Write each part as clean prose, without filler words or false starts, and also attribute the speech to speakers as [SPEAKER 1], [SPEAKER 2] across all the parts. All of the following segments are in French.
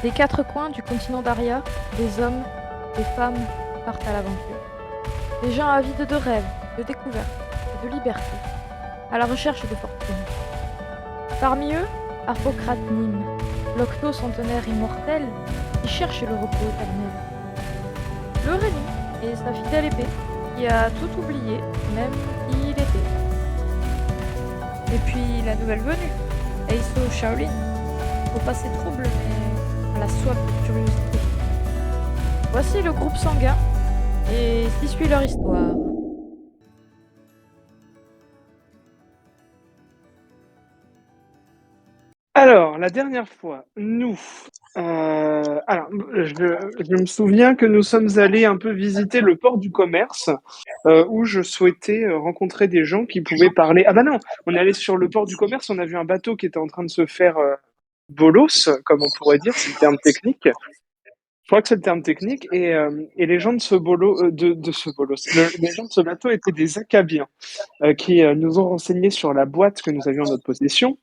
[SPEAKER 1] Des quatre coins du continent d'Aria, des hommes, des femmes partent à l'aventure. Des gens avides de rêves, de découvertes et de liberté, à la recherche de fortune. Parmi eux, Harpocrate Nîmes, l'octo-centenaire immortel qui cherche le repos éternel. Le Rémi et sa fidèle épée, qui a tout oublié, même qui il était. Et puis la nouvelle venue, Eiso Shaolin, au passé trouble mais à la soif de curiosité. Voici le groupe sanguin et s'y suit leur histoire.
[SPEAKER 2] Alors, la dernière fois, je me souviens que nous sommes allés un peu visiter le port du commerce, où je souhaitais rencontrer des gens qui pouvaient parler. Ah bah non, on est allé sur le port du commerce, on a vu un bateau qui était en train de se faire bolos, comme on pourrait dire, c'est le terme technique. Je crois que c'est le terme technique, et les gens de ce de ce bolos, les gens de ce bateau étaient des Accabiens, qui nous ont renseigné sur la boîte que nous avions en notre possession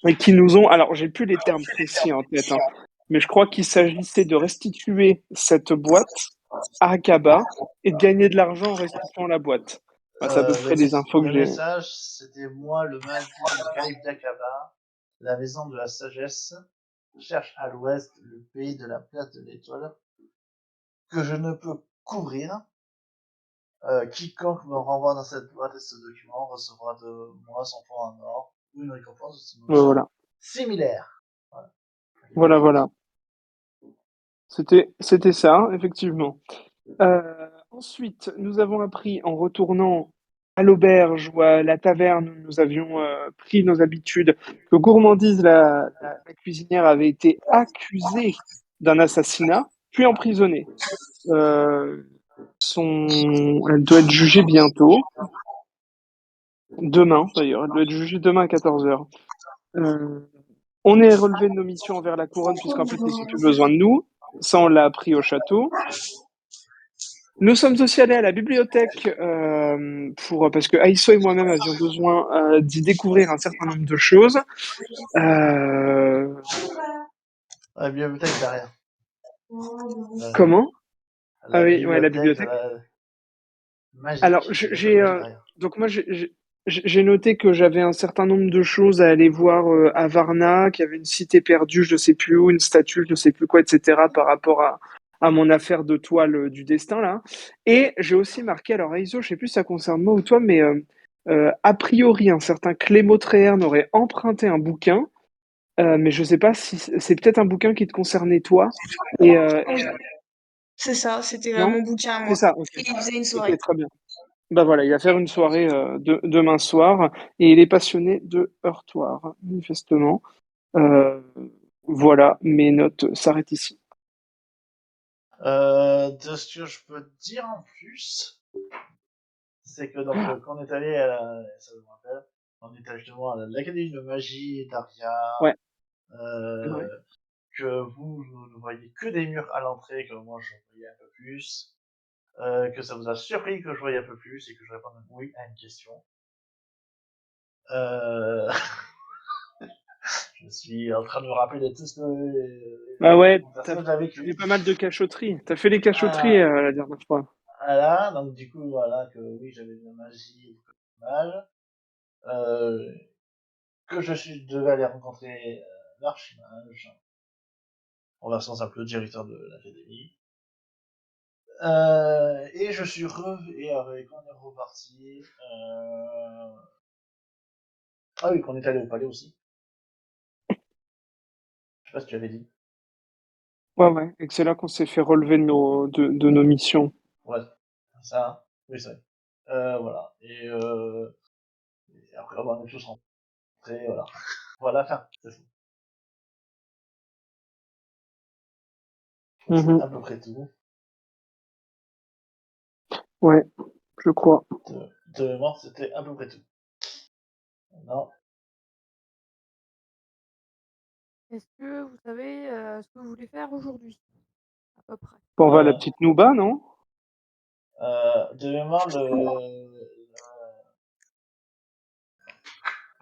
[SPEAKER 2] et qui nous ont, alors j'ai plus les termes précis en tête, hein, mais je crois qu'il s'agissait de restituer cette boîte à Akaba et de gagner de l'argent en restituant la boîte. Bah, c'est à peu près les infos que
[SPEAKER 3] Le
[SPEAKER 2] j'ai.
[SPEAKER 3] message, c'était moi, le magi du calife d'Aqaba, la maison de la sagesse, cherche à l'ouest le pays de la place de l'étoile, que je ne peux couvrir. Quiconque me renvoie dans cette boîte et ce document recevra de moi son point en or ou une récompense de simulation
[SPEAKER 2] Voilà,
[SPEAKER 3] similaire. Voilà.
[SPEAKER 2] voilà. C'était ça, effectivement. Ensuite, nous avons appris en retournant à l'auberge ou à la taverne où nous avions pris nos habitudes que Gourmandise, la cuisinière, avait été accusée d'un assassinat, puis emprisonnée. Euh, Elle doit être jugée bientôt, demain d'ailleurs, elle doit être jugée demain à 14 heures. Euh, on est relevé de nos missions envers la couronne puisqu'en fait ils n'ont plus besoin de nous. Ça, on l'a appris au château. Nous sommes aussi allés à la bibliothèque parce que Aïsso et moi-même avions besoin d'y découvrir un certain nombre de choses. Euh,
[SPEAKER 3] La bibliothèque derrière.
[SPEAKER 2] Comment? Ah
[SPEAKER 3] La
[SPEAKER 2] oui, ouais, la
[SPEAKER 3] bibliothèque de
[SPEAKER 2] bibliothèque.
[SPEAKER 3] la
[SPEAKER 2] Alors,
[SPEAKER 3] magique bibliothèque derrière.
[SPEAKER 2] donc moi j'ai noté que j'avais un certain nombre de choses à aller voir à Varna, qu'il y avait une cité perdue, je sais plus où, une statue, je sais plus quoi, etc. par rapport à mon affaire de toile du destin là. Et j'ai aussi marqué, alors Aizo, je sais plus si ça concerne moi ou toi, mais a priori un certain Clément Tréherne aurait emprunté un bouquin, mais je sais pas si c'est peut-être un bouquin qui te concernait toi. Et
[SPEAKER 4] Oui, c'est ça, c'était
[SPEAKER 2] non,
[SPEAKER 4] mon bouquin à
[SPEAKER 2] c'est
[SPEAKER 4] moi.
[SPEAKER 2] ça. Ok,
[SPEAKER 4] Et il faisait une soirée.
[SPEAKER 2] ok, très bien. Bah voilà, il va faire une soirée demain soir et il est passionné de heurtoir, manifestement. Euh, voilà, mes notes s'arrêtent ici.
[SPEAKER 3] De ce que je peux te dire en plus, c'est que donc quand on est allé à ça me rappelle, on est allé justement à l'académie de magie d'Aria,
[SPEAKER 2] Ouais, c'est
[SPEAKER 3] euh,
[SPEAKER 2] vrai.
[SPEAKER 3] que vous ne voyez que des murs à l'entrée, que moi je voyais un peu plus, que ça vous a surpris que je voyais un peu plus et que je réponde oui à une question. Euh, je suis en train de me rappeler de tout ce que
[SPEAKER 2] Bah ouais,
[SPEAKER 3] que j'avais vécu.
[SPEAKER 2] fait pas mal de cachotteries. T'as fait les cachotteries
[SPEAKER 3] Voilà,
[SPEAKER 2] la dernière fois.
[SPEAKER 3] voilà, donc du coup voilà que oui j'avais de la magie, de mal, euh, que devais aller rencontrer l'archimage, en version simple le directeur de l'académie. Et je suis et quand on est reparti, ah oui, qu'on est allé au palais aussi. Je sais pas si tu avais dit.
[SPEAKER 2] Ouais, ouais, et que c'est là qu'on s'est fait relever de nos missions.
[SPEAKER 3] Ouais, ça, oui, c'est vrai. Voilà. Et après, bah, on est tous rentrés, voilà. Voilà, fin, c'est tout. Donc, c'est
[SPEAKER 2] Mhm.
[SPEAKER 3] à peu près tout.
[SPEAKER 2] Ouais, je crois.
[SPEAKER 3] De mémoire, c'était à peu près tout. Non.
[SPEAKER 1] Est-ce que vous savez ce que vous voulez faire aujourd'hui? À peu près.
[SPEAKER 2] Bon, on va à la
[SPEAKER 3] Euh,
[SPEAKER 2] petite Nouba, non?
[SPEAKER 3] de mémoire,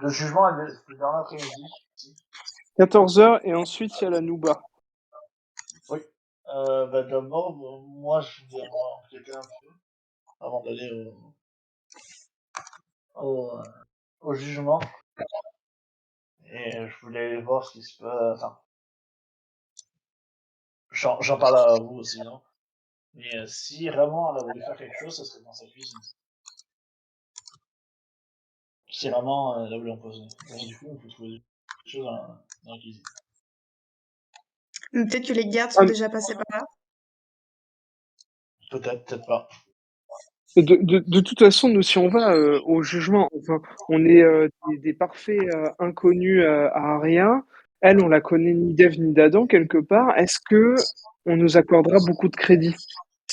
[SPEAKER 3] le jugement, c'était dans l'après-midi.
[SPEAKER 2] 14 heures et ensuite il y a la Nouba.
[SPEAKER 3] D'abord, moi, je vais enquêter un peu avant d'aller au, au jugement. Et je voulais voir ce qui se peut. Enfin, j'en parle à vous aussi, non? Mais si vraiment elle a voulu faire quelque chose, ça serait dans sa cuisine. Si vraiment elle a voulu empoisonner. Donc du coup, on peut trouver des choses dans la cuisine.
[SPEAKER 4] Peut-être que les gardes sont
[SPEAKER 2] Ah,
[SPEAKER 4] déjà passés par là.
[SPEAKER 3] Peut-être, peut-être pas.
[SPEAKER 2] de toute façon, nous, si on va au jugement, enfin, on est des parfaits inconnus à Aria. Elle, on la connaît ni d'Ève ni d'Adam quelque part. Est-ce que on nous accordera beaucoup de crédit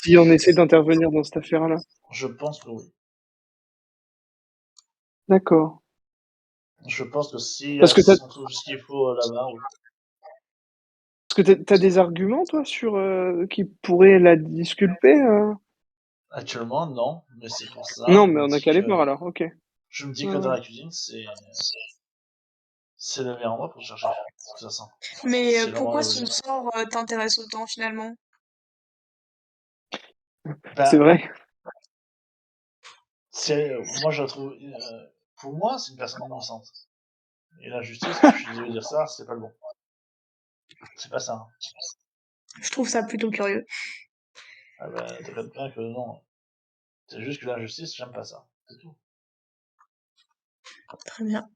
[SPEAKER 2] si on essaie d'intervenir dans cette affaire-là?
[SPEAKER 3] Je pense que oui.
[SPEAKER 2] D'accord.
[SPEAKER 3] Je pense que si,
[SPEAKER 2] Parce que
[SPEAKER 3] si on trouve ce qu'il faut là-bas, oui.
[SPEAKER 2] t'as des arguments, toi, sur qui pourraient la disculper
[SPEAKER 3] Actuellement, non, mais c'est pour ça,
[SPEAKER 2] Non, mais on a qu'à aller voir alors. Ok.
[SPEAKER 3] je me dis
[SPEAKER 2] Ouais,
[SPEAKER 3] que dans
[SPEAKER 2] ouais.
[SPEAKER 3] la cuisine, c'est le meilleur endroit pour chercher, de toute façon.
[SPEAKER 4] Mais
[SPEAKER 3] Si vraiment
[SPEAKER 4] pourquoi
[SPEAKER 3] elle a
[SPEAKER 4] son
[SPEAKER 3] voulu.
[SPEAKER 4] sort t'intéresse autant finalement?
[SPEAKER 2] C'est
[SPEAKER 3] Ben,
[SPEAKER 2] vrai.
[SPEAKER 3] moi je la trouve, pour moi, c'est une personne innocente. Et la justice, je suis désolé de dire ça, c'est pas le bon. C'est pas ça, hein.
[SPEAKER 4] Je trouve ça plutôt curieux.
[SPEAKER 3] Ah ben, t'as bien que non. C'est juste que la justice, j'aime pas ça. C'est tout.
[SPEAKER 4] Très bien.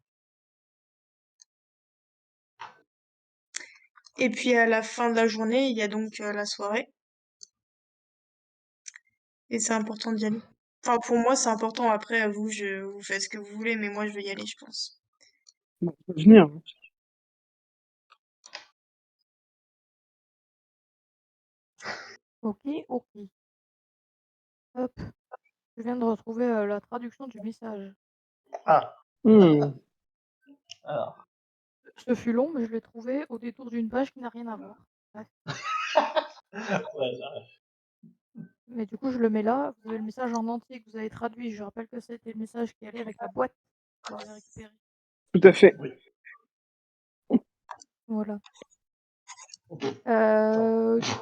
[SPEAKER 4] Et puis à la fin de la journée, il y a donc la soirée. Et c'est important d'y aller. Enfin, pour moi, c'est important. Après, à vous, vous faites ce que vous voulez, mais moi, je vais y aller, je pense.
[SPEAKER 2] Bon, faut venir.
[SPEAKER 1] Ok, ok. Hop, je viens de retrouver la traduction du message.
[SPEAKER 3] Ah,
[SPEAKER 2] Hmm.
[SPEAKER 3] alors.
[SPEAKER 1] Ce fut long, mais je l'ai trouvé au détour d'une page qui n'a rien à voir. Bref.
[SPEAKER 3] Ouais, ça arrive.
[SPEAKER 1] Mais du coup, je le mets là. Vous avez le message en entier que vous avez traduit. Je rappelle que c'était le message qui allait avec la boîte que vous avez récupérée.
[SPEAKER 2] Tout à fait.
[SPEAKER 3] Oui.
[SPEAKER 1] Voilà.
[SPEAKER 3] Ok.
[SPEAKER 1] Du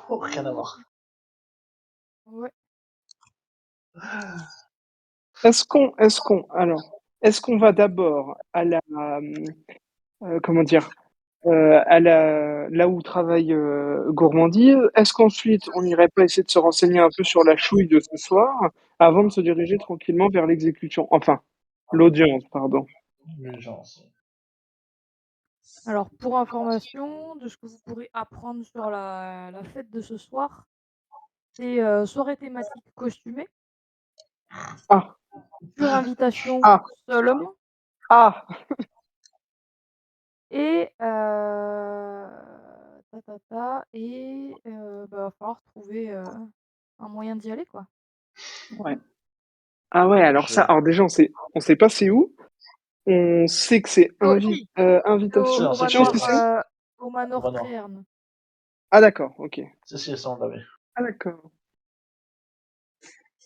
[SPEAKER 3] Oh, rien à
[SPEAKER 1] coup,
[SPEAKER 3] voir.
[SPEAKER 1] ouais.
[SPEAKER 2] Est-ce qu'on va d'abord à la, comment dire, à là où travaille Gourmandise? Est-ce qu'ensuite on n'irait pas essayer de se renseigner un peu sur la chouille de ce soir avant de se diriger tranquillement vers l'exécution? Enfin, l'audience, pardon.
[SPEAKER 3] L'urgence.
[SPEAKER 1] Alors, pour information, de ce que vous pourrez apprendre sur la fête de ce soir, c'est soirée thématique costumée,
[SPEAKER 2] Ah,
[SPEAKER 1] sur invitation
[SPEAKER 2] ah,
[SPEAKER 1] seulement,
[SPEAKER 2] ah!
[SPEAKER 1] et va falloir trouver un moyen d'y aller, quoi.
[SPEAKER 2] Ouais. Ah ouais, alors ça, alors déjà, on sait pas c'est où. On sait que c'est
[SPEAKER 1] Oh, si, c'est
[SPEAKER 3] Si,
[SPEAKER 2] invitation.
[SPEAKER 3] on sait que
[SPEAKER 2] Si on sait
[SPEAKER 3] c'est
[SPEAKER 2] c'est où?
[SPEAKER 1] au
[SPEAKER 3] au
[SPEAKER 1] manoir
[SPEAKER 3] manoir.
[SPEAKER 1] Tréherne.
[SPEAKER 2] Ah d'accord, ok.
[SPEAKER 3] Si, ça on l'avait.
[SPEAKER 2] Ah d'accord.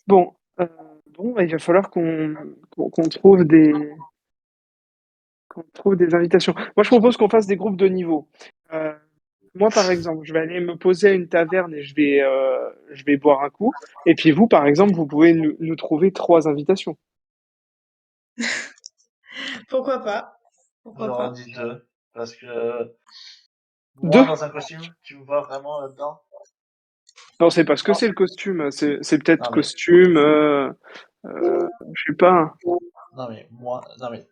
[SPEAKER 2] Bon, bon, bah, il va falloir qu'on trouve qu'on trouve des invitations. Moi, je propose qu'on fasse des groupes de niveau. Euh, moi, par exemple, je vais aller me poser à une taverne et je vais boire un coup. Et puis vous, par exemple, vous pouvez nous trouver 3 invitations.
[SPEAKER 4] Pourquoi pas? Pourquoi
[SPEAKER 3] J'aurais
[SPEAKER 4] pas?
[SPEAKER 3] dit 2. Parce que moi,
[SPEAKER 2] 2?
[SPEAKER 3] dans un costume, tu me vois vraiment là-dedans?
[SPEAKER 2] Non, c'est pas ce que
[SPEAKER 3] Non.
[SPEAKER 2] c'est le costume. C'est peut-être
[SPEAKER 3] Non, mais.
[SPEAKER 2] costume, je sais pas.
[SPEAKER 3] Non, mais moi. Non, mais.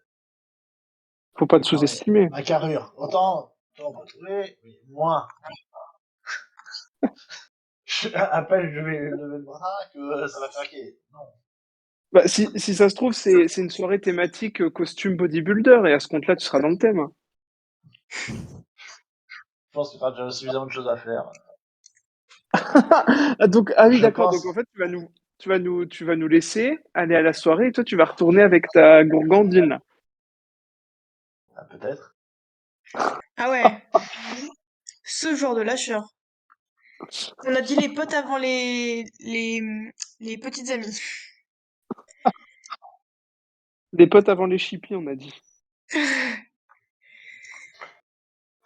[SPEAKER 2] Faut pas te
[SPEAKER 3] Non, mais.
[SPEAKER 2] sous-estimer.
[SPEAKER 3] Ma carrure. Autant on peut trouver. Mais moi. À peine je vais lever le bras que ça va craquer. Non.
[SPEAKER 2] Bah, si ça se trouve, c'est une soirée thématique costume bodybuilder, et à ce compte-là, tu seras dans le thème.
[SPEAKER 3] Je pense qu'il y aura déjà suffisamment de choses à faire.
[SPEAKER 2] Ah, donc, ah oui,
[SPEAKER 3] Je
[SPEAKER 2] d'accord. Donc, en
[SPEAKER 3] pense.
[SPEAKER 2] fait, tu vas nous laisser aller à la soirée, et toi, tu vas retourner avec ta gourgandine, là.
[SPEAKER 3] Ah, peut-être.
[SPEAKER 4] Ah ouais, ce genre de lâcheur. On a dit les potes avant les petites amies.
[SPEAKER 2] Les potes avant les chippies, on a dit.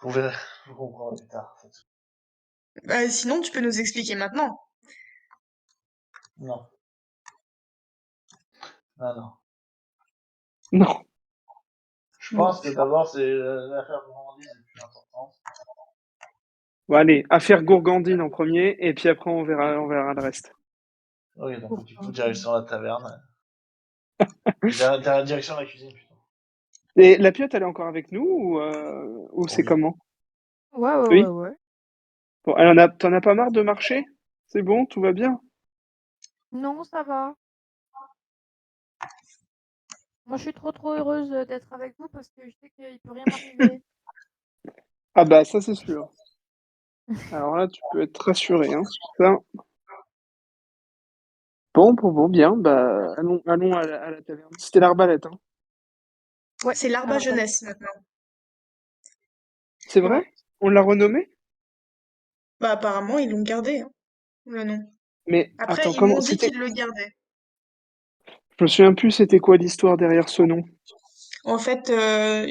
[SPEAKER 3] Vous verrez. Vous comprendrez plus tard.
[SPEAKER 4] Sinon, tu peux nous expliquer maintenant.
[SPEAKER 3] Non, non, non.
[SPEAKER 2] Non.
[SPEAKER 3] Je
[SPEAKER 1] Bon.
[SPEAKER 3] pense que d'abord, c'est l'affaire gourmandise est plus importante.
[SPEAKER 2] Bon, allez, affaire gourgandine en premier, et puis après on verra le reste.
[SPEAKER 3] Ok, donc du coup,
[SPEAKER 1] Pourquoi?
[SPEAKER 3] direction la taverne. Direction la cuisine, plutôt.
[SPEAKER 2] Et la piotte, elle est encore avec nous ou
[SPEAKER 3] Oh
[SPEAKER 2] c'est
[SPEAKER 3] oui.
[SPEAKER 2] comment?
[SPEAKER 1] Ouais.
[SPEAKER 2] Oui? Bon, t'en as pas marre de marcher? C'est bon, tout va bien?
[SPEAKER 1] Non, ça va. Moi, je suis trop heureuse d'être avec vous parce que je sais qu'il peut rien m'arriver.
[SPEAKER 2] Ah bah ça c'est sûr. Alors là, tu peux être rassuré, hein. Ça. Bon, bien, bah allons à la taverne. C'était l'arbalète, hein.
[SPEAKER 1] Ouais,
[SPEAKER 4] C'est l'arbre à
[SPEAKER 1] alors,
[SPEAKER 4] jeunesse maintenant.
[SPEAKER 2] C'est
[SPEAKER 1] ouais.
[SPEAKER 2] vrai? On l'a renommé?
[SPEAKER 4] Bah, apparemment, ils l'ont gardé, hein, le nom.
[SPEAKER 2] Mais
[SPEAKER 4] Après,
[SPEAKER 2] attends,
[SPEAKER 4] ils
[SPEAKER 2] comment
[SPEAKER 4] m'ont dit
[SPEAKER 2] c'était?
[SPEAKER 4] qu'ils le gardaient.
[SPEAKER 2] Je me souviens plus, c'était quoi l'histoire derrière ce nom?
[SPEAKER 4] En fait,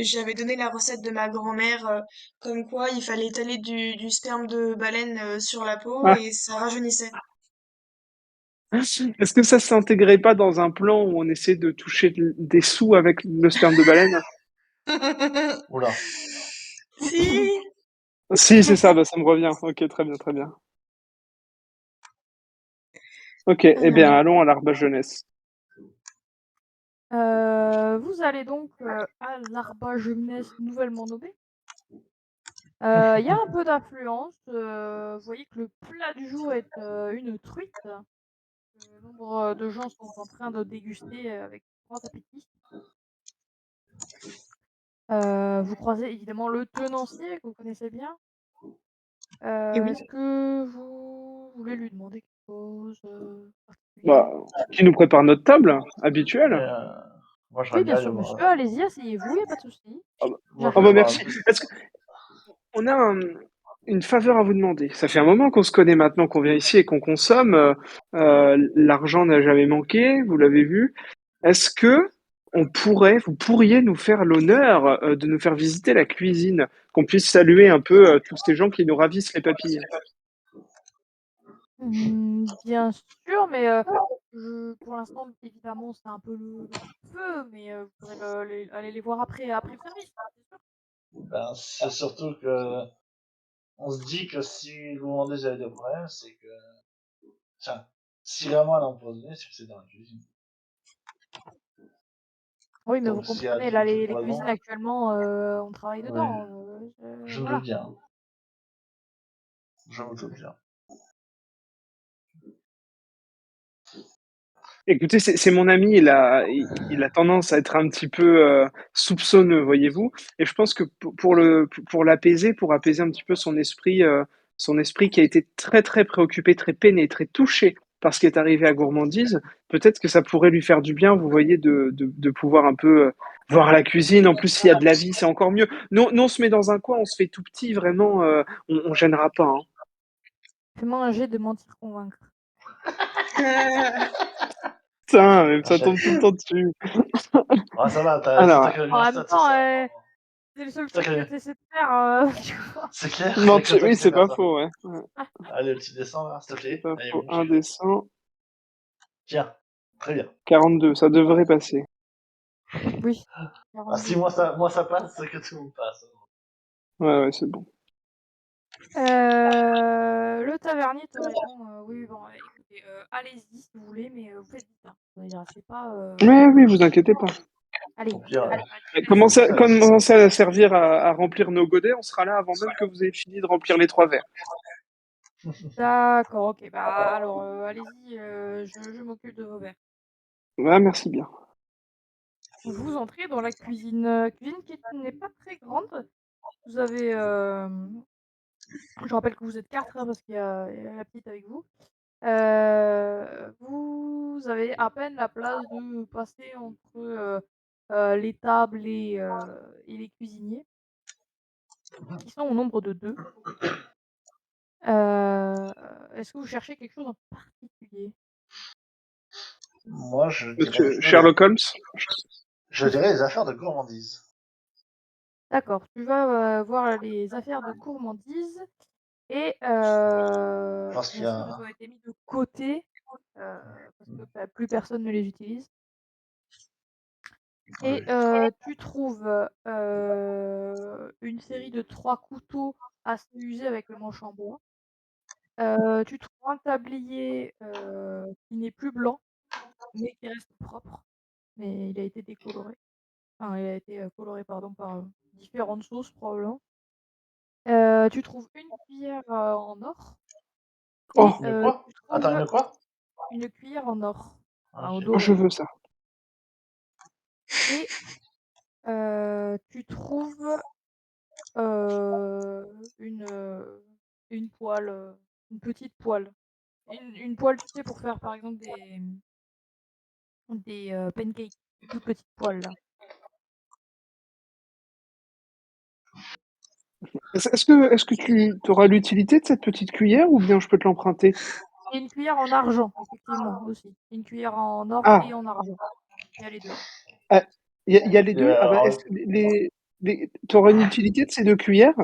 [SPEAKER 4] j'avais donné la recette de ma grand-mère, comme quoi il fallait étaler du sperme de baleine sur la peau
[SPEAKER 2] Ah,
[SPEAKER 4] et ça rajeunissait.
[SPEAKER 2] est-ce que ça s'intégrait pas dans un plan où on essaie de toucher des sous avec le sperme de baleine?
[SPEAKER 3] Oula.
[SPEAKER 4] Si.
[SPEAKER 2] Si, c'est ça, bah ça me revient. Ok, très bien, très bien. Ok, eh bien,
[SPEAKER 4] Euh,
[SPEAKER 2] allons à l'arbre à jeunesse.
[SPEAKER 1] Vous allez donc à l'Arba Jeunesse nouvellement nommé. Il y a un peu d'affluence. Vous voyez que le plat du jour est une truite. Nombre de gens sont en train de déguster avec grand appétit. Vous croisez évidemment le tenancier que vous connaissez bien.
[SPEAKER 4] et oui.
[SPEAKER 1] Est-ce que vous voulez lui demander quelque chose
[SPEAKER 2] Bah,
[SPEAKER 1] particulier?
[SPEAKER 2] qui nous prépare notre table
[SPEAKER 3] Mais
[SPEAKER 2] habituelle?
[SPEAKER 3] moi, je
[SPEAKER 1] Oui,
[SPEAKER 3] bien
[SPEAKER 1] bien
[SPEAKER 3] aller
[SPEAKER 1] sûr, monsieur.
[SPEAKER 3] voir.
[SPEAKER 1] Allez-y, asseyez-vous, il n'y a pas de souci.
[SPEAKER 3] Moi, je
[SPEAKER 2] Oh
[SPEAKER 3] vais
[SPEAKER 2] bah
[SPEAKER 1] J'arrive.
[SPEAKER 3] voir un
[SPEAKER 2] merci.
[SPEAKER 3] peu.
[SPEAKER 2] On a une faveur à vous demander. Ça fait un moment qu'on se connaît maintenant, qu'on vient ici et qu'on consomme. L'argent n'a jamais manqué, vous l'avez vu. Est-ce que vous pourriez nous faire l'honneur de nous faire visiter la cuisine, qu'on puisse saluer un peu tous ces gens qui nous ravissent les papilles?
[SPEAKER 1] Bien sûr, mais pour l'instant, évidemment, c'est un peu le feu, mais vous pourrez aller les voir après le service, c'est sûr.
[SPEAKER 3] Ben, c'est surtout que on se dit que si le gourmandise avait des problèmes, c'est que, tiens, si vraiment elle a empoisonné, c'est que c'est dans la cuisine.
[SPEAKER 1] Oui, mais vous
[SPEAKER 3] Donc, s'il y a
[SPEAKER 1] comprenez, là,
[SPEAKER 3] tout
[SPEAKER 1] les cuisines
[SPEAKER 3] poison,
[SPEAKER 1] actuellement, on travaille
[SPEAKER 3] oui,
[SPEAKER 1] dedans.
[SPEAKER 3] je me doute
[SPEAKER 1] Voilà.
[SPEAKER 3] bien. Je me doute bien.
[SPEAKER 2] Écoutez, c'est mon ami, il a tendance à être un petit peu soupçonneux, voyez-vous. Et je pense que pour l'apaiser, pour apaiser un petit peu son esprit qui a été très très préoccupé, très peiné, très touché par ce qui est arrivé à Gourmandise, peut-être que ça pourrait lui faire du bien, vous voyez, de pouvoir un peu voir la cuisine. En plus, s'il y a de la vie, c'est encore mieux. Nous, on se met dans un coin, on se fait tout petit, vraiment, on gênera pas, hein.
[SPEAKER 1] Fais-moi un jet de mentir convaincre.
[SPEAKER 2] Putain,
[SPEAKER 3] Ah,
[SPEAKER 2] ça tombe tout le temps dessus.
[SPEAKER 3] ah, ça va, c'est toi
[SPEAKER 2] Alors,
[SPEAKER 3] qui as
[SPEAKER 1] En
[SPEAKER 3] bien
[SPEAKER 1] même
[SPEAKER 3] stat,
[SPEAKER 1] temps,
[SPEAKER 3] ça.
[SPEAKER 1] c'est le seul
[SPEAKER 3] C'est toi
[SPEAKER 1] truc
[SPEAKER 3] qui
[SPEAKER 1] que
[SPEAKER 3] as...
[SPEAKER 1] tu essaies de faire, tu vois.
[SPEAKER 3] C'est clair, il y a que
[SPEAKER 2] mentir,
[SPEAKER 3] toi
[SPEAKER 2] oui,
[SPEAKER 3] qui sais
[SPEAKER 2] c'est
[SPEAKER 3] faire
[SPEAKER 2] pas
[SPEAKER 3] ça.
[SPEAKER 2] faux, ouais. Ouais.
[SPEAKER 3] Allez, le petit dessin, là, s'il te
[SPEAKER 2] C'est
[SPEAKER 3] plaît.
[SPEAKER 2] pas
[SPEAKER 3] Allez,
[SPEAKER 2] faux.
[SPEAKER 3] oui, j'ai vu.
[SPEAKER 2] Indécent,
[SPEAKER 3] Tiens, très bien.
[SPEAKER 2] 42, ça devrait passer.
[SPEAKER 1] Oui,
[SPEAKER 3] Ah, si
[SPEAKER 1] 42,
[SPEAKER 3] moi
[SPEAKER 1] c'est bon.
[SPEAKER 3] ça passe, c'est que tout le monde passe.
[SPEAKER 2] Ouais, c'est bon.
[SPEAKER 1] Le tavernier te répond, oui, bon, écoutez, allez-y si vous voulez, mais vous faites vite, hein. C'est pas,
[SPEAKER 2] Ouais, oui, vous inquiétez pas.
[SPEAKER 3] Au
[SPEAKER 1] allez,
[SPEAKER 3] pire,
[SPEAKER 1] allez-y.
[SPEAKER 2] Commencez à servir à remplir nos godets, on sera là avant même que vous ayez fini de remplir les 3 verres.
[SPEAKER 1] D'accord, OK, bah, alors, allez-y, je m'occupe de vos verres.
[SPEAKER 2] Ouais, merci bien.
[SPEAKER 1] Vous entrez dans la cuisine, cuisine qui n'est pas très grande. Vous avez, je rappelle que vous êtes 4, hein, parce qu'il y a la petite avec vous. Vous avez à peine la place de passer entre, les tables et les cuisiniers, qui sont au nombre de 2. Est-ce que vous cherchez quelque chose en particulier?
[SPEAKER 3] moi je dirais
[SPEAKER 2] Monsieur
[SPEAKER 3] plutôt les...
[SPEAKER 2] Sherlock Holmes?
[SPEAKER 3] Je dirais les affaires de gourmandise.
[SPEAKER 1] D'accord, tu vas, voir les affaires de gourmandise. Et
[SPEAKER 3] Parce qu'il y
[SPEAKER 1] bien sûr, ils
[SPEAKER 3] a.
[SPEAKER 1] ont été mis de côté parce que plus personne ne les utilise. Et
[SPEAKER 3] Oui.
[SPEAKER 1] tu trouves une série de 3 couteaux assez usés avec le manche en bois. Tu trouves un tablier qui n'est plus blanc, mais qui reste propre, mais il a été décoloré. Enfin, il a été coloré, pardon, par différentes sauces probablement. Tu trouves une cuillère en or et
[SPEAKER 2] Oh,
[SPEAKER 3] Une quoi?
[SPEAKER 1] tu
[SPEAKER 3] Attends,
[SPEAKER 1] trouves
[SPEAKER 3] une quoi?
[SPEAKER 1] une cuillère en or, enfin, au
[SPEAKER 3] Ok.
[SPEAKER 2] je
[SPEAKER 1] doré.
[SPEAKER 2] veux ça.
[SPEAKER 1] Et tu trouves une poêle, une petite poêle. Une poêle, tu sais, pour faire par exemple des pancakes, une toute petite poêle là.
[SPEAKER 2] Est-ce que tu auras l'utilité de cette petite cuillère ou bien je peux te l'emprunter?
[SPEAKER 1] Et une cuillère en argent, effectivement, aussi. Une cuillère en or
[SPEAKER 2] Ah,
[SPEAKER 1] et en argent. Il y a les deux.
[SPEAKER 2] ah, il y a les
[SPEAKER 3] Et,
[SPEAKER 2] deux. Ah bah, est-ce que tu auras une utilité de ces deux cuillères?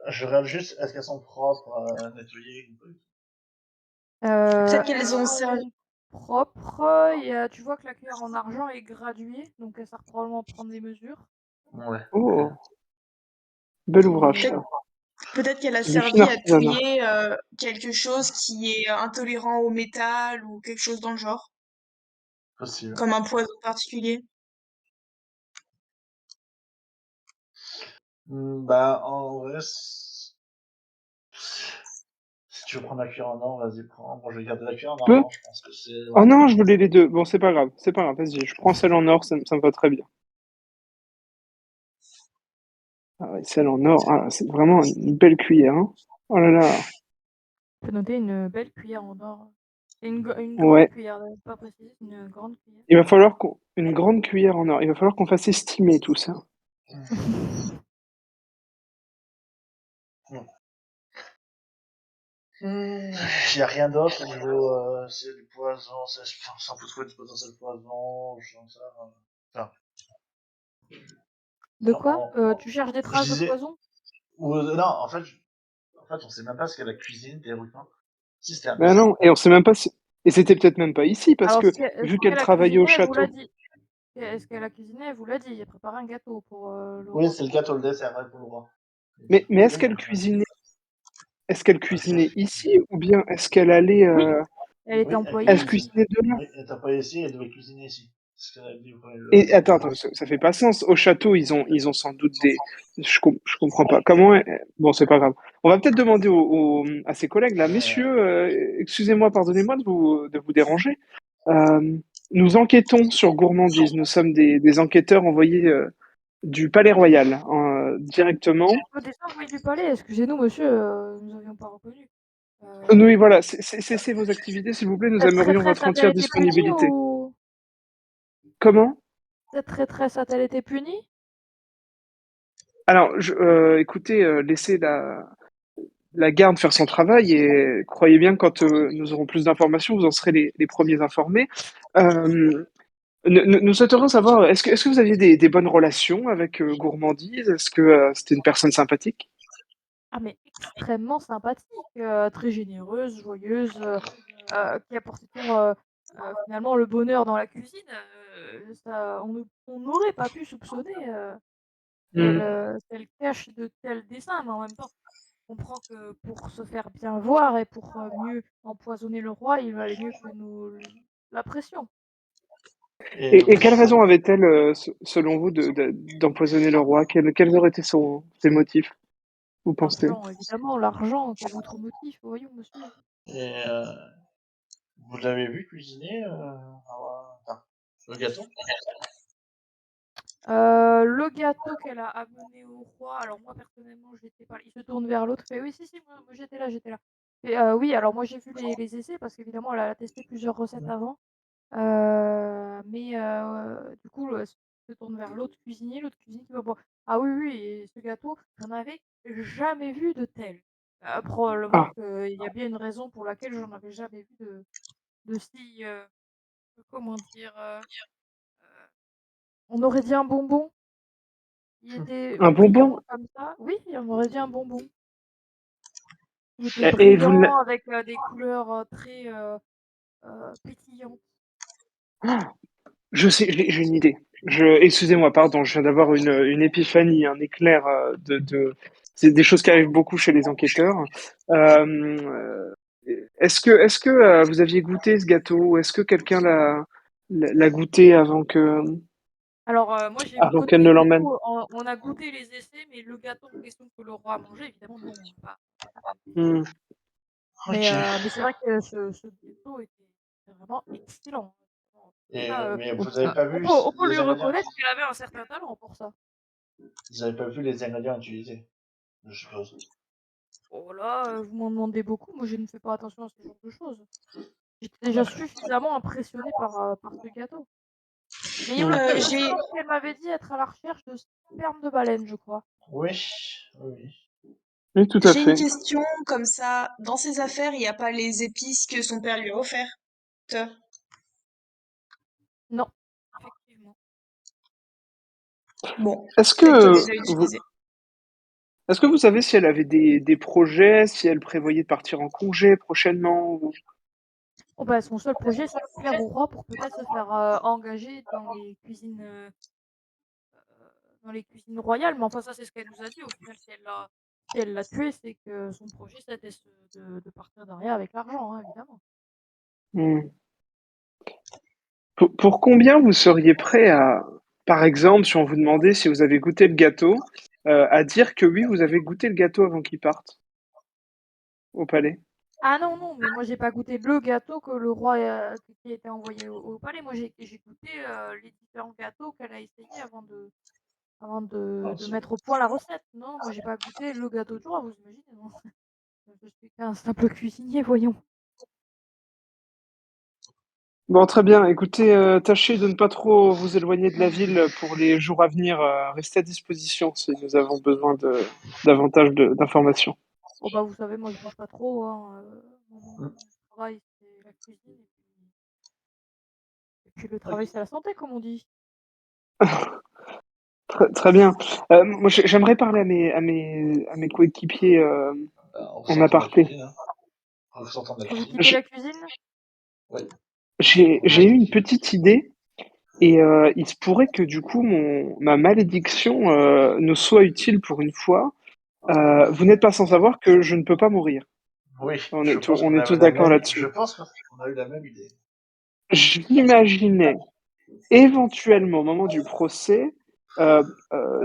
[SPEAKER 3] je regarde juste, est-ce qu'elles sont propres à nettoyer ou
[SPEAKER 4] Peut-être
[SPEAKER 1] Elles
[SPEAKER 4] qu'elles ont servi.
[SPEAKER 1] sont propres. Tu vois que la cuillère en argent est graduée, donc elle sert probablement à prendre des mesures.
[SPEAKER 3] pas? Ouais.
[SPEAKER 2] Oh, bel ouvrage,
[SPEAKER 1] Et
[SPEAKER 4] Peut-être
[SPEAKER 2] ça.
[SPEAKER 4] peut-être qu'elle a
[SPEAKER 2] C'est du fin
[SPEAKER 4] servi à
[SPEAKER 2] artisanat.
[SPEAKER 4] touiller quelque chose qui est intolérant au métal ou quelque chose dans le genre,
[SPEAKER 3] Possible.
[SPEAKER 4] comme un poison particulier.
[SPEAKER 3] Bah, en vrai, si tu veux prendre la cuillère en or, vas-y, prends. Moi, je vais garder la cuillère en
[SPEAKER 2] Tu peux?
[SPEAKER 3] argent, je pense que c'est.
[SPEAKER 2] Oh
[SPEAKER 3] Ouais.
[SPEAKER 2] non, je voulais les deux. Bon, c'est pas grave, c'est pas grave. Vas-y, je prends celle en or, ça me va très bien. Ah ouais, celle en or, ah, c'est vraiment une belle cuillère, hein. Oh là là.
[SPEAKER 1] je peux noter une belle cuillère en or. Et une grande
[SPEAKER 2] Ouais.
[SPEAKER 1] cuillère, pas précisé, une grande cuillère.
[SPEAKER 2] Il va falloir qu'on une grande cuillère en or. Il va falloir qu'on fasse estimer tout ça.
[SPEAKER 3] Il n'y a rien d'autre au niveau. C'est du poison, c'est un peu trouver du potentiel poison, je sais ça. Enfin,
[SPEAKER 1] De quoi?
[SPEAKER 3] on-
[SPEAKER 1] Tu cherches des
[SPEAKER 3] je
[SPEAKER 1] traces de
[SPEAKER 3] disais.
[SPEAKER 1] poison?
[SPEAKER 3] Non, en fait, on sait même pas ce qu'est la cuisine, théoriquement. Si c'était
[SPEAKER 2] Ben
[SPEAKER 3] abusé.
[SPEAKER 2] non, et on sait même pas si et c'était peut-être même pas ici parce
[SPEAKER 1] Alors,
[SPEAKER 2] que
[SPEAKER 1] ce
[SPEAKER 2] vu qu'elle
[SPEAKER 1] qu'elle a
[SPEAKER 2] travaillait au
[SPEAKER 1] cuisiné, elle vous l'a
[SPEAKER 2] château.
[SPEAKER 1] dit. Ce qu'elle a cuisiné, elle vous l'a dit. Elle a préparé un gâteau pour le
[SPEAKER 3] Oui,
[SPEAKER 1] roi.
[SPEAKER 3] c'est le gâteau, le dessert, ouais, pour le roi. Et du
[SPEAKER 2] Mais
[SPEAKER 3] coup,
[SPEAKER 2] est-ce
[SPEAKER 3] oui,
[SPEAKER 2] qu'elle cuisinait ici ou bien est-ce qu'elle allait
[SPEAKER 1] Oui, elle était
[SPEAKER 3] oui,
[SPEAKER 1] employée
[SPEAKER 2] elle se
[SPEAKER 1] ici.
[SPEAKER 2] cuisinait de là?
[SPEAKER 3] oui, elle était pas ici, elle devait cuisiner ici. C'est ce qu'elle a dit au premier
[SPEAKER 2] Et attends, ça fait pas sens. Au château, ils ont sans doute des. Je comprends pas. Comment. Bon, c'est pas grave. On va peut-être demander à ses collègues là,
[SPEAKER 3] Mais,
[SPEAKER 2] messieurs. Excusez-moi, pardonnez-moi de vous déranger. Euh, Nous enquêtons sur gourmandise. Nous sommes des enquêteurs envoyés du Palais Royal directement.
[SPEAKER 1] Au dessin, oui, du palais. Excusez-nous, monsieur, nous n'avions pas reconnu.
[SPEAKER 2] Oui, voilà. Cessez vos activités, s'il vous plaît. Nous
[SPEAKER 1] Cette
[SPEAKER 2] aimerions
[SPEAKER 1] traîtresse
[SPEAKER 2] votre
[SPEAKER 1] a-t-elle
[SPEAKER 2] entière
[SPEAKER 1] été punie
[SPEAKER 2] disponibilité.
[SPEAKER 1] ou
[SPEAKER 2] Comment?
[SPEAKER 1] cette traîtresse a-t-elle été punie?
[SPEAKER 2] Alors, écoutez, laissez la garde faire son travail et croyez bien que quand nous aurons plus d'informations, vous en serez les premiers informés. Euh, nous souhaiterions savoir, est-ce que vous aviez des bonnes relations avec Gourmandise? Est-ce que c'était une personne sympathique?
[SPEAKER 1] Ah, mais extrêmement sympathique, très généreuse, joyeuse, qui apportait toujours finalement le bonheur dans la cuisine. On n'aurait pas pu soupçonner
[SPEAKER 2] Hmm.
[SPEAKER 1] qu'elle cache de tels desseins, mais en même temps, on comprend que pour se faire bien voir et pour mieux empoisonner le roi, il valait mieux que nous l'apprécions.
[SPEAKER 3] et
[SPEAKER 2] Et quelle
[SPEAKER 3] vous
[SPEAKER 2] raison
[SPEAKER 3] savez,
[SPEAKER 2] avait-elle, selon vous, d'empoisonner le roi? Quels auraient été ses motifs, vous pensez?
[SPEAKER 1] L'argent, évidemment, l'argent, quel autre motif, voyons, monsieur.
[SPEAKER 3] et, vous l'avez vu cuisiner enfin, le gâteau?
[SPEAKER 1] Le gâteau qu'elle a amené au roi, alors moi personnellement j'étais pas là. Il se tourne vers l'autre, fait oui, si, si, moi j'étais là, j'étais là. Et oui, alors moi j'ai vu les essais parce qu'évidemment elle a testé plusieurs recettes avant. Mais du coup, se tourne vers l'autre cuisinier qui va voir. Ah oui, oui, et ce gâteau, j'en avais jamais vu de tel. Probablement
[SPEAKER 2] Ah,
[SPEAKER 1] qu'il y a bien une raison pour laquelle j'en avais jamais vu de si, comment dire, on aurait dit un bonbon. Il était
[SPEAKER 2] un bonbon?
[SPEAKER 1] brillant comme ça. Oui, on aurait dit un bonbon. Il était
[SPEAKER 2] Et vous
[SPEAKER 1] brillant avec des couleurs très pétillantes.
[SPEAKER 2] Je sais, j'ai une idée. Excusez-moi, pardon, je viens d'avoir une épiphanie, un éclair c'est des choses qui arrivent beaucoup chez les enquêteurs. Est-ce que vous aviez goûté ce gâteau? Est-ce que quelqu'un l'a goûté
[SPEAKER 1] Alors, moi, j'ai
[SPEAKER 2] avant qu'elle
[SPEAKER 1] goûté,
[SPEAKER 2] ne
[SPEAKER 1] du
[SPEAKER 2] l'emmène?
[SPEAKER 1] coup, on a goûté les essais, mais le gâteau en question que le roi a mangé, évidemment, non, on l'a pas goûté.
[SPEAKER 2] Hmm.
[SPEAKER 1] Mais,
[SPEAKER 3] Ok.
[SPEAKER 1] mais c'est vrai que ce gâteau était vraiment excellent. En tout cas,
[SPEAKER 3] Mais
[SPEAKER 1] on,
[SPEAKER 3] vous avez pas vu
[SPEAKER 1] on peut lui
[SPEAKER 3] les ingrédients
[SPEAKER 1] reconnaître qu'il avait un certain talent pour ça.
[SPEAKER 3] Vous avez pas vu les ingrédients utilisés, je suppose.
[SPEAKER 1] Oh là, vous m'en demandez beaucoup, moi je ne fais pas attention à ce genre de choses. J'étais déjà
[SPEAKER 3] D'accord.
[SPEAKER 1] suffisamment impressionnée par ce gâteau. Mais il
[SPEAKER 2] Hmm.
[SPEAKER 1] me
[SPEAKER 4] J'ai
[SPEAKER 1] semble qu'elle m'avait dit être à la recherche de sperme de baleine, je crois.
[SPEAKER 3] Oui, oui.
[SPEAKER 2] Oui, tout à
[SPEAKER 4] j'ai une
[SPEAKER 2] fait.
[SPEAKER 4] question comme ça. Dans ses affaires, il n'y a pas les épices que son père lui a offertes.
[SPEAKER 1] Non, effectivement.
[SPEAKER 4] Bon,
[SPEAKER 2] Est-ce
[SPEAKER 4] peut-être qu'elle les
[SPEAKER 2] que
[SPEAKER 4] a
[SPEAKER 2] vous,
[SPEAKER 4] utilisés.
[SPEAKER 2] est-ce que vous savez si elle avait des projets, si elle prévoyait de partir en congé prochainement
[SPEAKER 1] Oh bah, son seul projet, c'est de plaire au roi pour peut-être se faire engager dans les cuisines royales. Mais enfin, ça, c'est ce qu'elle nous a dit. Au final, si elle l'a tué, c'est que son projet, c'était de partir derrière avec l'argent, hein, évidemment.
[SPEAKER 2] Hmm. Pour combien vous seriez prêt à, par exemple, si on vous demandait si vous avez goûté le gâteau, à dire que oui, vous avez goûté le gâteau avant qu'il parte au palais?
[SPEAKER 1] Ah non, non, mais moi, j'ai pas goûté le gâteau que le roi qui a été envoyé au palais. Moi, j'ai goûté les différents gâteaux qu'elle a essayé avant
[SPEAKER 3] Ah,
[SPEAKER 1] de mettre au point la recette. Non, moi, j'ai pas goûté le gâteau du roi, vous imaginez, non? Je suis qu'un simple cuisinier, voyons.
[SPEAKER 2] Bon, très bien. Écoutez, tâchez de ne pas trop vous éloigner de la ville pour les jours à venir. Restez à disposition si nous avons besoin davantage d'informations.
[SPEAKER 1] Oh bah, vous savez, moi, je bouge pas trop, hein. Mon
[SPEAKER 3] mm,
[SPEAKER 1] travail, c'est la cuisine, et puis le
[SPEAKER 3] ok.
[SPEAKER 1] travail, c'est la santé, comme on dit.
[SPEAKER 2] Très, très bien. Moi, j'aimerais parler à mes coéquipiers
[SPEAKER 3] En
[SPEAKER 2] en
[SPEAKER 3] ressortant de la
[SPEAKER 2] aparté.
[SPEAKER 3] cuisine, hein. En ressortant de la
[SPEAKER 1] Vous
[SPEAKER 3] cuisine.
[SPEAKER 1] quittez la cuisine?
[SPEAKER 3] Oui.
[SPEAKER 2] J'ai eu une petite idée et il se pourrait que du coup ma malédiction nous soit utile pour une fois. Vous n'êtes pas sans savoir que je ne peux pas mourir.
[SPEAKER 3] Oui, je pense
[SPEAKER 2] On
[SPEAKER 3] qu'on
[SPEAKER 2] est
[SPEAKER 3] avait
[SPEAKER 2] tous
[SPEAKER 3] la
[SPEAKER 2] d'accord
[SPEAKER 3] même. Je
[SPEAKER 2] là-dessus.
[SPEAKER 3] pense qu'on a eu la même idée.
[SPEAKER 2] J'imaginais éventuellement au moment du procès, euh,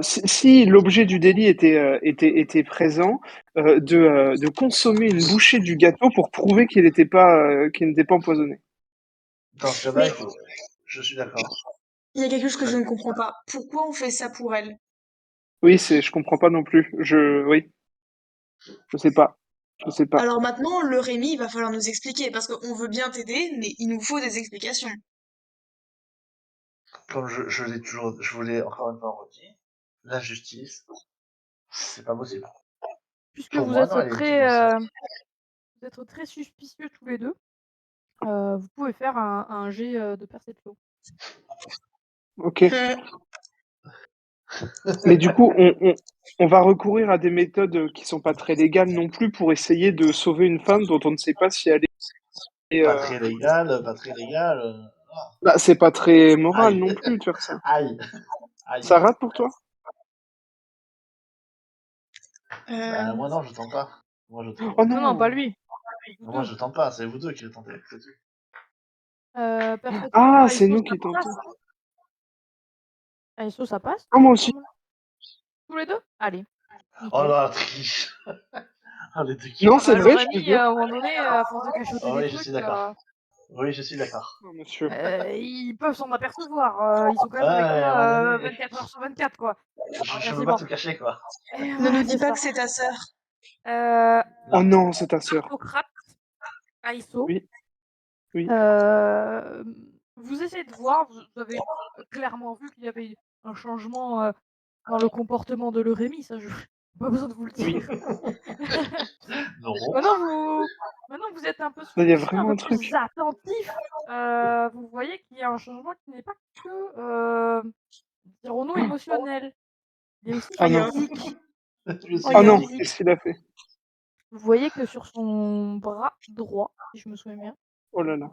[SPEAKER 2] si l'objet du délit était présent, de consommer une bouchée du gâteau pour prouver qu'il n'était pas empoisonné.
[SPEAKER 3] Dans ce cas-là,
[SPEAKER 4] Mais
[SPEAKER 3] il faut. Je suis d'accord.
[SPEAKER 4] il y a quelque chose que je
[SPEAKER 3] Ouais.
[SPEAKER 4] ne comprends pas. Pourquoi on fait ça pour elle?
[SPEAKER 2] Oui, je comprends pas non plus. Oui, je sais pas. Je sais pas.
[SPEAKER 4] Alors maintenant, le Rémi, il va falloir nous expliquer, parce qu'on veut bien t'aider, mais il nous faut des explications.
[SPEAKER 3] Comme je l'ai toujours. Je vous l'ai encore une fois redit, la justice, c'est pas possible.
[SPEAKER 1] Puisque
[SPEAKER 3] Pour moi, non, elle est innocente.
[SPEAKER 1] vous êtes très suspicieux tous les deux, vous pouvez faire un jet de perception.
[SPEAKER 2] Ok. Mais du coup, on va recourir à des méthodes qui sont pas très légales non plus pour essayer de sauver une femme dont on ne sait pas si elle est.
[SPEAKER 3] Pas très légal, pas très légal. Ah.
[SPEAKER 2] Bah, c'est pas très moral
[SPEAKER 3] Aïe,
[SPEAKER 2] non plus de faire ça.
[SPEAKER 3] aïe, aïe.
[SPEAKER 2] Ça rate pour toi?
[SPEAKER 3] Bah,
[SPEAKER 4] Euh,
[SPEAKER 3] moi non, je tente pas. Moi je tente
[SPEAKER 2] Oh
[SPEAKER 3] pas.
[SPEAKER 1] Non, non, pas
[SPEAKER 2] non!
[SPEAKER 1] lui. C'est vous
[SPEAKER 3] Moi
[SPEAKER 1] deux.
[SPEAKER 3] je tente pas, c'est vous deux qui le tentez. C'est tout.
[SPEAKER 1] Perception,
[SPEAKER 2] Ah, c'est
[SPEAKER 1] ISO,
[SPEAKER 2] nous
[SPEAKER 1] ça
[SPEAKER 2] qui tentons.
[SPEAKER 1] passe. ISO, ça passe,
[SPEAKER 2] Ah,
[SPEAKER 1] il
[SPEAKER 2] moi
[SPEAKER 1] me
[SPEAKER 2] aussi.
[SPEAKER 1] semble. Tous les deux? Allez,
[SPEAKER 3] Oh
[SPEAKER 1] nickel.
[SPEAKER 3] là, la triche. Ah, les deux qui
[SPEAKER 2] Non,
[SPEAKER 1] Ah
[SPEAKER 2] c'est
[SPEAKER 1] bah, le
[SPEAKER 2] vrai, je te
[SPEAKER 1] Rémi,
[SPEAKER 2] jure.
[SPEAKER 1] à un moment donné, à force de cachoter
[SPEAKER 3] Oh
[SPEAKER 1] des
[SPEAKER 3] oui, je
[SPEAKER 1] trucs,
[SPEAKER 3] suis d'accord. Oui, je suis d'accord.
[SPEAKER 2] Oh, monsieur.
[SPEAKER 1] ils peuvent s'en apercevoir. Ils sont quand
[SPEAKER 3] Ouais,
[SPEAKER 1] même avec
[SPEAKER 3] à un moment
[SPEAKER 1] toi
[SPEAKER 3] donné,
[SPEAKER 1] 24 heures sur 24, quoi. Enfin,
[SPEAKER 3] je veux pas
[SPEAKER 1] quasiment.
[SPEAKER 3] tout cacher, quoi.
[SPEAKER 1] Et
[SPEAKER 4] ne nous
[SPEAKER 1] voilà,
[SPEAKER 4] dis
[SPEAKER 1] c'est
[SPEAKER 4] pas
[SPEAKER 1] ça.
[SPEAKER 4] que c'est ta sœur.
[SPEAKER 2] Oh
[SPEAKER 3] Non.
[SPEAKER 2] non, c'est ta sœur.
[SPEAKER 1] Aristocrate, ISO.
[SPEAKER 2] Oui, oui.
[SPEAKER 1] Euh, vous essayez de voir, vous avez clairement vu qu'il y avait un changement dans le comportement de l'Eurémie, ça, je pas besoin de vous le
[SPEAKER 2] Oui.
[SPEAKER 1] dire.
[SPEAKER 3] Non.
[SPEAKER 1] Maintenant, maintenant, vous êtes un peu
[SPEAKER 2] Là, il y a
[SPEAKER 1] suspicieux, un
[SPEAKER 2] vraiment
[SPEAKER 1] peu
[SPEAKER 2] un
[SPEAKER 1] plus
[SPEAKER 2] truc.
[SPEAKER 1] attentif. Vous voyez qu'il y a un changement qui n'est pas que, dirons-nous, émotionnel. Il est aussi
[SPEAKER 2] Oh non.
[SPEAKER 1] physique.
[SPEAKER 3] Je
[SPEAKER 4] Oh,
[SPEAKER 3] suis
[SPEAKER 2] Oh
[SPEAKER 4] il
[SPEAKER 2] non,
[SPEAKER 3] physique.
[SPEAKER 4] abuse.
[SPEAKER 2] qu'est-ce qu'il a fait?
[SPEAKER 1] Vous voyez que sur son bras droit, si je me souviens bien,
[SPEAKER 2] Oh là là.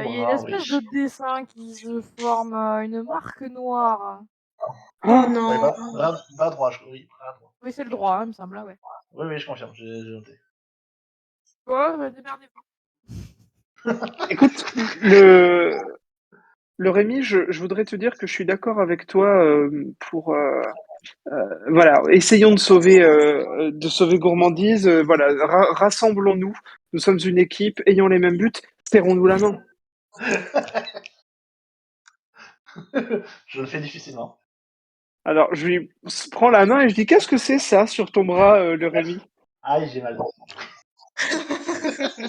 [SPEAKER 1] il y a une
[SPEAKER 3] Bras, oui.
[SPEAKER 1] espèce de dessin qui se forme, une marque noire.
[SPEAKER 4] Oh
[SPEAKER 3] Oui,
[SPEAKER 4] non.
[SPEAKER 3] bras droit, oui, bras droit.
[SPEAKER 1] Oui, c'est le droit, hein, il me semble, là, ouais.
[SPEAKER 3] Oui, oui, je confirme, j'ai noté.
[SPEAKER 1] Ouais, démerdez-vous.
[SPEAKER 2] Écoute, le Rémi, je voudrais te dire que je suis d'accord avec toi pour voilà, essayons de sauver Gourmandise. Voilà, rassemblons-nous. Nous sommes une équipe, ayons les mêmes buts, serrons-nous la main.
[SPEAKER 3] Je le fais difficilement.
[SPEAKER 2] Alors, je lui prends la main et je dis, qu'est-ce que c'est ça sur ton bras, le Rémi?
[SPEAKER 3] Aïe, j'ai mal.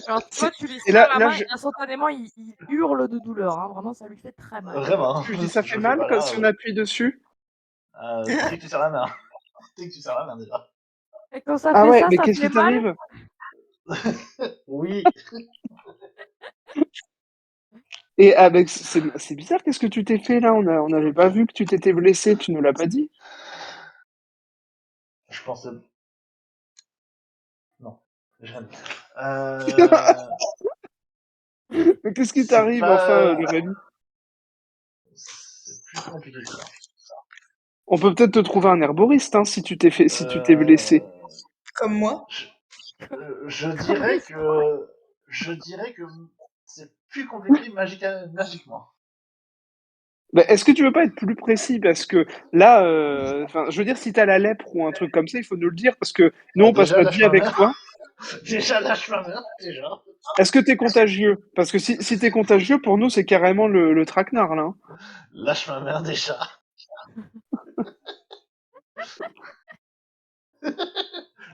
[SPEAKER 1] Alors, tu vois, tu lui
[SPEAKER 2] Et
[SPEAKER 1] serres
[SPEAKER 2] là,
[SPEAKER 1] la main
[SPEAKER 2] je
[SPEAKER 1] et instantanément, il hurle de douleur, hein. Vraiment, ça lui fait très mal.
[SPEAKER 3] Vraiment,
[SPEAKER 2] lui dis, ça fait
[SPEAKER 3] je le fais
[SPEAKER 2] mal
[SPEAKER 3] pas
[SPEAKER 2] quand,
[SPEAKER 3] là.
[SPEAKER 2] si on appuie dessus?
[SPEAKER 3] Dès que tu serres la main. Dès que tu serres la main, déjà.
[SPEAKER 1] Et quand ça
[SPEAKER 2] Ah
[SPEAKER 1] fait
[SPEAKER 2] ouais,
[SPEAKER 1] ça,
[SPEAKER 2] mais
[SPEAKER 1] ça
[SPEAKER 2] qu'est-ce
[SPEAKER 1] fait
[SPEAKER 2] qui
[SPEAKER 1] mal?
[SPEAKER 2] t'arrive?
[SPEAKER 3] Oui.
[SPEAKER 2] Et avec, c'est bizarre, qu'est-ce que tu t'es fait là? On n'avait pas vu que tu t'étais blessé, tu nous l'as pas dit?
[SPEAKER 3] Je pensais... Non, j'ai rien dit.
[SPEAKER 2] Mais qu'est-ce qui
[SPEAKER 3] C'est
[SPEAKER 2] t'arrive enfin,
[SPEAKER 3] pas...
[SPEAKER 2] le Rémi?
[SPEAKER 3] C'est plus compliqué que ça.
[SPEAKER 2] On peut peut-être te trouver un herboriste, hein, si tu t'es blessé.
[SPEAKER 4] Comme moi.
[SPEAKER 3] Je
[SPEAKER 1] Comme
[SPEAKER 3] dirais
[SPEAKER 1] les
[SPEAKER 3] que... Je dirais que c'est plus compliqué magiquement.
[SPEAKER 2] Bah, est-ce que tu veux pas être plus précis? Parce que là, enfin, je veux dire, si t'as la lèpre ou un truc comme ça, il faut nous le dire, parce que nous, on passe
[SPEAKER 3] Déjà,
[SPEAKER 2] notre
[SPEAKER 3] lâche
[SPEAKER 2] vie
[SPEAKER 3] ma
[SPEAKER 2] avec
[SPEAKER 3] main.
[SPEAKER 2] toi.
[SPEAKER 3] Déjà, lâche ma main, déjà.
[SPEAKER 2] Est-ce que t'es contagieux? Parce que si t'es contagieux, pour nous, c'est carrément le traquenard, là, hein.
[SPEAKER 3] Lâche ma main, déjà.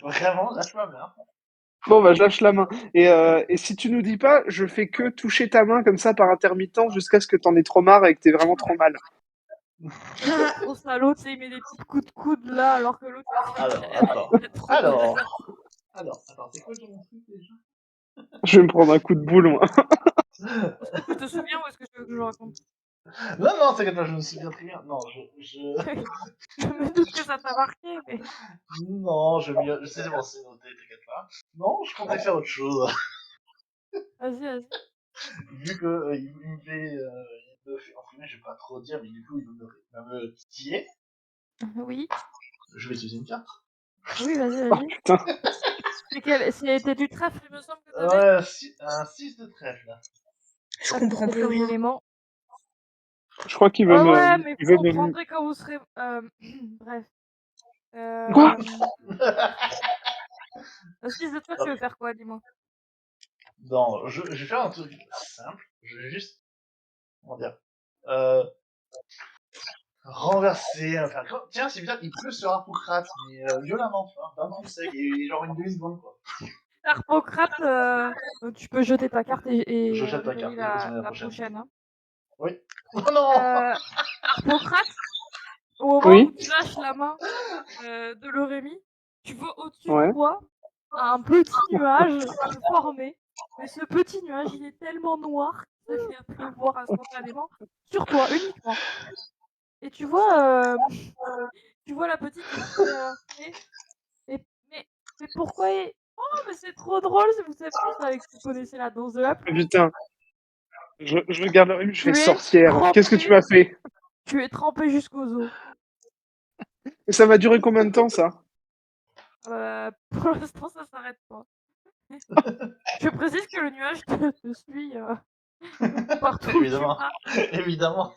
[SPEAKER 3] Vraiment, lâche ma main.
[SPEAKER 2] Bon, bah, je lâche la main. Et si tu nous dis pas, je fais que toucher ta main comme ça par intermittence jusqu'à ce que t'en aies trop marre et que t'aies vraiment trop mal.
[SPEAKER 1] Trop salaud, tu sais, il met des petits coups de coude là, alors que l'autre,
[SPEAKER 3] Alors,
[SPEAKER 1] il a trop de réserve.
[SPEAKER 3] attends, c'est quoi mon truc déjà?
[SPEAKER 2] Je vais me prendre un coup de boule, moi.
[SPEAKER 1] Est-ce que tu te souviens ou est-ce que tu veux que je raconte?
[SPEAKER 3] Non, t'inquiète pas, je me souviens très bien. Non,
[SPEAKER 1] Je me doute que ça t'a marqué, mais...
[SPEAKER 3] Non, je sais, c'est bon, c'est noté, t'inquiète pas. Non, je comptais faire autre chose.
[SPEAKER 1] Vas-y.
[SPEAKER 3] Vu que il me fait, entre guillemets, je vais pas trop dire, mais du coup, il va me titiller.
[SPEAKER 1] Oui,
[SPEAKER 3] Je vais utiliser une carte.
[SPEAKER 1] oui,
[SPEAKER 2] Oh,
[SPEAKER 1] vas-y.
[SPEAKER 2] putain.
[SPEAKER 1] C'était du trèfle, il me semble que t'avais?
[SPEAKER 3] Ouais, un 6 de trèfle, là.
[SPEAKER 4] Je
[SPEAKER 1] Ah,
[SPEAKER 4] comprends
[SPEAKER 1] c'était
[SPEAKER 4] plus
[SPEAKER 1] les
[SPEAKER 4] rien.
[SPEAKER 1] éléments.
[SPEAKER 2] Je crois qu'il veut
[SPEAKER 1] Ouais, mais
[SPEAKER 2] il
[SPEAKER 1] vous
[SPEAKER 2] veut me...
[SPEAKER 1] comprendrez quand vous serez... Bref.
[SPEAKER 2] Quoi?
[SPEAKER 1] Si de toi, tu veux faire quoi, dis-moi?
[SPEAKER 3] Non, je vais faire un truc simple. Je vais juste, comment dire, euh, renverser, enfin, tiens, c'est bizarre, il pleut sur Harpocrate, mais violemment, tu vois, d'un coup sec, et genre une demi-seconde, quoi.
[SPEAKER 1] Harpocrate, tu peux jeter ta carte
[SPEAKER 3] Je
[SPEAKER 1] et
[SPEAKER 3] jette la
[SPEAKER 1] révéler
[SPEAKER 3] carte, et continuer la
[SPEAKER 1] la
[SPEAKER 3] prochaine.
[SPEAKER 1] prochaine. Hein.
[SPEAKER 3] Oui. Oh non!
[SPEAKER 1] Harpocrate, au moment où
[SPEAKER 2] Oui?
[SPEAKER 1] tu lâches la main de l'Eurémie, tu vois au-dessus de
[SPEAKER 2] Ouais.
[SPEAKER 1] toi un petit nuage se former. Mais ce petit nuage, il est tellement noir qu'il se met à pleuvoir instantanément sur toi, uniquement. Et tu vois la petite qui fait mais, mais, mais pourquoi oh, mais c'est trop drôle, vous savez, je savais que vous connaissez la danse de la pluie.
[SPEAKER 2] Putain. Je regarde le Rémi, je fais
[SPEAKER 1] Tu es
[SPEAKER 2] sorcière. Qu'est-ce que tu m'as fait?
[SPEAKER 1] tu es trempé jusqu'aux os.
[SPEAKER 2] Et ça va durer combien de temps, ça?
[SPEAKER 1] Pour l'instant, ça s'arrête pas. Je précise que le nuage te suit partout où tu
[SPEAKER 3] Évidemment.
[SPEAKER 1] vas.
[SPEAKER 3] Évidemment.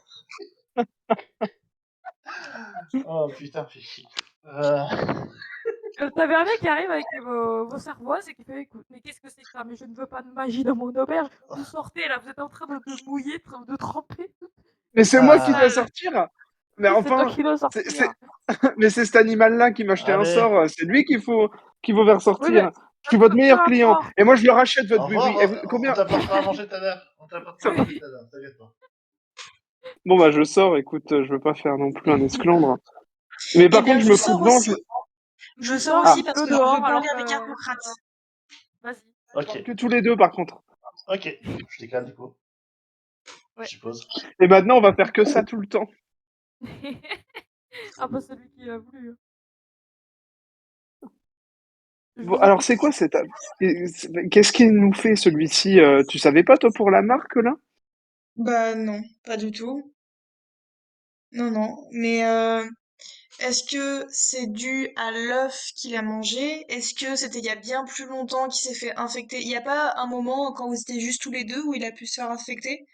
[SPEAKER 3] Oh putain, fais chier.
[SPEAKER 1] Le tavernier qui arrive avec vos cervoises et qui fait écoute, mais qu'est-ce que c'est que ça? Mais je ne veux pas de magie dans mon auberge. Vous sortez là, vous êtes en train de mouiller, de tremper.
[SPEAKER 2] Mais c'est moi qui dois
[SPEAKER 1] Sale.
[SPEAKER 2] sortir? Mais
[SPEAKER 1] Oui, c'est toi
[SPEAKER 2] enfin,
[SPEAKER 1] qui dois
[SPEAKER 2] c'est,
[SPEAKER 1] sortir.
[SPEAKER 2] mais c'est cet animal-là qui m'a jeté un
[SPEAKER 3] Allez,
[SPEAKER 2] sort. C'est lui qu'il faut faire
[SPEAKER 1] Oui, mais
[SPEAKER 2] sortir. Je suis votre
[SPEAKER 1] peu
[SPEAKER 2] meilleur client.
[SPEAKER 1] importe.
[SPEAKER 2] Et moi, je le rachète,
[SPEAKER 3] au
[SPEAKER 2] votre
[SPEAKER 3] revoir,
[SPEAKER 2] boui-boui. Et
[SPEAKER 3] on
[SPEAKER 2] combien?
[SPEAKER 3] t'apportera à manger tout à l'heure. On t'apportera à manger tout à l'heure, t'inquiète pas.
[SPEAKER 2] Bon, bah, je sors. Écoute, je veux pas faire non plus un esclandre. Mais par
[SPEAKER 4] Eh bien,
[SPEAKER 2] contre, je
[SPEAKER 4] je
[SPEAKER 2] me fous
[SPEAKER 4] sors
[SPEAKER 2] devant.
[SPEAKER 4] aussi. Je sors
[SPEAKER 1] Non,
[SPEAKER 4] aussi
[SPEAKER 2] Ah,
[SPEAKER 4] parce
[SPEAKER 1] le
[SPEAKER 4] que je
[SPEAKER 1] dehors
[SPEAKER 4] veux
[SPEAKER 1] alors
[SPEAKER 4] parler avec
[SPEAKER 1] que.
[SPEAKER 4] Harpocrate.
[SPEAKER 1] Vas-y.
[SPEAKER 3] Ok,
[SPEAKER 2] que tous les deux, par contre.
[SPEAKER 3] ok. Je décale du coup. Je
[SPEAKER 1] Ouais.
[SPEAKER 3] suppose.
[SPEAKER 2] Et maintenant, on va faire que ça tout le temps.
[SPEAKER 1] Ah bah celui qui l'a voulu. Je
[SPEAKER 2] Bon,
[SPEAKER 1] vous
[SPEAKER 2] alors
[SPEAKER 1] écoute.
[SPEAKER 2] c'est quoi cette... Qu'est-ce qu'il nous fait celui-ci? Tu savais pas toi pour la marque là?
[SPEAKER 4] Bah non, pas du tout. Non, non. Mais est-ce que c'est dû à l'œuf qu'il a mangé? Est-ce que c'était il y a bien plus longtemps qu'il s'est fait infecter? Il n'y a pas un moment quand vous étiez juste tous les deux où il a pu se faire infecter?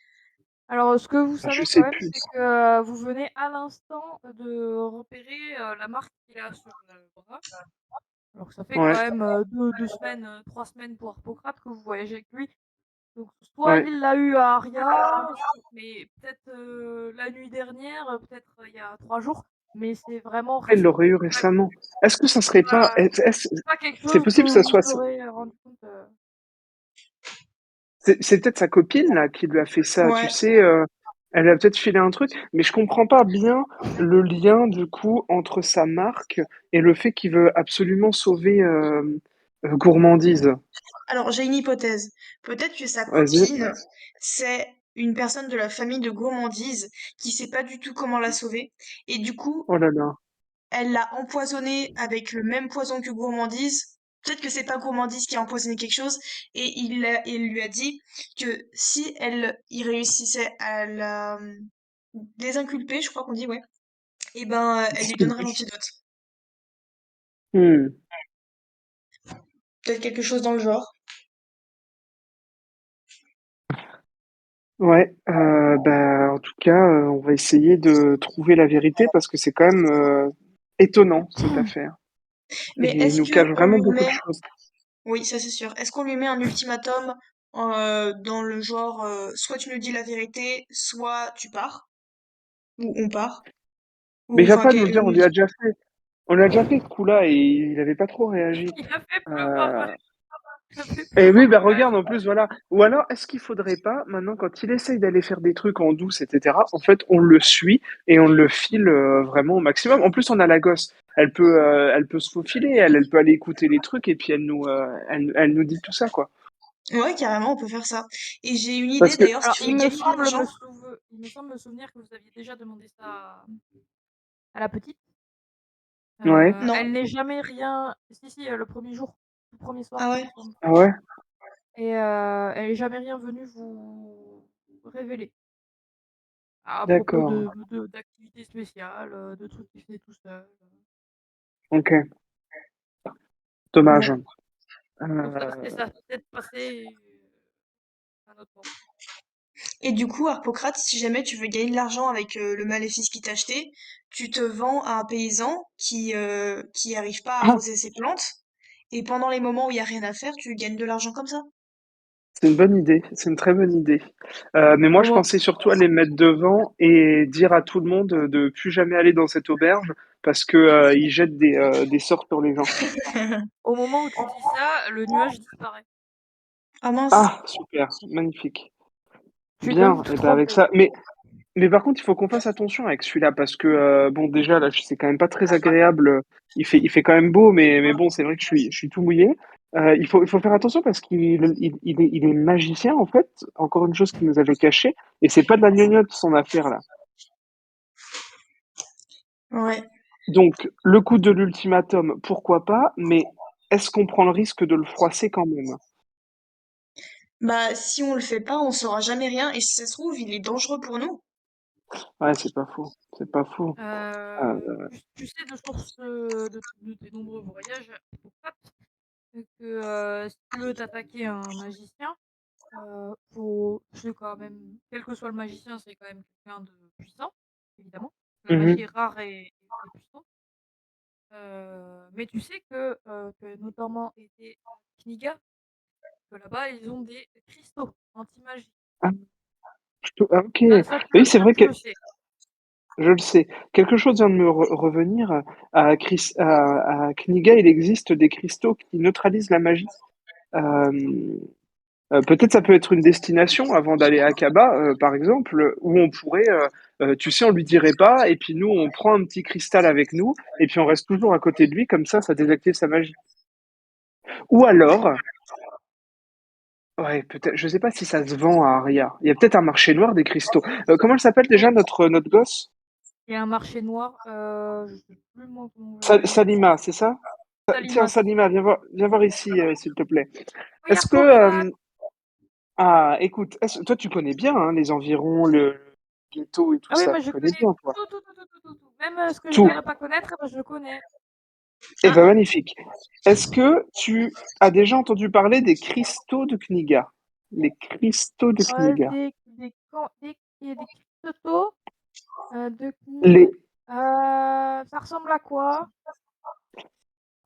[SPEAKER 1] Alors, ce que vous
[SPEAKER 2] Je
[SPEAKER 1] savez quand
[SPEAKER 2] sais
[SPEAKER 1] même,
[SPEAKER 2] plus.
[SPEAKER 1] c'est que vous venez à l'instant de repérer la marque qu'il a sur le bras. Alors que ça fait quand
[SPEAKER 2] Ouais,
[SPEAKER 1] même 2 semaines, 3 semaines pour Hippocrate que vous voyagez avec lui. Donc, soit
[SPEAKER 2] ouais.
[SPEAKER 1] il l'a eu à Aria, mais peut-être la nuit dernière, peut-être il y a 3 jours, mais c'est vraiment
[SPEAKER 2] Elle
[SPEAKER 1] récent.
[SPEAKER 2] l'aurait eu récemment. Est-ce que ça serait pas...
[SPEAKER 1] Pas- C'est pas quelque
[SPEAKER 2] C'est
[SPEAKER 1] chose que
[SPEAKER 2] possible que ça
[SPEAKER 1] vous
[SPEAKER 2] soit...
[SPEAKER 1] aurez rendu compte.
[SPEAKER 2] C'est peut-être sa copine là qui lui a fait ça, tu
[SPEAKER 4] Ouais.
[SPEAKER 2] sais, elle a peut-être filé un truc, mais je comprends pas bien le lien du coup entre sa marque et le fait qu'il veut absolument sauver Gourmandise.
[SPEAKER 4] Alors, j'ai une hypothèse. Peut-être que sa
[SPEAKER 2] Vas-y.
[SPEAKER 4] copine, c'est une personne de la famille de Gourmandise qui sait pas du tout comment la sauver. Et du coup,
[SPEAKER 2] Oh là là.
[SPEAKER 4] elle l'a empoisonné avec le même poison que Gourmandise. Peut-être que c'est pas Gourmandise qui a empoisonné quelque chose. Et il lui a dit que si il réussissait à la désinculper, je crois qu'on dit, ouais, et ben, elle lui donnerait l'antidote.
[SPEAKER 2] Hmm.
[SPEAKER 4] Peut-être quelque chose dans le genre.
[SPEAKER 2] Ouais, bah, en tout cas, on va essayer de trouver la vérité parce que c'est quand même étonnant cette affaire. Et
[SPEAKER 4] Mais
[SPEAKER 2] il
[SPEAKER 4] est-ce
[SPEAKER 2] nous
[SPEAKER 4] que
[SPEAKER 2] cache
[SPEAKER 4] on
[SPEAKER 2] vraiment
[SPEAKER 4] lui
[SPEAKER 2] beaucoup de
[SPEAKER 4] met
[SPEAKER 2] choses.
[SPEAKER 4] Oui, ça c'est sûr. Est-ce qu'on lui met un ultimatum dans le genre soit tu nous dis la vérité, soit tu pars, ou on part,
[SPEAKER 2] Mais
[SPEAKER 4] ou
[SPEAKER 2] il va
[SPEAKER 4] enfin
[SPEAKER 2] pas nous le dire, on lui a
[SPEAKER 4] l'ulti-
[SPEAKER 2] déjà fait. On l'a déjà fait ce coup-là et il avait pas trop réagi.
[SPEAKER 1] Il a fait pleuvoir,
[SPEAKER 2] Euh,
[SPEAKER 1] il a fait
[SPEAKER 2] Et oui,
[SPEAKER 1] pleuvoir
[SPEAKER 2] bah
[SPEAKER 1] quand même.
[SPEAKER 2] regarde en plus, voilà. Ou alors, est-ce qu'il faudrait pas, maintenant, quand il essaye d'aller faire des trucs en douce, etc., en fait, on le suit et on le file vraiment au maximum. En plus, on a la gosse. Elle peut se faufiler, elle peut aller écouter les trucs et puis elle nous dit tout ça, quoi.
[SPEAKER 4] Ouais, carrément, on peut faire ça. Et j'ai une idée
[SPEAKER 2] Parce que,
[SPEAKER 4] d'ailleurs, si
[SPEAKER 1] Alors,
[SPEAKER 4] tu veux gagner de l'argent.
[SPEAKER 1] il me semble me souvenir que vous aviez déjà demandé ça à la petite.
[SPEAKER 2] ouais,
[SPEAKER 4] Non.
[SPEAKER 1] Elle n'est jamais rien. Si, si, le premier jour, le premier soir,
[SPEAKER 4] Ah
[SPEAKER 1] il
[SPEAKER 4] ouais.
[SPEAKER 1] me semble.
[SPEAKER 2] ah ouais,
[SPEAKER 1] Et elle n'est jamais rien venue vous révéler à propos
[SPEAKER 2] d'accord.
[SPEAKER 1] d'activités spéciales, de trucs qu'il fait tout seul.
[SPEAKER 2] Ok, dommage.
[SPEAKER 4] Bon.
[SPEAKER 1] Donc,
[SPEAKER 2] Euh,
[SPEAKER 1] ça peut peut-être passer à un autre moment.
[SPEAKER 4] Et du coup, Harpocrate, si jamais tu veux gagner de l'argent avec le maléfice qu'il t'a acheté, tu te vends à un paysan qui arrive pas à
[SPEAKER 2] Ah,
[SPEAKER 4] arroser ses plantes. Et pendant les moments où il y a rien à faire, tu gagnes de l'argent comme ça.
[SPEAKER 2] c'est une bonne idée, c'est une très bonne idée. Mais moi,
[SPEAKER 1] Au
[SPEAKER 2] je
[SPEAKER 1] moment,
[SPEAKER 2] pensais surtout à les mettre devant et dire à tout le monde de plus jamais aller dans cette auberge parce que ils jettent des sorts sur les gens.
[SPEAKER 1] au moment où tu dis ça, le nuage disparaît.
[SPEAKER 4] Ah mince.
[SPEAKER 2] Ah, super, magnifique.
[SPEAKER 1] Tu es quand même
[SPEAKER 2] Bien,
[SPEAKER 1] tout
[SPEAKER 2] et ben avec
[SPEAKER 1] trempé.
[SPEAKER 2] ça. Mais par contre, il faut qu'on fasse attention avec celui-là parce que bon, déjà là, c'est quand même pas très agréable. Il fait quand même beau, mais bon, c'est vrai que je suis tout mouillé. Il faut faire attention parce il est magicien en fait. Encore une chose qu'il nous avait caché, et c'est pas de la gnognotte son affaire là.
[SPEAKER 4] Ouais.
[SPEAKER 2] Donc, le coup de l'ultimatum, pourquoi pas, mais est-ce qu'on prend le risque de le froisser quand même?
[SPEAKER 4] Bah, si on le fait pas, on saura jamais rien. Et si ça se trouve, il est dangereux pour nous.
[SPEAKER 2] Ouais, c'est pas faux, c'est pas faux.
[SPEAKER 1] Tu sais de source de tes nombreux voyages au Pat, que si tu veux t'attaquer à un magicien, c'est quand même, quel que soit le magicien, c'est quand même quelqu'un de puissant, évidemment. La magie est
[SPEAKER 2] Mhm,
[SPEAKER 1] rare et puissante. Mais tu sais que notamment était Kniga, que là-bas, ils ont des cristaux anti-magie.
[SPEAKER 2] ah, ok.
[SPEAKER 1] Ça,
[SPEAKER 2] Oui, c'est vrai
[SPEAKER 1] tu
[SPEAKER 2] que
[SPEAKER 1] le sais.
[SPEAKER 2] je le sais. Quelque chose vient de me revenir. À Kniga, il existe des cristaux qui neutralisent la magie. Euh, peut-être ça peut être une destination avant d'aller à Kaba, par exemple, où on pourrait, tu sais, on lui dirait pas, et puis nous, on prend un petit cristal avec nous, et puis on reste toujours à côté de lui, comme ça désactive sa magie. Ou alors, ouais, peut-être, je sais pas si ça se vend à Aria. Il y a peut-être un marché noir des cristaux. Comment elle s'appelle déjà
[SPEAKER 1] Oui,
[SPEAKER 2] notre gosse?
[SPEAKER 1] il y a un marché noir, je sais plus moi comment on l'appelle.
[SPEAKER 2] Salima, c'est ça?
[SPEAKER 1] Salima,
[SPEAKER 2] Tiens,
[SPEAKER 1] c'est
[SPEAKER 2] Salima, viens voir ici, s'il te plaît. Est-ce
[SPEAKER 1] regarde
[SPEAKER 2] que,
[SPEAKER 1] Porygon.
[SPEAKER 2] ah, écoute, toi, tu connais bien hein, les environs, le ghetto et tout
[SPEAKER 1] Ah oui,
[SPEAKER 2] ça.
[SPEAKER 1] moi
[SPEAKER 2] Tu
[SPEAKER 1] je
[SPEAKER 2] connais
[SPEAKER 1] connais
[SPEAKER 2] bien, toi.
[SPEAKER 1] tout, tout, tout, tout, tout, tout, tout. Même ce que je
[SPEAKER 2] Tout.
[SPEAKER 1] devrais pas connaître, eh ben, je connais.
[SPEAKER 2] Eh ben,
[SPEAKER 4] Ah,
[SPEAKER 2] magnifique. Est-ce que tu as déjà entendu parler des cristaux de Kniga? Les cristaux de Kniga.
[SPEAKER 1] Des cryptotos de Knig.
[SPEAKER 2] Les...
[SPEAKER 1] Ça ressemble à quoi?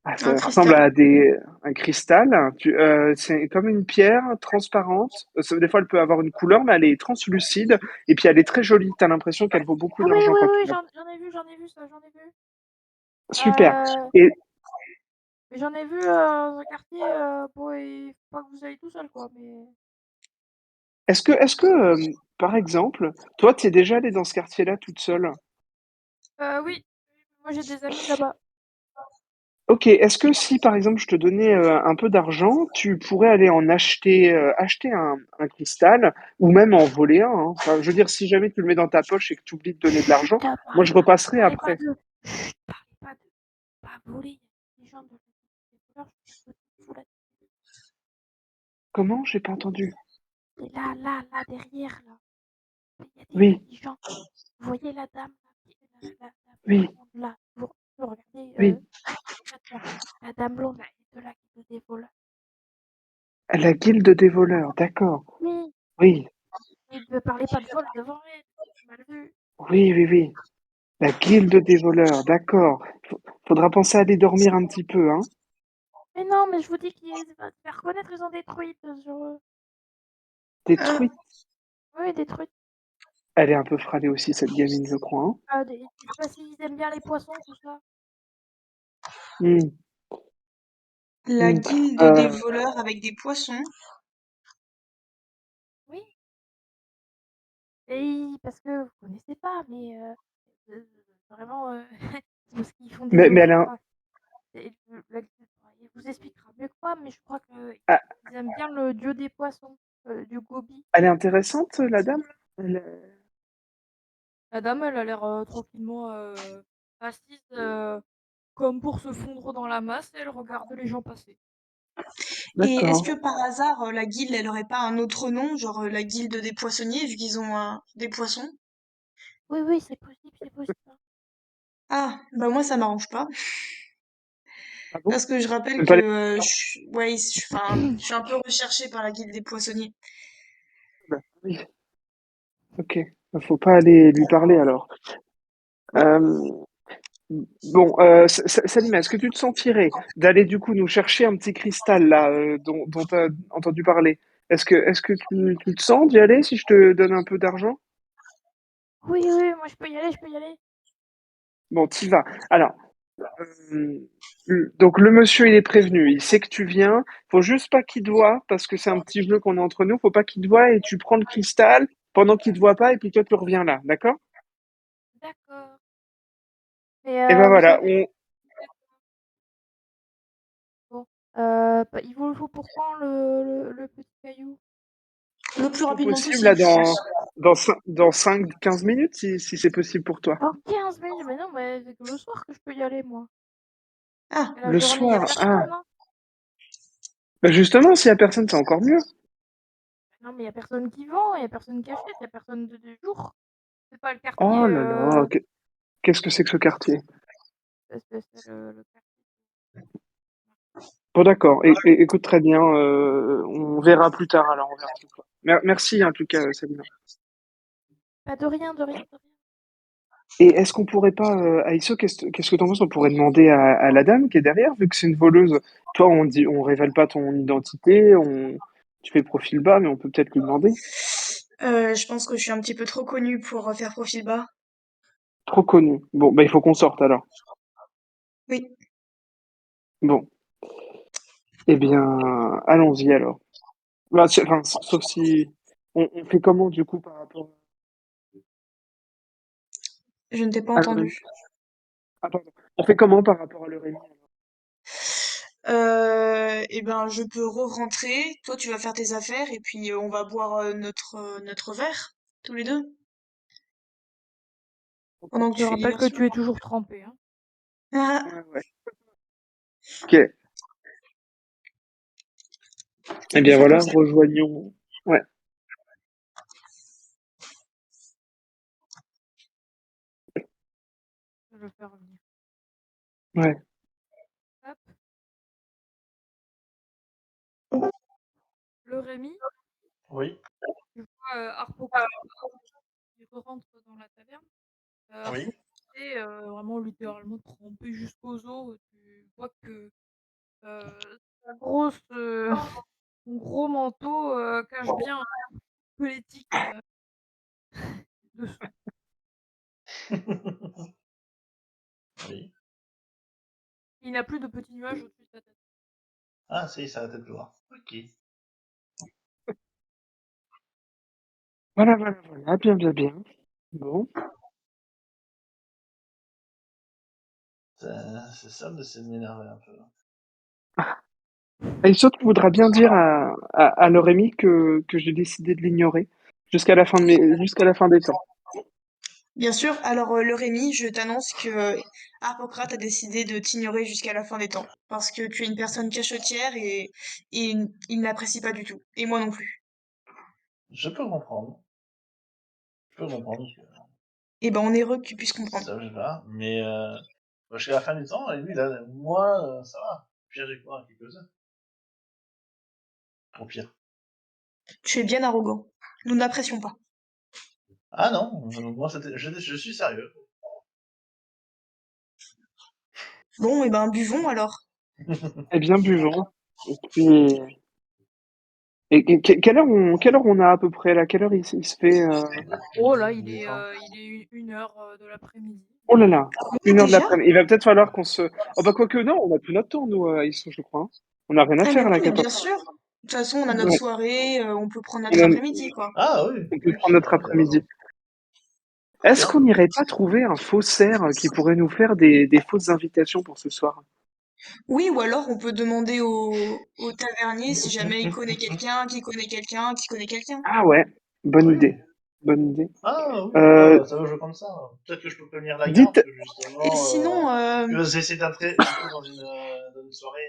[SPEAKER 2] Ah,
[SPEAKER 4] un
[SPEAKER 2] ça ressemble
[SPEAKER 4] cristal.
[SPEAKER 2] à un cristal. C'est comme une pierre transparente. Des fois, elle peut avoir une couleur, mais elle est translucide. Et puis, elle est très jolie. Tu as l'impression qu'elle vaut beaucoup
[SPEAKER 1] Ah oui,
[SPEAKER 2] d'argent
[SPEAKER 1] oui,
[SPEAKER 2] quand
[SPEAKER 1] oui,
[SPEAKER 2] tu l'as.
[SPEAKER 1] j'en ai vu ça, j'en ai vu.
[SPEAKER 2] Super.
[SPEAKER 1] Euh,
[SPEAKER 2] Et
[SPEAKER 1] J'en ai vu dans un quartier, bon, il faut pas que vous ayez tout seul, quoi, mais...
[SPEAKER 2] par exemple, toi, tu es déjà allée dans ce quartier-là toute seule?
[SPEAKER 1] Oui, moi j'ai des amis là-bas.
[SPEAKER 2] Ok, est-ce que si par exemple je te donnais un peu d'argent, tu pourrais aller en acheter un cristal ou même en voler un, hein. Enfin, je veux dire, si jamais tu le mets dans ta poche et que tu oublies de donner de
[SPEAKER 1] Chut,
[SPEAKER 2] l'argent, moi je repasserai
[SPEAKER 1] parlez pas
[SPEAKER 2] après.
[SPEAKER 1] de... Chut, parlez pas de... Pas voler, il y a des gens de des voleurs, je peux vous la...
[SPEAKER 2] Comment? J'ai pas entendu.
[SPEAKER 1] Et là, derrière, là, il y a
[SPEAKER 2] Oui,
[SPEAKER 1] des gens. Vous voyez la dame, là, la
[SPEAKER 2] oui,
[SPEAKER 1] blonde, là, vous regardez,
[SPEAKER 2] oui.
[SPEAKER 1] là, la dame blonde, là, elle est de là, qui est des voleurs.
[SPEAKER 2] La guilde des voleurs, d'accord.
[SPEAKER 1] Oui,
[SPEAKER 2] Oui,
[SPEAKER 1] il ne parlez pas de vol devant elle, c'est mal vu.
[SPEAKER 2] oui, oui, oui. La guilde des voleurs, d'accord. Faudra penser à aller dormir un petit peu, hein.
[SPEAKER 1] Mais non, mais je vous dis qu'ils vont se faire reconnaître, ils ont des truites sur eux.
[SPEAKER 4] Ah,
[SPEAKER 2] Détruite.
[SPEAKER 1] Oui, des truites.
[SPEAKER 2] Elle est un peu fralée aussi, cette gamine, je crois, hein.
[SPEAKER 1] Je sais pas s'ils aiment bien les poissons, tout ça.
[SPEAKER 2] Hmm,
[SPEAKER 4] la
[SPEAKER 2] hmm.
[SPEAKER 4] guilde des
[SPEAKER 2] Euh,
[SPEAKER 4] voleurs avec des poissons.
[SPEAKER 1] Oui, et parce que vous connaissez pas, mais vraiment, parce qu'ils font des
[SPEAKER 2] mais elle
[SPEAKER 1] offres.
[SPEAKER 2] a,
[SPEAKER 1] Enfin, il vous expliquera mieux que moi, mais je crois
[SPEAKER 2] ah,
[SPEAKER 1] qu'ils aiment bien le dieu des poissons, du gobi.
[SPEAKER 2] elle est intéressante, la dame.
[SPEAKER 1] La dame, elle a l'air tranquillement assise, comme pour se fondre dans la masse, et elle regarde les gens passer.
[SPEAKER 4] Et est-ce
[SPEAKER 2] D'accord.
[SPEAKER 4] que par hasard, la guilde, elle aurait pas un autre nom, genre la guilde des poissonniers, vu qu'ils ont des poissons?
[SPEAKER 1] Oui, oui, c'est possible, hein.
[SPEAKER 4] Ah, bah moi ça m'arrange pas.
[SPEAKER 2] Ah bon?
[SPEAKER 4] Parce que je rappelle
[SPEAKER 2] T'aimes
[SPEAKER 4] que
[SPEAKER 2] pas les...
[SPEAKER 4] ouais, enfin, je suis un peu recherchée par la guilde des poissonniers.
[SPEAKER 2] bah, oui, ok. Faut pas aller lui parler alors. Euh, bon, Salima, est-ce que tu te sentirais d'aller du coup nous chercher un petit cristal là dont tu as entendu parler? Est-ce que tu te sens d'y aller si je te donne un peu d'argent?
[SPEAKER 1] Oui, oui, moi je peux y aller, je peux y aller.
[SPEAKER 2] Bon, t'y vas. Alors, donc le monsieur il est prévenu, il sait que tu viens. Faut juste pas qu'il te voie parce que c'est un petit jeu qu'on a entre nous. Faut pas qu'il te voie et tu prends le cristal pendant qu'il te voit pas et puis toi tu reviens là, d'accord?
[SPEAKER 1] D'accord. Mais
[SPEAKER 2] Et ben
[SPEAKER 1] vous
[SPEAKER 2] voilà,
[SPEAKER 1] savez, bon, bah, il vous le faut pour quand le petit caillou?
[SPEAKER 4] Le plus
[SPEAKER 2] tout
[SPEAKER 4] rapidement
[SPEAKER 2] possible là
[SPEAKER 4] possible.
[SPEAKER 2] dans 5-15 minutes si c'est possible pour toi.
[SPEAKER 1] Oh, 15 minutes, mais non, mais c'est que le soir que je peux y aller, moi.
[SPEAKER 4] Ah,
[SPEAKER 1] Et la
[SPEAKER 2] Le
[SPEAKER 1] journée, y a
[SPEAKER 2] soir, ah,
[SPEAKER 1] personne, non?
[SPEAKER 2] bah justement, s'il y a personne, c'est encore mieux.
[SPEAKER 1] Non, mais y a personne qui vend, y a personne qui achète, y a personne de jour. C'est pas le
[SPEAKER 2] Oh
[SPEAKER 1] quartier,
[SPEAKER 2] là là, qu'est-ce que c'est que ce quartier?
[SPEAKER 1] c'est le quartier.
[SPEAKER 2] Bon d'accord, écoute très bien, on verra plus tard alors, on verra plus tard. Merci en tout cas, Sabine.
[SPEAKER 1] Pas de rien, de rien, de rien.
[SPEAKER 2] Et est-ce qu'on pourrait pas, Aïsso, qu'est-ce que t'en penses? On pourrait demander à la dame qui est derrière, vu que c'est une voleuse. Toi, on révèle pas ton identité, tu fais profil bas, mais on peut peut-être lui demander.
[SPEAKER 4] je pense que je suis un petit peu trop connue pour faire profil bas.
[SPEAKER 2] Trop connu. Bon, bah il faut qu'on sorte alors.
[SPEAKER 4] Oui.
[SPEAKER 2] Bon, eh bien, allons-y alors. Bah, enfin, sauf si on fait comment du coup par rapport
[SPEAKER 4] Je ne t'ai pas
[SPEAKER 2] à l'heure.
[SPEAKER 4] entendu.
[SPEAKER 2] Ah, pardon. On fait comment par rapport à l'heure et demie alors.
[SPEAKER 4] Eh ben, je peux re-rentrer. Toi, tu vas faire tes affaires et puis on va boire notre verre, tous les deux, pendant que
[SPEAKER 1] Je
[SPEAKER 4] tu finis
[SPEAKER 1] rappelle que
[SPEAKER 4] version.
[SPEAKER 1] tu es toujours trempé, hein.
[SPEAKER 2] Ouais, ouais. Ok.
[SPEAKER 4] On
[SPEAKER 2] Eh
[SPEAKER 4] peut
[SPEAKER 2] bien
[SPEAKER 4] faire comme
[SPEAKER 2] voilà,
[SPEAKER 4] ça.
[SPEAKER 2] rejoignons. Ouais.
[SPEAKER 1] Je vais le faire revenir.
[SPEAKER 2] Ouais.
[SPEAKER 1] Hop. Le Rémi,
[SPEAKER 3] Oui,
[SPEAKER 1] tu vois Harpocrate qui rentre dans la taverne.
[SPEAKER 3] oui.
[SPEAKER 1] Harpocrate est vraiment littéralement trempé jusqu'aux os. Tu vois que sa grosse, son gros manteau cache bien un squelettique dessous.
[SPEAKER 3] Oui.
[SPEAKER 1] Il n'a plus de petits nuages au-dessus de sa tête.
[SPEAKER 3] Ah, si, ça a la tête loin. Ok.
[SPEAKER 2] Voilà, voilà, voilà. Bien, bien, bien. Bon.
[SPEAKER 3] C'est ça d'essayer de m'énerver un peu.
[SPEAKER 2] Et surtout, voudra bien dire à Loremi que j'ai décidé de l'ignorer jusqu'à la fin des temps.
[SPEAKER 4] Bien sûr, alors le Rémi, je t'annonce que Harpocrate a décidé de t'ignorer jusqu'à la fin des temps. Parce que tu es une personne cachottière et il n'apprécie pas du tout. Et moi non plus.
[SPEAKER 3] Je peux comprendre. Je peux comprendre que
[SPEAKER 4] Et ben on est heureux que tu puisses comprendre.
[SPEAKER 3] ça, je sais pas. Mais jusqu'à la fin du temps, et lui, là, moi, ça va. Pire, j'ai quoi, quelques-uns. Au pire.
[SPEAKER 4] Tu es bien arrogant. Nous n'apprécions pas.
[SPEAKER 3] Ah non, moi, je suis sérieux.
[SPEAKER 4] Bon, et ben buvons alors.
[SPEAKER 2] Eh bien, buvons. Et puis, quelle heure on a à peu près là? Quelle heure il se fait
[SPEAKER 1] Oh là, il
[SPEAKER 3] Il est
[SPEAKER 1] est,
[SPEAKER 3] quand
[SPEAKER 1] 1h de l'après-midi.
[SPEAKER 2] Oh là là,
[SPEAKER 4] Oui,
[SPEAKER 2] 1 heure de
[SPEAKER 4] déjà?
[SPEAKER 2] l'après-midi. Il va peut-être falloir qu'on se. Oh bah quoique non, on a plus notre temps nous, Issou, je crois. Hein. On n'a rien à
[SPEAKER 4] Ah mais
[SPEAKER 2] faire
[SPEAKER 4] oui,
[SPEAKER 2] là,
[SPEAKER 4] mais
[SPEAKER 2] 14.
[SPEAKER 4] bien sûr. De toute façon, on a notre
[SPEAKER 2] Ouais.
[SPEAKER 4] soirée, on peut prendre
[SPEAKER 2] On,
[SPEAKER 4] notre
[SPEAKER 2] a-
[SPEAKER 4] après-midi, quoi.
[SPEAKER 3] Ah oui,
[SPEAKER 2] on peut
[SPEAKER 3] oui,
[SPEAKER 2] prendre
[SPEAKER 3] c'est
[SPEAKER 2] notre
[SPEAKER 3] vrai, t'as raison.
[SPEAKER 2] après-midi.
[SPEAKER 3] Très
[SPEAKER 2] Est-ce
[SPEAKER 3] bien.
[SPEAKER 2] qu'on n'irait pas trouver un faussaire qui pourrait nous faire des fausses invitations pour ce soir?
[SPEAKER 4] Oui, ou alors on peut demander au tavernier si jamais il connaît quelqu'un, qui connaît quelqu'un, qui connaît quelqu'un.
[SPEAKER 2] Ah ouais, bonne
[SPEAKER 3] Oui.
[SPEAKER 2] idée. Bonne idée.
[SPEAKER 3] Ah oui,
[SPEAKER 2] Euh,
[SPEAKER 3] ça va jouer comme ça. Peut-être que je peux prévenir la garde,
[SPEAKER 2] dites,
[SPEAKER 3] que
[SPEAKER 4] Et
[SPEAKER 3] justement,
[SPEAKER 4] sinon,
[SPEAKER 3] que j'ai essayé d'entrer dans une soirée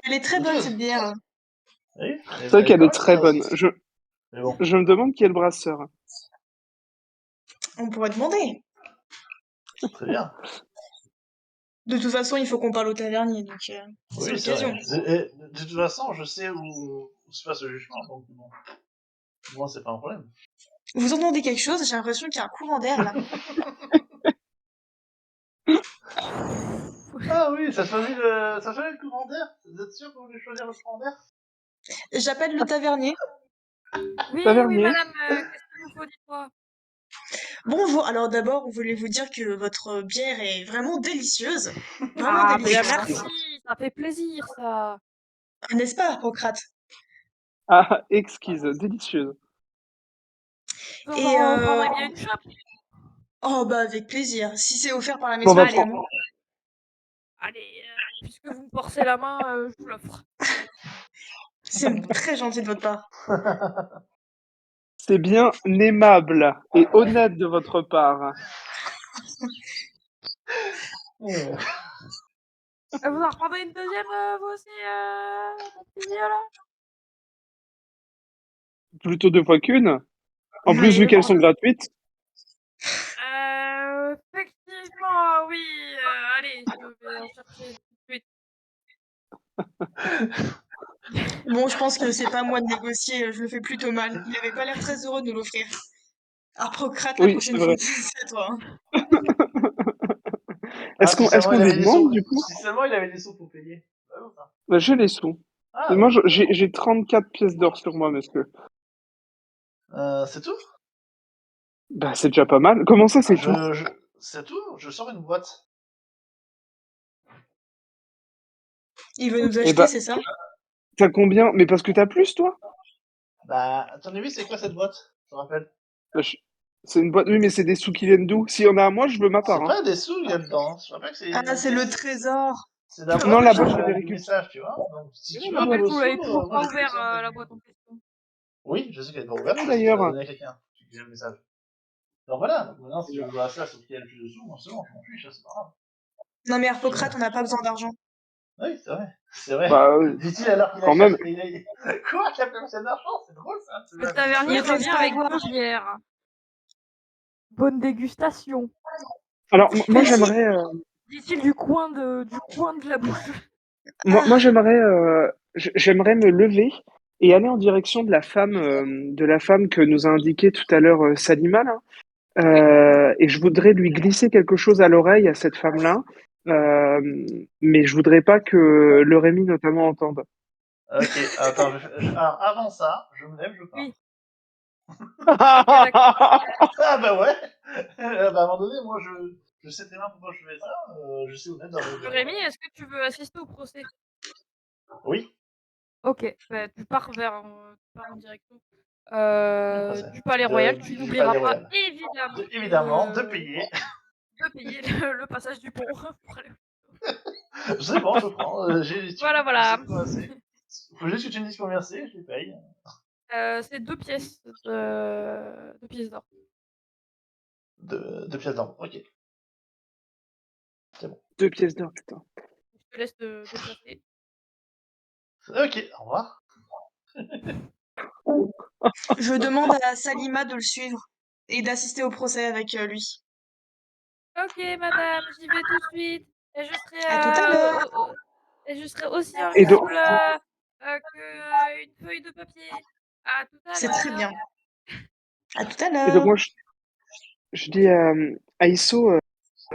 [SPEAKER 4] elle est très bonne
[SPEAKER 3] douteuse.
[SPEAKER 4] cette bière.
[SPEAKER 3] Oui,
[SPEAKER 2] c'est vrai
[SPEAKER 3] elle est
[SPEAKER 2] qu'elle
[SPEAKER 3] pas
[SPEAKER 2] est
[SPEAKER 3] mal
[SPEAKER 2] très
[SPEAKER 3] celle-là
[SPEAKER 2] bonne.
[SPEAKER 3] aussi. Mais bon.
[SPEAKER 2] Je me demande qui est le brasseur.
[SPEAKER 4] On pourrait demander.
[SPEAKER 3] Très bien.
[SPEAKER 4] De toute façon, il faut qu'on parle au tavernier, donc c'est
[SPEAKER 3] Oui, c'est vrai.
[SPEAKER 4] l'occasion.
[SPEAKER 3] Et de toute façon, je sais où se passe le jugement, donc bon. Moi, c'est pas un problème.
[SPEAKER 4] Vous entendez quelque chose? J'ai l'impression qu'il y a un courant d'air là.
[SPEAKER 3] Ah oui, ça choisit le courant d'air. Vous êtes sûr que vous voulez choisir le courant d'air?
[SPEAKER 4] J'appelle le tavernier.
[SPEAKER 1] Oui, oui,
[SPEAKER 2] Tavernier.
[SPEAKER 1] madame, qu'est-ce qu'il vous faut, dites-moi?
[SPEAKER 4] Bonjour. Alors d'abord, on voulait vous dire que votre bière est vraiment délicieuse. Vraiment
[SPEAKER 1] Ah, ben
[SPEAKER 4] délicieuse.
[SPEAKER 1] merci, ça fait plaisir, ça.
[SPEAKER 4] N'est-ce pas, Hippocrate?
[SPEAKER 2] Ah, exquise, délicieuse.
[SPEAKER 1] Vous
[SPEAKER 4] Et
[SPEAKER 1] en prendrez bien une chope?
[SPEAKER 4] oh bah avec plaisir. Si c'est offert par la
[SPEAKER 2] Bon, on
[SPEAKER 4] maison,
[SPEAKER 2] va
[SPEAKER 4] allez à
[SPEAKER 2] prendre.
[SPEAKER 4] moi.
[SPEAKER 1] Allez, puisque vous me forcez la main, je vous l'offre.
[SPEAKER 4] C'est très gentil de votre part.
[SPEAKER 2] C'est bien aimable et honnête de votre part.
[SPEAKER 3] Euh,
[SPEAKER 1] Vous en reprendrez une deuxième, vous aussi, mon petit vieux, là?
[SPEAKER 2] Plutôt 2 fois qu'une. En plus, vu
[SPEAKER 1] Allez,
[SPEAKER 2] qu'elles sont gratuites.
[SPEAKER 1] effectivement, oui, allez, je vais en chercher tout de suite.
[SPEAKER 4] Bon, je pense que c'est pas à moi de négocier, je le fais plutôt mal. Il avait pas l'air très heureux de nous l'offrir. Harpocrate, la
[SPEAKER 2] Oui, c'est
[SPEAKER 4] prochaine fois,
[SPEAKER 2] vrai.
[SPEAKER 4] c'est à toi. Hein.
[SPEAKER 3] Ah, si
[SPEAKER 2] Est-ce
[SPEAKER 3] seulement
[SPEAKER 2] qu'on
[SPEAKER 3] il
[SPEAKER 2] lui
[SPEAKER 3] avait des
[SPEAKER 2] demande
[SPEAKER 3] sous.
[SPEAKER 2] du coup?
[SPEAKER 3] Si seulement il avait des sous pour payer. Vraiment, ça.
[SPEAKER 2] Bah, j'ai les sous.
[SPEAKER 3] Ah,
[SPEAKER 2] Et moi,
[SPEAKER 3] oui.
[SPEAKER 2] j'ai 34 pièces d'or sur moi, monsieur.
[SPEAKER 3] C'est tout?
[SPEAKER 2] Bah, c'est déjà pas mal. Comment ça, c'est tout?
[SPEAKER 3] Je... C'est tout? Je sors une boîte.
[SPEAKER 4] Il veut nous
[SPEAKER 2] Eh
[SPEAKER 4] acheter,
[SPEAKER 2] bah,
[SPEAKER 4] c'est ça?
[SPEAKER 2] t'as combien? Mais parce que t'as plus, toi?
[SPEAKER 3] Bah, à ton avis, c'est quoi cette boîte? Je te rappelle.
[SPEAKER 2] Bah, c'est une boîte. Oui, mais c'est des sous qui viennent d'où? S'il y en a à moi, je veux ma part.
[SPEAKER 3] C'est
[SPEAKER 2] Hein.
[SPEAKER 3] pas des sous, il y a dedans. Je te rappelle que
[SPEAKER 4] Ah, c'est le trésor.
[SPEAKER 3] c'est la
[SPEAKER 2] Non,
[SPEAKER 3] boîte
[SPEAKER 2] la boîte, je l'avais
[SPEAKER 3] du
[SPEAKER 2] récupérée.
[SPEAKER 3] message, tu vois. Donc, si
[SPEAKER 2] Où
[SPEAKER 3] tu
[SPEAKER 2] est
[SPEAKER 1] Je
[SPEAKER 3] veux
[SPEAKER 2] la
[SPEAKER 3] un
[SPEAKER 1] rappelle
[SPEAKER 2] boîte?
[SPEAKER 1] que
[SPEAKER 3] nouveau
[SPEAKER 1] vous
[SPEAKER 3] sou,
[SPEAKER 1] l'avez toujours
[SPEAKER 3] moi
[SPEAKER 1] pas
[SPEAKER 3] je te
[SPEAKER 1] ouvert,
[SPEAKER 3] laisse un
[SPEAKER 1] la
[SPEAKER 3] truc.
[SPEAKER 1] boîte en question.
[SPEAKER 3] Oui, je sais qu'elle est pas
[SPEAKER 2] Elle est
[SPEAKER 3] ouverte
[SPEAKER 2] où
[SPEAKER 3] parce que tu l'as
[SPEAKER 2] d'ailleurs?
[SPEAKER 3] donnée à quelqu'un. Tu lui as le message. Donc voilà, donc maintenant si je vois ça sur qui a le plus de sous, moi c'est bon, je m'en fiche, ça, c'est pas grave.
[SPEAKER 4] Non mais
[SPEAKER 3] Je-
[SPEAKER 4] Harpocrate, on n'a pas besoin d'argent.
[SPEAKER 3] Oui, c'est vrai. C'est vrai.
[SPEAKER 2] Bah,
[SPEAKER 3] Dit-il alors qu'il a
[SPEAKER 2] quand même.
[SPEAKER 3] cherché. Quoi? Qu'il a fait passer de l'argent? C'est drôle ça.
[SPEAKER 1] Le
[SPEAKER 3] C'est
[SPEAKER 1] tavernier
[SPEAKER 4] Ne
[SPEAKER 1] revient
[SPEAKER 4] peuvent pas
[SPEAKER 1] avec
[SPEAKER 4] avoir.
[SPEAKER 1] 2 bières. Bonne dégustation,
[SPEAKER 2] Alors, moi,
[SPEAKER 4] Merci.
[SPEAKER 2] j'aimerais,
[SPEAKER 1] dit-il du coin de la bouche.
[SPEAKER 2] moi,
[SPEAKER 4] Ah,
[SPEAKER 2] j'aimerais me lever et aller en direction de la femme que nous a indiqué tout à l'heure Salima, là. Et je voudrais lui glisser quelque chose à l'oreille à cette femme-là, euh, mais je voudrais pas que le Rémi notamment entende.
[SPEAKER 3] Ok, attends, alors avant ça, je me lève, je pars.
[SPEAKER 1] Oui, ok, d'accord.
[SPEAKER 3] Ah bah ouais. Bah, à un moment donné, moi je sais très bien pourquoi je fais ça, je sais où mettre dans le
[SPEAKER 1] Rémi,
[SPEAKER 3] derrière.
[SPEAKER 1] est-ce que tu veux assister au procès?
[SPEAKER 3] Oui,
[SPEAKER 1] Ok, bah, tu pars en direction
[SPEAKER 3] le procès.
[SPEAKER 1] du Palais Royal. Tu
[SPEAKER 3] Du
[SPEAKER 1] n'oublieras
[SPEAKER 3] Palais
[SPEAKER 1] pas
[SPEAKER 3] Royal.
[SPEAKER 1] évidemment
[SPEAKER 3] Évidemment, de payer.
[SPEAKER 1] de payer le passage du pont pour aller.
[SPEAKER 3] C'est bon, je prends, j'ai les thunes,
[SPEAKER 1] Voilà,
[SPEAKER 3] je
[SPEAKER 1] voilà.
[SPEAKER 3] sais comment c'est. Faut juste que tu me dises combien c'est, je les paye.
[SPEAKER 1] C'est 2 pièces d'or.
[SPEAKER 3] Deux pièces d'or. Ok, c'est bon.
[SPEAKER 2] 2 pièces d'or, putain.
[SPEAKER 1] Je te laisse te déplacer.
[SPEAKER 3] Ok, au revoir.
[SPEAKER 4] je demande à Salima de le suivre et d'assister au procès avec lui.
[SPEAKER 1] Ok, madame, j'y vais tout de suite. Et
[SPEAKER 4] À tout à l'heure.
[SPEAKER 1] et je serai aussi
[SPEAKER 2] Et donc,
[SPEAKER 1] invisible que une feuille de papier. À tout à
[SPEAKER 4] C'est très
[SPEAKER 1] l'heure.
[SPEAKER 4] bien. À tout à
[SPEAKER 2] et donc
[SPEAKER 4] l'heure.
[SPEAKER 2] moi, je dis à Isso,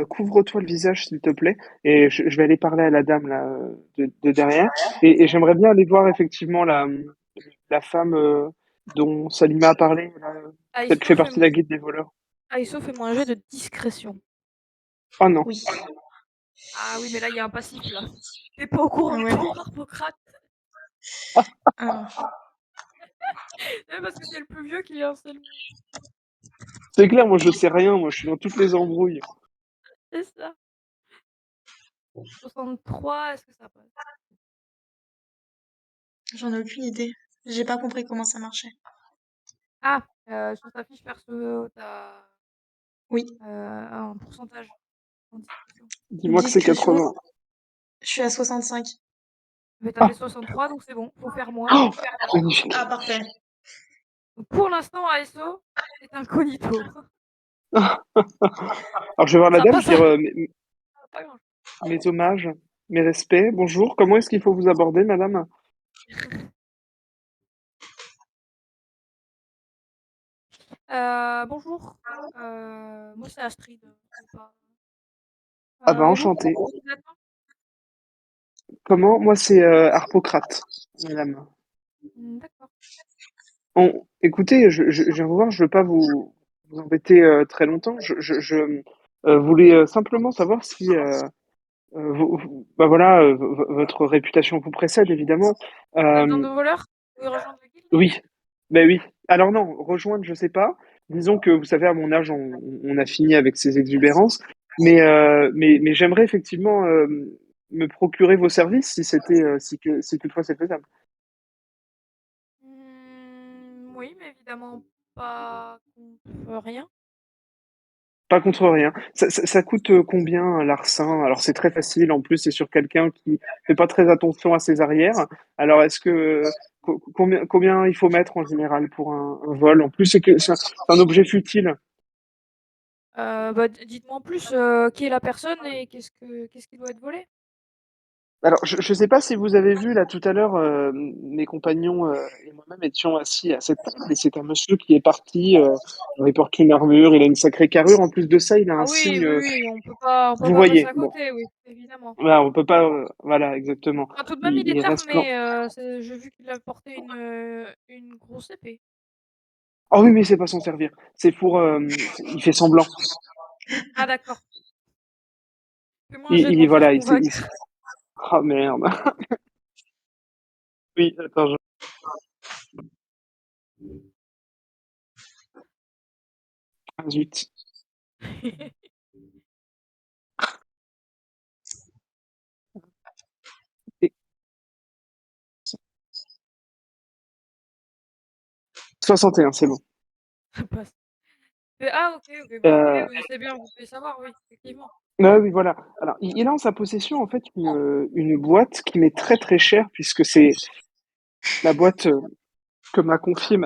[SPEAKER 2] couvre-toi le visage, s'il te plaît, et je vais aller parler à la dame là de derrière. Et j'aimerais bien aller voir effectivement la femme dont Salima a parlé, là, celle qui
[SPEAKER 1] Aïsso,
[SPEAKER 2] fait partie de la guide des voleurs.
[SPEAKER 1] fais-moi un jet de discrétion.
[SPEAKER 2] Oh non.
[SPEAKER 4] Oui.
[SPEAKER 1] Ah oui, mais là, il y a un passif, là. T'es pas au courant du
[SPEAKER 4] Ouais.
[SPEAKER 1] tour, Harpocrate.
[SPEAKER 4] Alors,
[SPEAKER 1] Parce que c'est le plus vieux qui est un seul.
[SPEAKER 2] C'est clair, moi je sais rien, moi je suis dans toutes les embrouilles.
[SPEAKER 1] C'est ça. 63, est-ce que ça passe?
[SPEAKER 4] j'en ai aucune idée. J'ai pas compris comment ça marchait.
[SPEAKER 1] Ah, sur ta fiche perso, t'as
[SPEAKER 4] Oui.
[SPEAKER 1] un pourcentage en discrétion.
[SPEAKER 2] Dis-moi que c'est
[SPEAKER 4] Discrétion,
[SPEAKER 2] 80.
[SPEAKER 4] je suis à 65.
[SPEAKER 1] Mais t'as
[SPEAKER 2] Ah,
[SPEAKER 1] fait 63, donc c'est bon. Faut faire moins.
[SPEAKER 2] oh, magnifique.
[SPEAKER 4] Ah, parfait.
[SPEAKER 1] Donc, pour l'instant, ASO est incognito.
[SPEAKER 2] Alors je vais voir la
[SPEAKER 1] Ça
[SPEAKER 2] dame, je
[SPEAKER 1] passe
[SPEAKER 2] vais dire
[SPEAKER 1] pas grand.
[SPEAKER 2] mes hommages, mes respects, bonjour, comment est-ce qu'il faut vous aborder, madame?
[SPEAKER 1] Bonjour. Moi, c'est Astrid. C'est pas...
[SPEAKER 2] Ah bah
[SPEAKER 1] Et vous,
[SPEAKER 2] enchanté.
[SPEAKER 1] vous êtes
[SPEAKER 2] Comment? Moi c'est Harpocrate, madame.
[SPEAKER 1] D'accord.
[SPEAKER 2] Écoutez, je viens vous voir, je veux pas vous embêter très longtemps. Je voulais simplement savoir si bah voilà, votre réputation vous précède, évidemment.
[SPEAKER 1] Vous êtes un
[SPEAKER 2] Euh,
[SPEAKER 1] de voleurs? Vous voulez rejoindre la guilde?
[SPEAKER 2] oui, ben oui. Alors non, rejoindre, je sais pas. Disons que, vous savez, à mon âge, on a fini avec ces exubérances. Mais j'aimerais effectivement me procurer vos services si c'était, si toutefois c'est faisable.
[SPEAKER 1] Oui, mais évidemment pas contre rien.
[SPEAKER 2] Pas contre rien. Ça coûte combien un larcin? Alors c'est très facile. En plus, c'est sur quelqu'un qui fait pas très attention à ses arrières. Alors est-ce que combien il faut mettre en général pour un vol? En plus, c'est un objet futile.
[SPEAKER 1] Bah, dites-moi en plus qui est la personne et qu'est-ce qui doit être volé.
[SPEAKER 2] Alors je sais pas si vous avez vu là tout à l'heure, mes compagnons et moi-même étions assis à cette table et c'est un monsieur qui est parti. Il porte une armure, il a une sacrée carrure. En plus de ça, il a un
[SPEAKER 1] Ah oui,
[SPEAKER 2] signe.
[SPEAKER 1] oui, oui, on peut
[SPEAKER 2] Vous
[SPEAKER 1] pas passer
[SPEAKER 2] voyez.
[SPEAKER 1] à
[SPEAKER 2] Bon,
[SPEAKER 1] côté, oui, évidemment.
[SPEAKER 2] là on peut pas. Voilà, exactement.
[SPEAKER 1] Enfin, tout de même,
[SPEAKER 2] Il,
[SPEAKER 1] il
[SPEAKER 2] il
[SPEAKER 1] est
[SPEAKER 2] reste.
[SPEAKER 1] armé. J'ai vu qu'il a porté une grosse épée.
[SPEAKER 2] Oh oui, mais c'est pas s'en servir. C'est pour. Il fait semblant.
[SPEAKER 1] Ah d'accord. Fais-moi un jet de mentir
[SPEAKER 2] Voilà.
[SPEAKER 1] convaincre.
[SPEAKER 2] Oh merde. Oui, attends. 18. Et 61, c'est bon.
[SPEAKER 1] Ça passe. Ah ok, ok, bah,
[SPEAKER 2] Euh,
[SPEAKER 1] c'est bien, vous devez savoir, oui, effectivement.
[SPEAKER 2] Oui, voilà. Alors, il a en sa possession, en fait, une boîte qui m'est très, très chère puisque c'est la boîte, que m'a confiée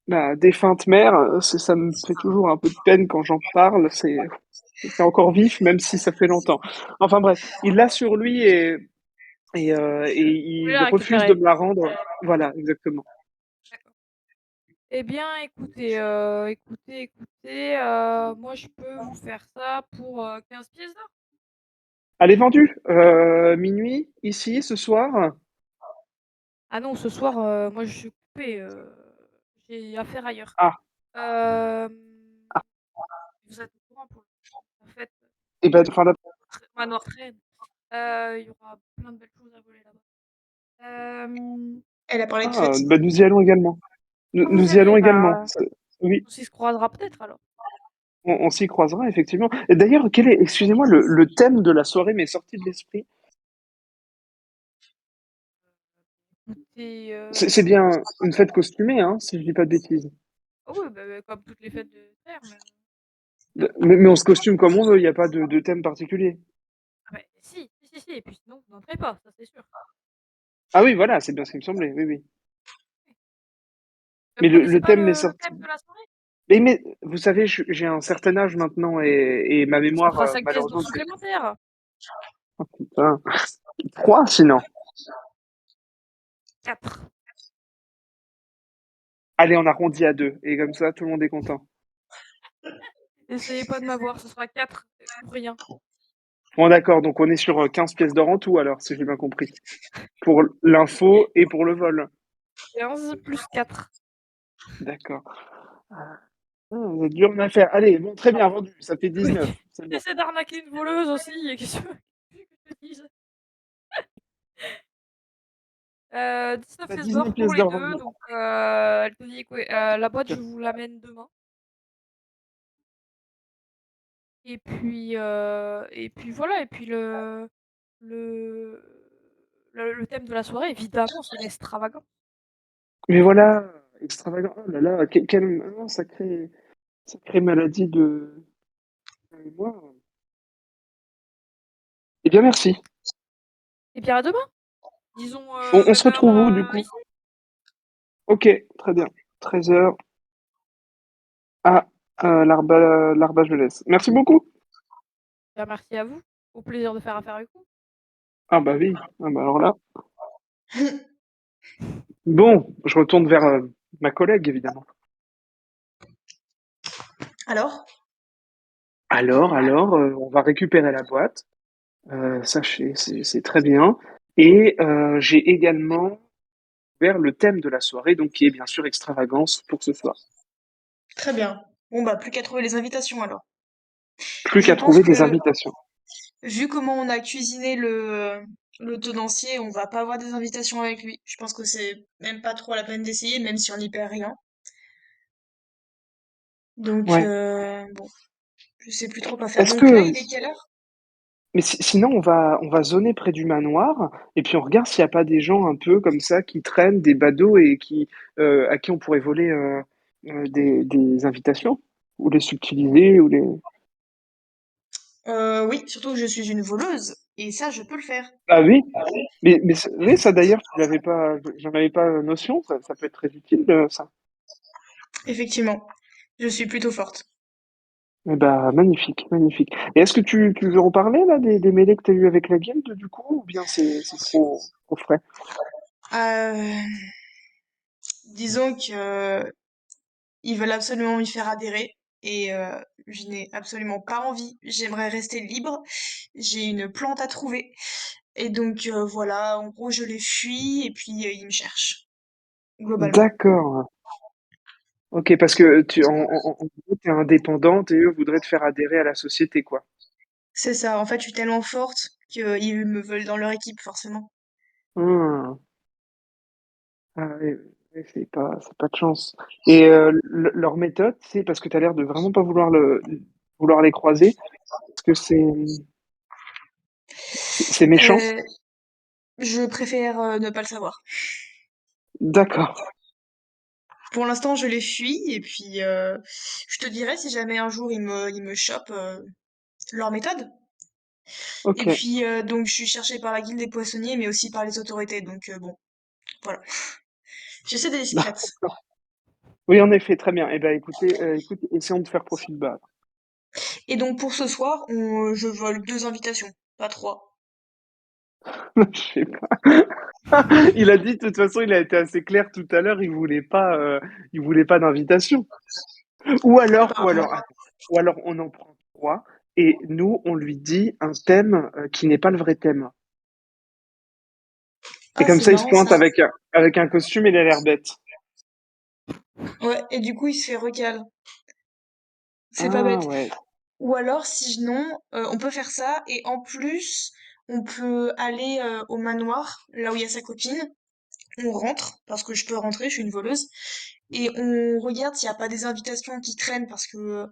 [SPEAKER 2] ma défunte mère. Ça me fait toujours un peu de peine quand j'en parle. C'est encore vif, même si ça fait longtemps. Enfin bref, il l'a sur lui et
[SPEAKER 1] Vous voulez
[SPEAKER 2] il
[SPEAKER 1] la
[SPEAKER 2] refuse de
[SPEAKER 1] récupérer?
[SPEAKER 2] me la rendre. Voilà, exactement.
[SPEAKER 1] D'accord. Eh bien, écoutez, moi je peux vous faire ça pour 15 pièces d'or.
[SPEAKER 2] Elle est vendue, minuit, ici, ce soir.
[SPEAKER 1] Ah non, ce soir, moi je suis occupée, j'ai affaire ailleurs.
[SPEAKER 2] Ah,
[SPEAKER 1] Euh, Vous êtes au courant pour la fête
[SPEAKER 2] et ben, enfin,
[SPEAKER 1] Manoir Train. Il y aura plein de belles choses à voler là-bas.
[SPEAKER 4] Elle a parlé de
[SPEAKER 2] ah,
[SPEAKER 4] fête.
[SPEAKER 2] bah, nous y allons également.
[SPEAKER 1] Ah, vous
[SPEAKER 2] Nous y allons
[SPEAKER 1] verrez,
[SPEAKER 2] également.
[SPEAKER 1] bah,
[SPEAKER 2] Oui,
[SPEAKER 1] on s'y se croisera peut-être alors.
[SPEAKER 2] on s'y croisera, effectivement. Et d'ailleurs, quel est, excusez-moi, le thème de la soirée m'est sorti de l'esprit.
[SPEAKER 1] Écoutez,
[SPEAKER 2] C'est bien une fête costumée, hein, si je dis pas de bêtises.
[SPEAKER 1] ah oui, bah, comme toutes les fêtes de terme.
[SPEAKER 2] Mais on se costume comme on veut, il n'y a pas de thème particulier.
[SPEAKER 1] Ah bah, si, et puis sinon vous n'entrez pas, ça c'est sûr.
[SPEAKER 2] Ah oui, voilà, c'est bien ce qui me semblait, oui, oui.
[SPEAKER 1] Mais
[SPEAKER 2] Mais
[SPEAKER 1] vous connaissez
[SPEAKER 2] le
[SPEAKER 1] pas
[SPEAKER 2] thème m'est
[SPEAKER 1] le
[SPEAKER 2] sorti.
[SPEAKER 1] thème de la soirée?
[SPEAKER 2] Mais vous savez, j'ai un certain âge maintenant et ma
[SPEAKER 1] Ça
[SPEAKER 2] mémoire,
[SPEAKER 1] fera 5 pièces d'or
[SPEAKER 2] malheureusement, fait
[SPEAKER 1] supplémentaires.
[SPEAKER 2] putain. 3 sinon.
[SPEAKER 1] 4.
[SPEAKER 2] Allez, on arrondit à 2 et comme ça, tout le monde est content.
[SPEAKER 1] Essayez pas de m'avoir, ce sera 4 ou rien.
[SPEAKER 2] Bon, d'accord, donc on est sur 15 pièces d'or en tout, alors, si j'ai bien compris. Pour l'info et pour le vol.
[SPEAKER 1] 15 plus 4.
[SPEAKER 2] D'accord. Ah, vous êtes dur en affaire. Allez, bon, très bien, vendu. Ça fait 19. C'est bon.
[SPEAKER 1] J'essaie d'arnaquer une voleuse aussi, et qu'est-ce que je te dise? 19
[SPEAKER 2] Bah,
[SPEAKER 1] pièces
[SPEAKER 2] 19
[SPEAKER 1] d'or pour
[SPEAKER 2] pièces
[SPEAKER 1] les
[SPEAKER 2] d'or
[SPEAKER 1] deux,
[SPEAKER 2] vendues.
[SPEAKER 1] donc elle te dit quoi, la boîte je vous l'amène demain. Et puis voilà, et puis le, le thème de la soirée, évidemment, c'est l'extravagant.
[SPEAKER 2] Mais voilà, extravagant. Oh là là, quelle sacrée maladie de mémoire. Eh bien, merci.
[SPEAKER 1] Et bien à demain, disons
[SPEAKER 2] On se
[SPEAKER 1] même heure
[SPEAKER 2] retrouve où, du coup?
[SPEAKER 1] ici.
[SPEAKER 2] Ok, très bien. 13h à l'Arba-Jeunesse. Merci beaucoup.
[SPEAKER 1] Bien, merci à vous, au plaisir de faire affaire avec vous.
[SPEAKER 2] Ah bah oui, ah bah alors là. Bon, je retourne vers ma collègue, évidemment.
[SPEAKER 4] Alors?
[SPEAKER 2] Alors, on va récupérer la boîte. Sachez, c'est très bien. Et j'ai également ouvert le thème de la soirée, donc qui est bien sûr extravagance pour ce soir.
[SPEAKER 4] Très bien. Bon, bah, plus qu'à trouver les invitations alors.
[SPEAKER 2] Plus
[SPEAKER 4] Je
[SPEAKER 2] qu'à
[SPEAKER 4] pense
[SPEAKER 2] trouver des
[SPEAKER 4] que,
[SPEAKER 2] invitations.
[SPEAKER 4] vu comment on a cuisiné le tenancier, on va pas avoir des invitations avec lui. Je pense que c'est même pas trop la peine d'essayer, même si on n'y perd rien. Donc,
[SPEAKER 2] Ouais.
[SPEAKER 4] bon, je sais plus trop quoi faire.
[SPEAKER 2] Est-ce
[SPEAKER 4] Donc là,
[SPEAKER 2] que,
[SPEAKER 4] il est quelle heure?
[SPEAKER 2] mais sinon on va zoner près du manoir et puis on regarde s'il n'y a pas des gens un peu comme ça qui traînent des badauds et qui à qui on pourrait voler des invitations ou les subtiliser ou les.
[SPEAKER 4] Oui, surtout que je suis une voleuse, et ça, je peux le faire.
[SPEAKER 2] Ah oui, oui, ça d'ailleurs, tu l'avais pas, j'en avais pas notion, ça peut être très utile, ça.
[SPEAKER 4] Effectivement, je suis plutôt forte.
[SPEAKER 2] Eh ben, magnifique, magnifique. Et est-ce que tu veux en parler, là, des mêlées que tu as eues avec la guilde, du coup, ou bien c'est trop frais?
[SPEAKER 4] Euh, disons que ils veulent absolument m'y faire adhérer, et je n'ai absolument pas envie. J'aimerais rester libre. J'ai une plante à trouver. Et donc voilà, en gros, je les fuis et puis ils me cherchent, globalement.
[SPEAKER 2] D'accord. Ok, parce que en gros, t'es indépendante et eux voudraient te faire adhérer à la société, quoi.
[SPEAKER 4] C'est ça, en fait, je suis tellement forte qu'ils me veulent dans leur équipe, forcément.
[SPEAKER 2] Hmm. Ah, oui, oui, c'est pas de chance. Et leur méthode, c'est parce que tu as l'air de vraiment pas vouloir les croiser, parce que c'est méchant.
[SPEAKER 4] Euh, je préfère ne pas le savoir.
[SPEAKER 2] D'accord.
[SPEAKER 4] Pour l'instant, je les fuis et puis je te dirai si jamais un jour ils me chopent, leur méthode.
[SPEAKER 2] Ok.
[SPEAKER 4] Et puis, donc, je suis cherchée par la guilde des poissonniers, mais aussi par les autorités. Donc, bon, voilà. J'essaie d'être discrète.
[SPEAKER 2] Oui, en effet, très bien. Eh ben, écoute, essayons de faire profil bas.
[SPEAKER 4] Et donc, pour ce soir, je vole 2 invitations, pas 3.
[SPEAKER 2] Je sais pas. Il a dit, de toute façon, il a été assez clair tout à l'heure, il voulait pas d'invitation.
[SPEAKER 4] Apparemment.
[SPEAKER 2] Attends. Ou alors, on en prend 3 et nous, on lui dit un thème qui n'est pas le vrai thème. Et
[SPEAKER 4] Ah,
[SPEAKER 2] comme
[SPEAKER 4] c'est
[SPEAKER 2] ça, il se
[SPEAKER 4] marrant
[SPEAKER 2] pointe
[SPEAKER 4] ça.
[SPEAKER 2] avec un costume et il a l'air bête.
[SPEAKER 4] Ouais, et du coup, il se fait recal. C'est pas
[SPEAKER 2] Ah
[SPEAKER 4] bête.
[SPEAKER 2] ouais.
[SPEAKER 4] Ou alors, sinon, on peut faire ça, et en plus, on peut aller au manoir, là où il y a sa copine. On rentre, parce que je peux rentrer, je suis une voleuse, et on regarde s'il n'y a pas des invitations qui traînent, parce que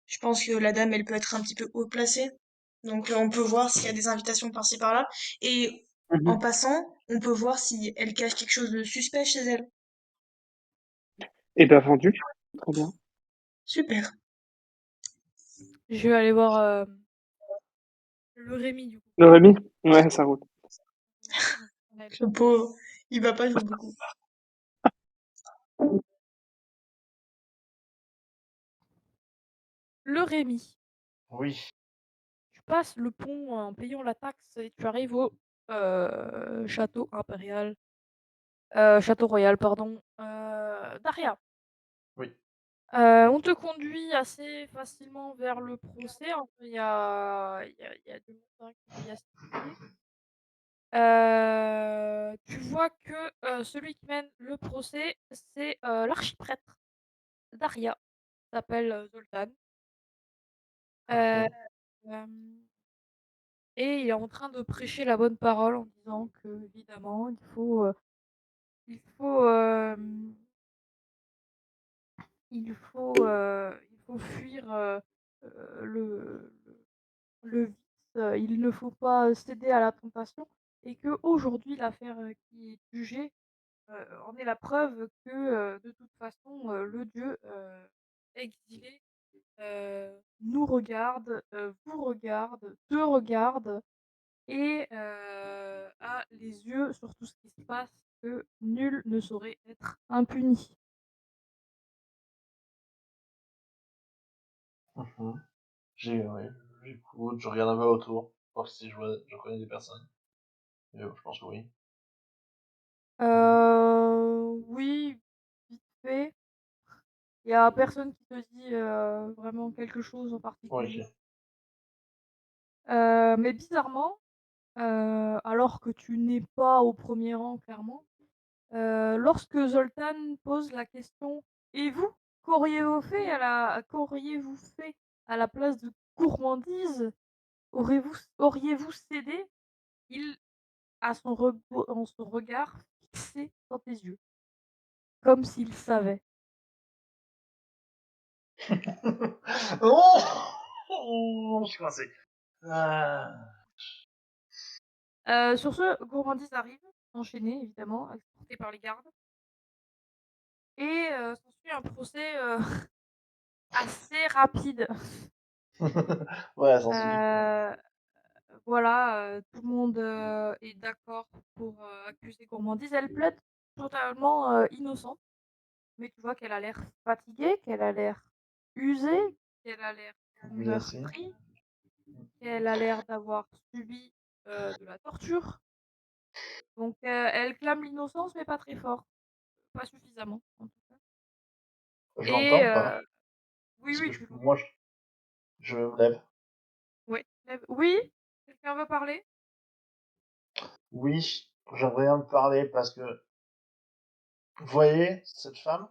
[SPEAKER 4] je pense que la dame, elle peut être un petit peu haut placée. Donc, on peut voir s'il y a des invitations par-ci par-là. Et en
[SPEAKER 2] Mhm.
[SPEAKER 4] passant, on peut voir si elle cache quelque chose de suspect chez elle.
[SPEAKER 2] Eh ben, vendu. Très bien.
[SPEAKER 4] Super.
[SPEAKER 1] Je vais aller voir le Rémi, du coup.
[SPEAKER 2] Le Rémi? Ouais, ça roule.
[SPEAKER 4] Le pauvre, il va pas jouer beaucoup.
[SPEAKER 1] Le Rémi.
[SPEAKER 3] Oui,
[SPEAKER 1] Tu passes le pont en payant la taxe et tu arrives au château impérial. Château royal, pardon. Daria.
[SPEAKER 3] oui.
[SPEAKER 1] On te conduit assez facilement vers le procès. Hein. Il y a du monde hein, qui peut y assister. Tu vois que celui qui mène le procès, c'est l'archiprêtre Daria. Il s'appelle Zoltan. Euh,
[SPEAKER 3] Ok.
[SPEAKER 1] euh, et il est en train de prêcher la bonne parole en disant que, évidemment, il faut, il faut fuir le vice. Il ne faut pas céder à la tentation. Et que aujourd'hui, l'affaire qui est jugée en est la preuve que, de toute façon, le dieu exilé nous regarde, vous regarde, te regarde et a les yeux sur tout ce qui se passe, que nul ne saurait être impuni.
[SPEAKER 3] Mhm. Ouais, j'écoute, je regarde un peu autour, voir si je connais des personnes. Mais je pense que oui.
[SPEAKER 1] Oui, vite fait. Il y a personne qui te dit vraiment quelque chose en
[SPEAKER 3] Ouais,
[SPEAKER 1] particulier.
[SPEAKER 3] ok.
[SPEAKER 1] Mais bizarrement, alors que tu n'es pas au premier rang, clairement, lorsque Zoltan pose la question: «Et vous, qu'auriez-vous fait à la place de gourmandise? Auriez-vous cédé?» Il a son regard fixé dans tes yeux, comme s'il savait.
[SPEAKER 3] Oh, je suis coincé. Ah.
[SPEAKER 1] Sur ce, gourmandise arrive, enchaînée évidemment, escortée par les gardes et s'ensuit un procès, assez rapide.
[SPEAKER 3] Ouais, sans suite.
[SPEAKER 1] Heu, voilà, tout le monde, est d'accord pour, accuser gourmandise. Elle plaide totalement, innocente, mais tu vois qu'elle a l'air fatiguée, qu'elle a l'air usée, qu'elle a l'air
[SPEAKER 3] Merci.
[SPEAKER 1] meurtrie, qu'elle a l'air d'avoir subi, de la torture. Donc elle clame l'innocence, mais pas très fort, pas suffisamment en tout cas
[SPEAKER 3] Je
[SPEAKER 1] et
[SPEAKER 3] l'entends pas.
[SPEAKER 1] oui,
[SPEAKER 3] Parce que
[SPEAKER 1] oui, tu l'entends.
[SPEAKER 3] moi, je me lève.
[SPEAKER 1] Ouais, oui? Quelqu'un veut parler?
[SPEAKER 3] Oui, j'aimerais bien me parler parce que, vous voyez, cette femme,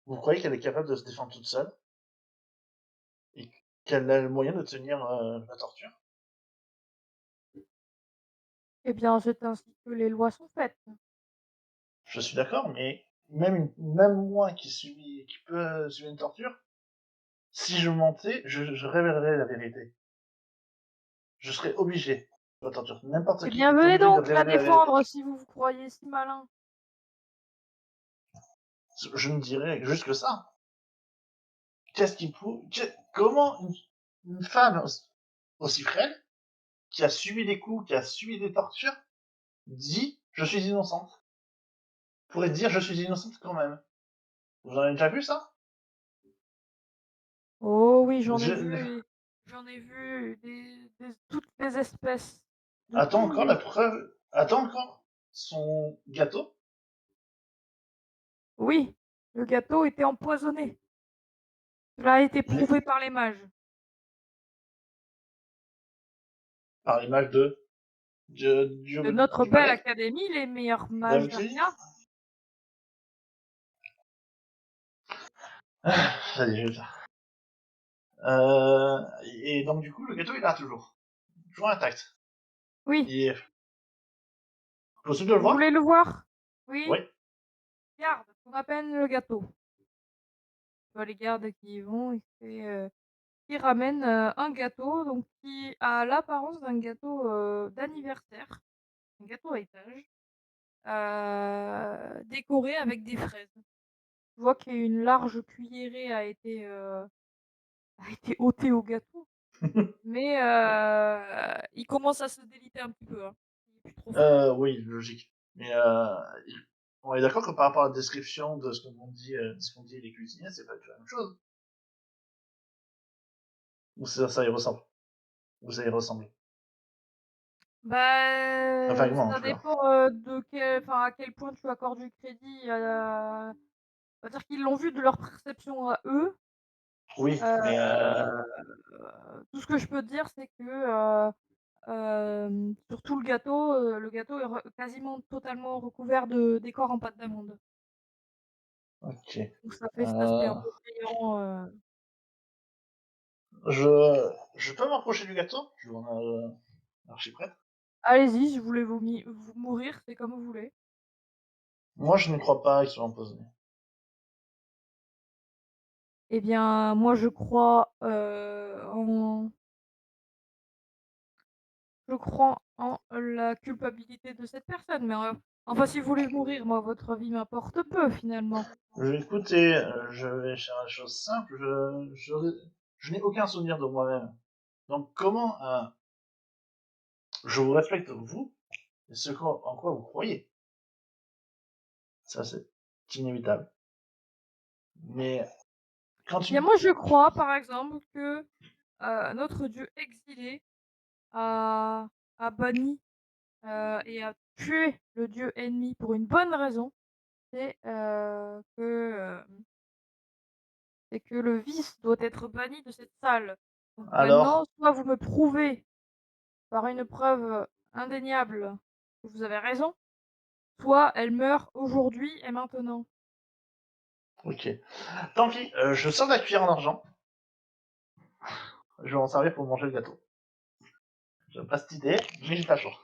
[SPEAKER 3] vous croyez qu'elle est capable de se défendre toute seule et qu'elle a le moyen de tenir la torture?
[SPEAKER 1] Eh bien, c'est ainsi que les lois sont faites.
[SPEAKER 3] Je suis d'accord, mais même moi qui peut subir une torture, si je mentais, je révélerais la vérité. Je serais obligé de la torture. N'importe
[SPEAKER 1] Eh
[SPEAKER 3] qui
[SPEAKER 1] bien,
[SPEAKER 3] est
[SPEAKER 1] venez
[SPEAKER 3] obligé de
[SPEAKER 1] donc la
[SPEAKER 3] révéler la vérité.
[SPEAKER 1] défendre si vous vous croyez si malin.
[SPEAKER 3] Je ne dirais juste que ça. Comment une femme aussi frêle, qui a subi des coups, qui a subi des tortures, dit je suis innocente. Pourrait dire je suis innocente quand même. Vous en avez déjà vu ça?
[SPEAKER 1] Oh oui, j'en ai
[SPEAKER 3] Je...
[SPEAKER 1] vu, toutes les espèces, de
[SPEAKER 3] Attends
[SPEAKER 1] tous
[SPEAKER 3] encore
[SPEAKER 1] les...
[SPEAKER 3] la preuve. Attends encore son gâteau
[SPEAKER 1] Oui, le gâteau était empoisonné. Cela a été
[SPEAKER 3] J'ai-
[SPEAKER 1] prouvé par les mages.
[SPEAKER 3] par l'image
[SPEAKER 1] De notre
[SPEAKER 3] du
[SPEAKER 1] belle
[SPEAKER 3] palais
[SPEAKER 1] académie, les meilleurs mages
[SPEAKER 3] d'Aventury.
[SPEAKER 1] d'Aria.
[SPEAKER 3] Ça y est, je vais le faire. Et donc du coup le gâteau il est là toujours intact.
[SPEAKER 1] Oui,
[SPEAKER 3] Il est possible de le
[SPEAKER 1] vous voulez
[SPEAKER 3] voir?
[SPEAKER 1] le voir? Oui,
[SPEAKER 3] Oui.
[SPEAKER 1] garde, on appelle le gâteau. Tu vois les gardes qui y vont et qui ramènent un gâteau donc qui a l'apparence d'un gâteau d'anniversaire, un gâteau à étage, décoré avec des fraises. Tu vois qu'une large cuillerée a été ôtée au gâteau, mais il commence à se déliter un petit peu, hein. Il est plus trop frais.
[SPEAKER 3] Oui, logique. Mais on est d'accord que par rapport à la description de ce qu'on dit les cuisiniers, c'est pas du tout la même chose. Ou ça y ressemble. Ou ça y ressemble.
[SPEAKER 1] Bah,
[SPEAKER 3] Vaguement en
[SPEAKER 1] ça
[SPEAKER 3] tout cas.
[SPEAKER 1] dépend, à quel point tu accordes du crédit à on va dire qu'ils l'ont vu de leur perception à eux.
[SPEAKER 3] Oui, mais
[SPEAKER 1] Tout ce que je peux te dire, c'est que, sur tout le gâteau est quasiment totalement recouvert de décor en pâte d'amande.
[SPEAKER 3] ok.
[SPEAKER 1] Donc ça fait cet aspect
[SPEAKER 3] Euh,
[SPEAKER 1] un peu brillant.
[SPEAKER 3] je peux m'approcher du gâteau? Je vois l'archiprêtre.
[SPEAKER 1] Allez-y, si vous voulez vous mourir, c'est comme vous voulez.
[SPEAKER 3] Moi, je ne crois pas qu'ils soient empoisonnés.
[SPEAKER 1] Eh bien, moi, je crois en la culpabilité de cette personne. Mais enfin, si vous voulez mourir, moi, votre vie m'importe peu finalement.
[SPEAKER 3] Je vais écouter, je vais faire la chose simple. Je n'ai aucun souvenir de moi-même. Donc, comment je vous respecte vous et en quoi vous croyez? Ça, c'est inévitable. Mais quand
[SPEAKER 1] Eh bien,
[SPEAKER 3] tu...
[SPEAKER 1] moi, je crois, par exemple, que notre dieu exilé a, a banni et a tué le dieu ennemi pour une bonne raison. C'est c'est que le vice doit être banni de cette salle. Donc maintenant,
[SPEAKER 3] Alors,
[SPEAKER 1] soit vous me prouvez par une preuve indéniable que vous avez raison, soit elle meurt aujourd'hui et maintenant.
[SPEAKER 3] ok. Tant pis, je sors la cuillère en argent. Je vais en servir pour manger le gâteau. J'aime pas cette idée, mais j'ai pas le choix.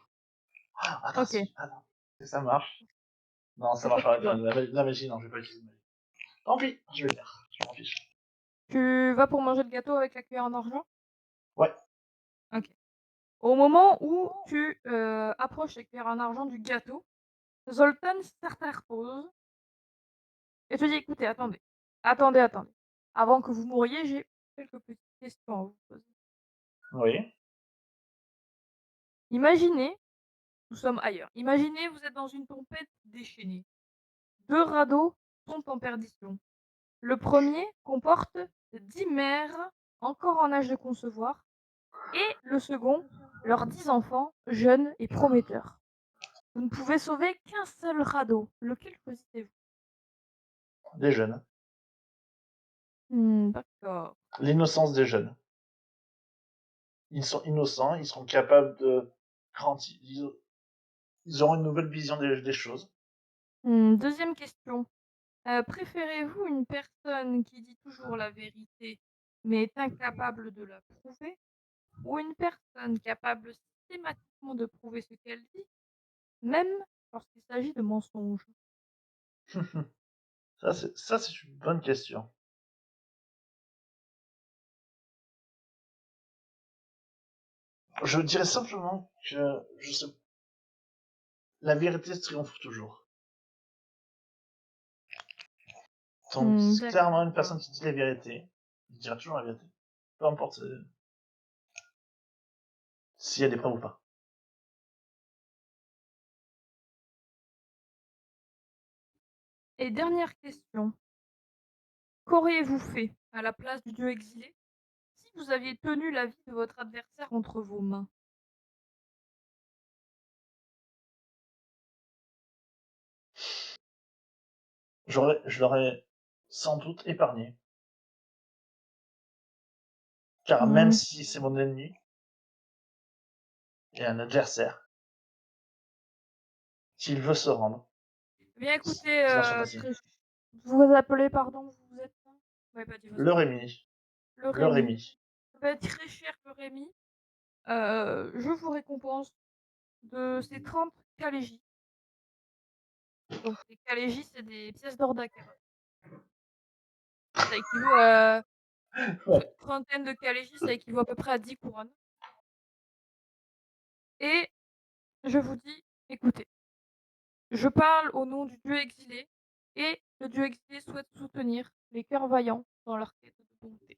[SPEAKER 3] Ah,
[SPEAKER 1] Ok,
[SPEAKER 3] attends, que ça marche. Non, ça
[SPEAKER 1] c'est toi
[SPEAKER 3] marche
[SPEAKER 1] qui
[SPEAKER 3] pas.
[SPEAKER 1] vois.
[SPEAKER 3] La magie, non, je vais pas utiliser de magie. Tant pis, je vais le faire. Je m'en fiche.
[SPEAKER 1] Tu vas pour manger le gâteau avec la cuillère en argent?
[SPEAKER 3] Ouais.
[SPEAKER 1] Ok. Au moment où tu approches la cuillère en argent du gâteau, Zoltan s'interpose et te dit écoutez, attendez. Avant que vous mouriez, j'ai quelques petites questions à vous poser.
[SPEAKER 3] Oui.
[SPEAKER 1] Imaginez, nous sommes ailleurs. Imaginez, vous êtes dans une tempête déchaînée. Deux radeaux sont en perdition. Le premier comporte 10 mères encore en âge de concevoir et le second, leurs 10 enfants, jeunes et prometteurs. Vous ne pouvez sauver qu'un seul radeau. Lequel choisissez-vous?
[SPEAKER 3] Des jeunes.
[SPEAKER 1] D'accord.
[SPEAKER 3] L'innocence des jeunes. Ils sont innocents, ils seront capables de grandir. Ils auront une nouvelle vision des choses.
[SPEAKER 1] Deuxième question. Préférez-vous une personne qui dit toujours la vérité, mais est incapable de la prouver, ou une personne capable systématiquement de prouver ce qu'elle dit, même lorsqu'il s'agit de mensonges?
[SPEAKER 3] Ça, c'est une bonne question. Je dirais simplement que la vérité triomphe toujours. Donc, c'est clairement une
[SPEAKER 1] D'accord.
[SPEAKER 3] personne qui dit la vérité. il dira toujours la vérité. Peu importe s'il y a des preuves ou pas.
[SPEAKER 1] Et dernière question. Qu'auriez-vous fait à la place du dieu exilé si vous aviez tenu la vie de votre adversaire entre vos mains?
[SPEAKER 3] Je l'aurais sans doute épargné. Car même si c'est mon ennemi et un adversaire, s'il veut se rendre,
[SPEAKER 1] Bien écoutez,
[SPEAKER 3] ça marchera facile.
[SPEAKER 1] vous vous appelez, pardon, vous êtes là? Vous m'avez pas dit votre
[SPEAKER 3] Le
[SPEAKER 1] nom.
[SPEAKER 3] Rémi.
[SPEAKER 1] Le
[SPEAKER 3] Le
[SPEAKER 1] Rémi.
[SPEAKER 3] Rémi.
[SPEAKER 1] Très cher le Rémi. Je vous récompense de ces 30 calégies. Donc les calégies, c'est des pièces d'or d'Akaba. Ça équivaut à
[SPEAKER 3] Ouais.
[SPEAKER 1] trentaine de calégies, ça équivaut à peu près à 10 couronnes. Et je vous dis, écoutez, je parle au nom du dieu exilé, et le dieu exilé souhaite soutenir les cœurs vaillants dans leur quête de bonté.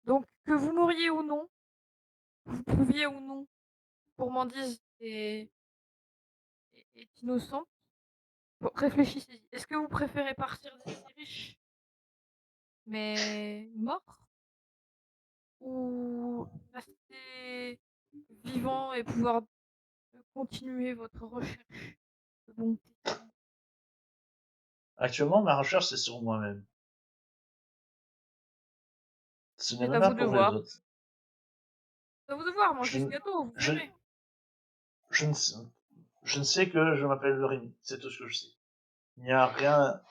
[SPEAKER 1] Donc, que vous mouriez ou non, vous prouviez ou non, Gourmandise est innocent, bon, réfléchissez-y. Est-ce que vous préférez partir d'ici riche, mais mort, ou rester vivant et pouvoir continuer votre recherche de bonté?
[SPEAKER 3] Actuellement, ma recherche, c'est sur moi-même. Ce n'est
[SPEAKER 1] C'est
[SPEAKER 3] même
[SPEAKER 1] à
[SPEAKER 3] pas
[SPEAKER 1] vous de
[SPEAKER 3] pour les
[SPEAKER 1] voir.
[SPEAKER 3] autres.
[SPEAKER 1] C'est à vous de voir,
[SPEAKER 3] Je,
[SPEAKER 1] mangez ce gâteau, vous
[SPEAKER 3] je,
[SPEAKER 1] verrez.
[SPEAKER 3] je, ne, je ne sais que je m'appelle le Rémi. C'est tout ce que je sais. Il n'y a rien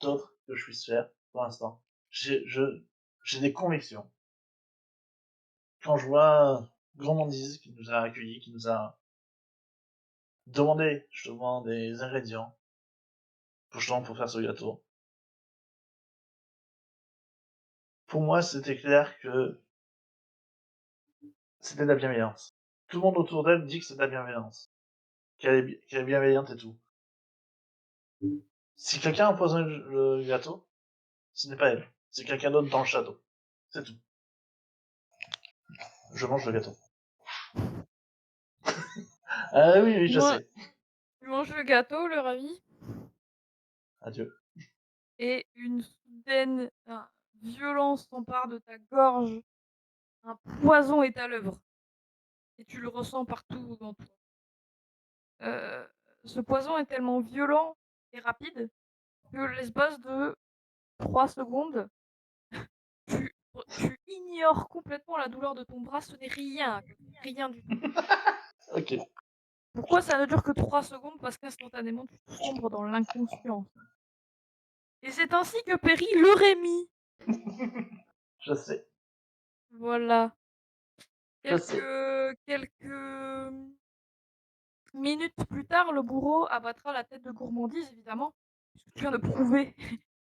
[SPEAKER 3] d'autre que je puisse faire pour l'instant. J'ai des convictions. Quand je vois Gourmandise qui nous a accueillis, qui nous a demandé justement des ingrédients pour faire ce gâteau, pour moi, c'était clair que c'était de la bienveillance. Tout le monde autour d'elle dit que c'est de la bienveillance. Qu'elle est bienveillante et tout. Si quelqu'un empoisonne le gâteau, ce n'est pas elle. C'est quelqu'un d'autre dans le château. C'est tout. Je mange le gâteau. Ah oui, oui, je
[SPEAKER 1] Moi,
[SPEAKER 3] sais.
[SPEAKER 1] je mange le gâteau, le ravi,
[SPEAKER 3] Adieu.
[SPEAKER 1] et une soudaine violence s'empare de ta gorge. Un poison est à l'œuvre, et tu le ressens partout dans toi. Ce poison est tellement violent et rapide que l'espace de 3 secondes, tu, tu ignores complètement la douleur de ton bras, ce n'est rien, rien du tout.
[SPEAKER 3] Ok.
[SPEAKER 1] Pourquoi ça ne dure que 3 secondes? Parce qu'instantanément, tu sombres dans l'inconscience. Et c'est ainsi que périt le Rémi.
[SPEAKER 3] Je sais.
[SPEAKER 1] Voilà.
[SPEAKER 3] Je sais.
[SPEAKER 1] Quelques minutes plus tard, le bourreau abattra la tête de Gourmandise, évidemment, puisque tu viens de prouver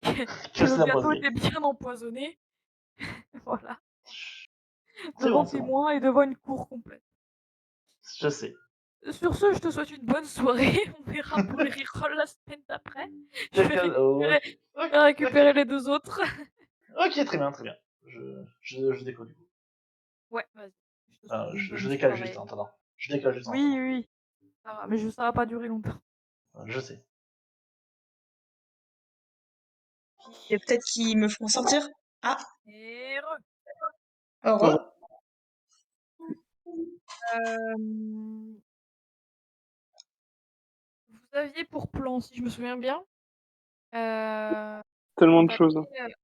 [SPEAKER 1] que
[SPEAKER 3] Que
[SPEAKER 1] le
[SPEAKER 3] c'est la
[SPEAKER 1] gâteau
[SPEAKER 3] poiserie.
[SPEAKER 1] était bien empoisonné. Voilà.
[SPEAKER 3] C'est bon,
[SPEAKER 1] Devant
[SPEAKER 3] c'est bon.
[SPEAKER 1] témoins et devant une cour complète.
[SPEAKER 3] Je sais.
[SPEAKER 1] Sur ce, je te souhaite une bonne soirée. On verra pour les rerolls la semaine d'après. Je vais
[SPEAKER 3] Ok.
[SPEAKER 1] récupérer les deux autres.
[SPEAKER 3] Ok, très bien, très bien. Je décolle du coup.
[SPEAKER 1] Ouais, vas-y. Je te
[SPEAKER 3] Enfin,
[SPEAKER 1] souhaite une bonne
[SPEAKER 3] décale juste
[SPEAKER 1] soirée.
[SPEAKER 3] en attendant. Je décale juste en
[SPEAKER 1] Oui,
[SPEAKER 3] attendant.
[SPEAKER 1] oui, ça va, mais ça va pas durer longtemps.
[SPEAKER 3] Je sais.
[SPEAKER 4] Et peut-être qu'ils me feront sortir. Ah,
[SPEAKER 1] Et
[SPEAKER 4] au revoir.
[SPEAKER 1] vous aviez pour plan, si je me souviens bien,
[SPEAKER 2] Tellement de choses.
[SPEAKER 1] d'amener,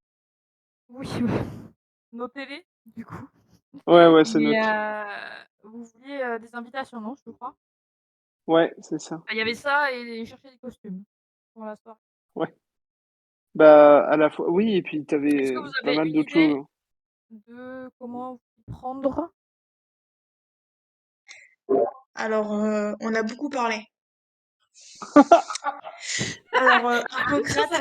[SPEAKER 1] oui, notez-les, du coup.
[SPEAKER 2] Ouais, c'est
[SPEAKER 1] Mais
[SPEAKER 2] noté.
[SPEAKER 1] vous vouliez des invitations, non, je crois?
[SPEAKER 2] Ouais, c'est ça.
[SPEAKER 1] Il y avait ça et chercher des costumes pour la soirée.
[SPEAKER 2] Ouais. Bah, à la fois, oui, et puis
[SPEAKER 1] Est-ce que
[SPEAKER 2] t'avais
[SPEAKER 1] vous
[SPEAKER 2] pas
[SPEAKER 1] avez
[SPEAKER 2] mal
[SPEAKER 1] une
[SPEAKER 2] d'autres
[SPEAKER 1] idée
[SPEAKER 2] choses.
[SPEAKER 1] de comment vous prendre?
[SPEAKER 4] Alors, on a beaucoup parlé. Alors,
[SPEAKER 1] Ça,
[SPEAKER 4] Hippocrate,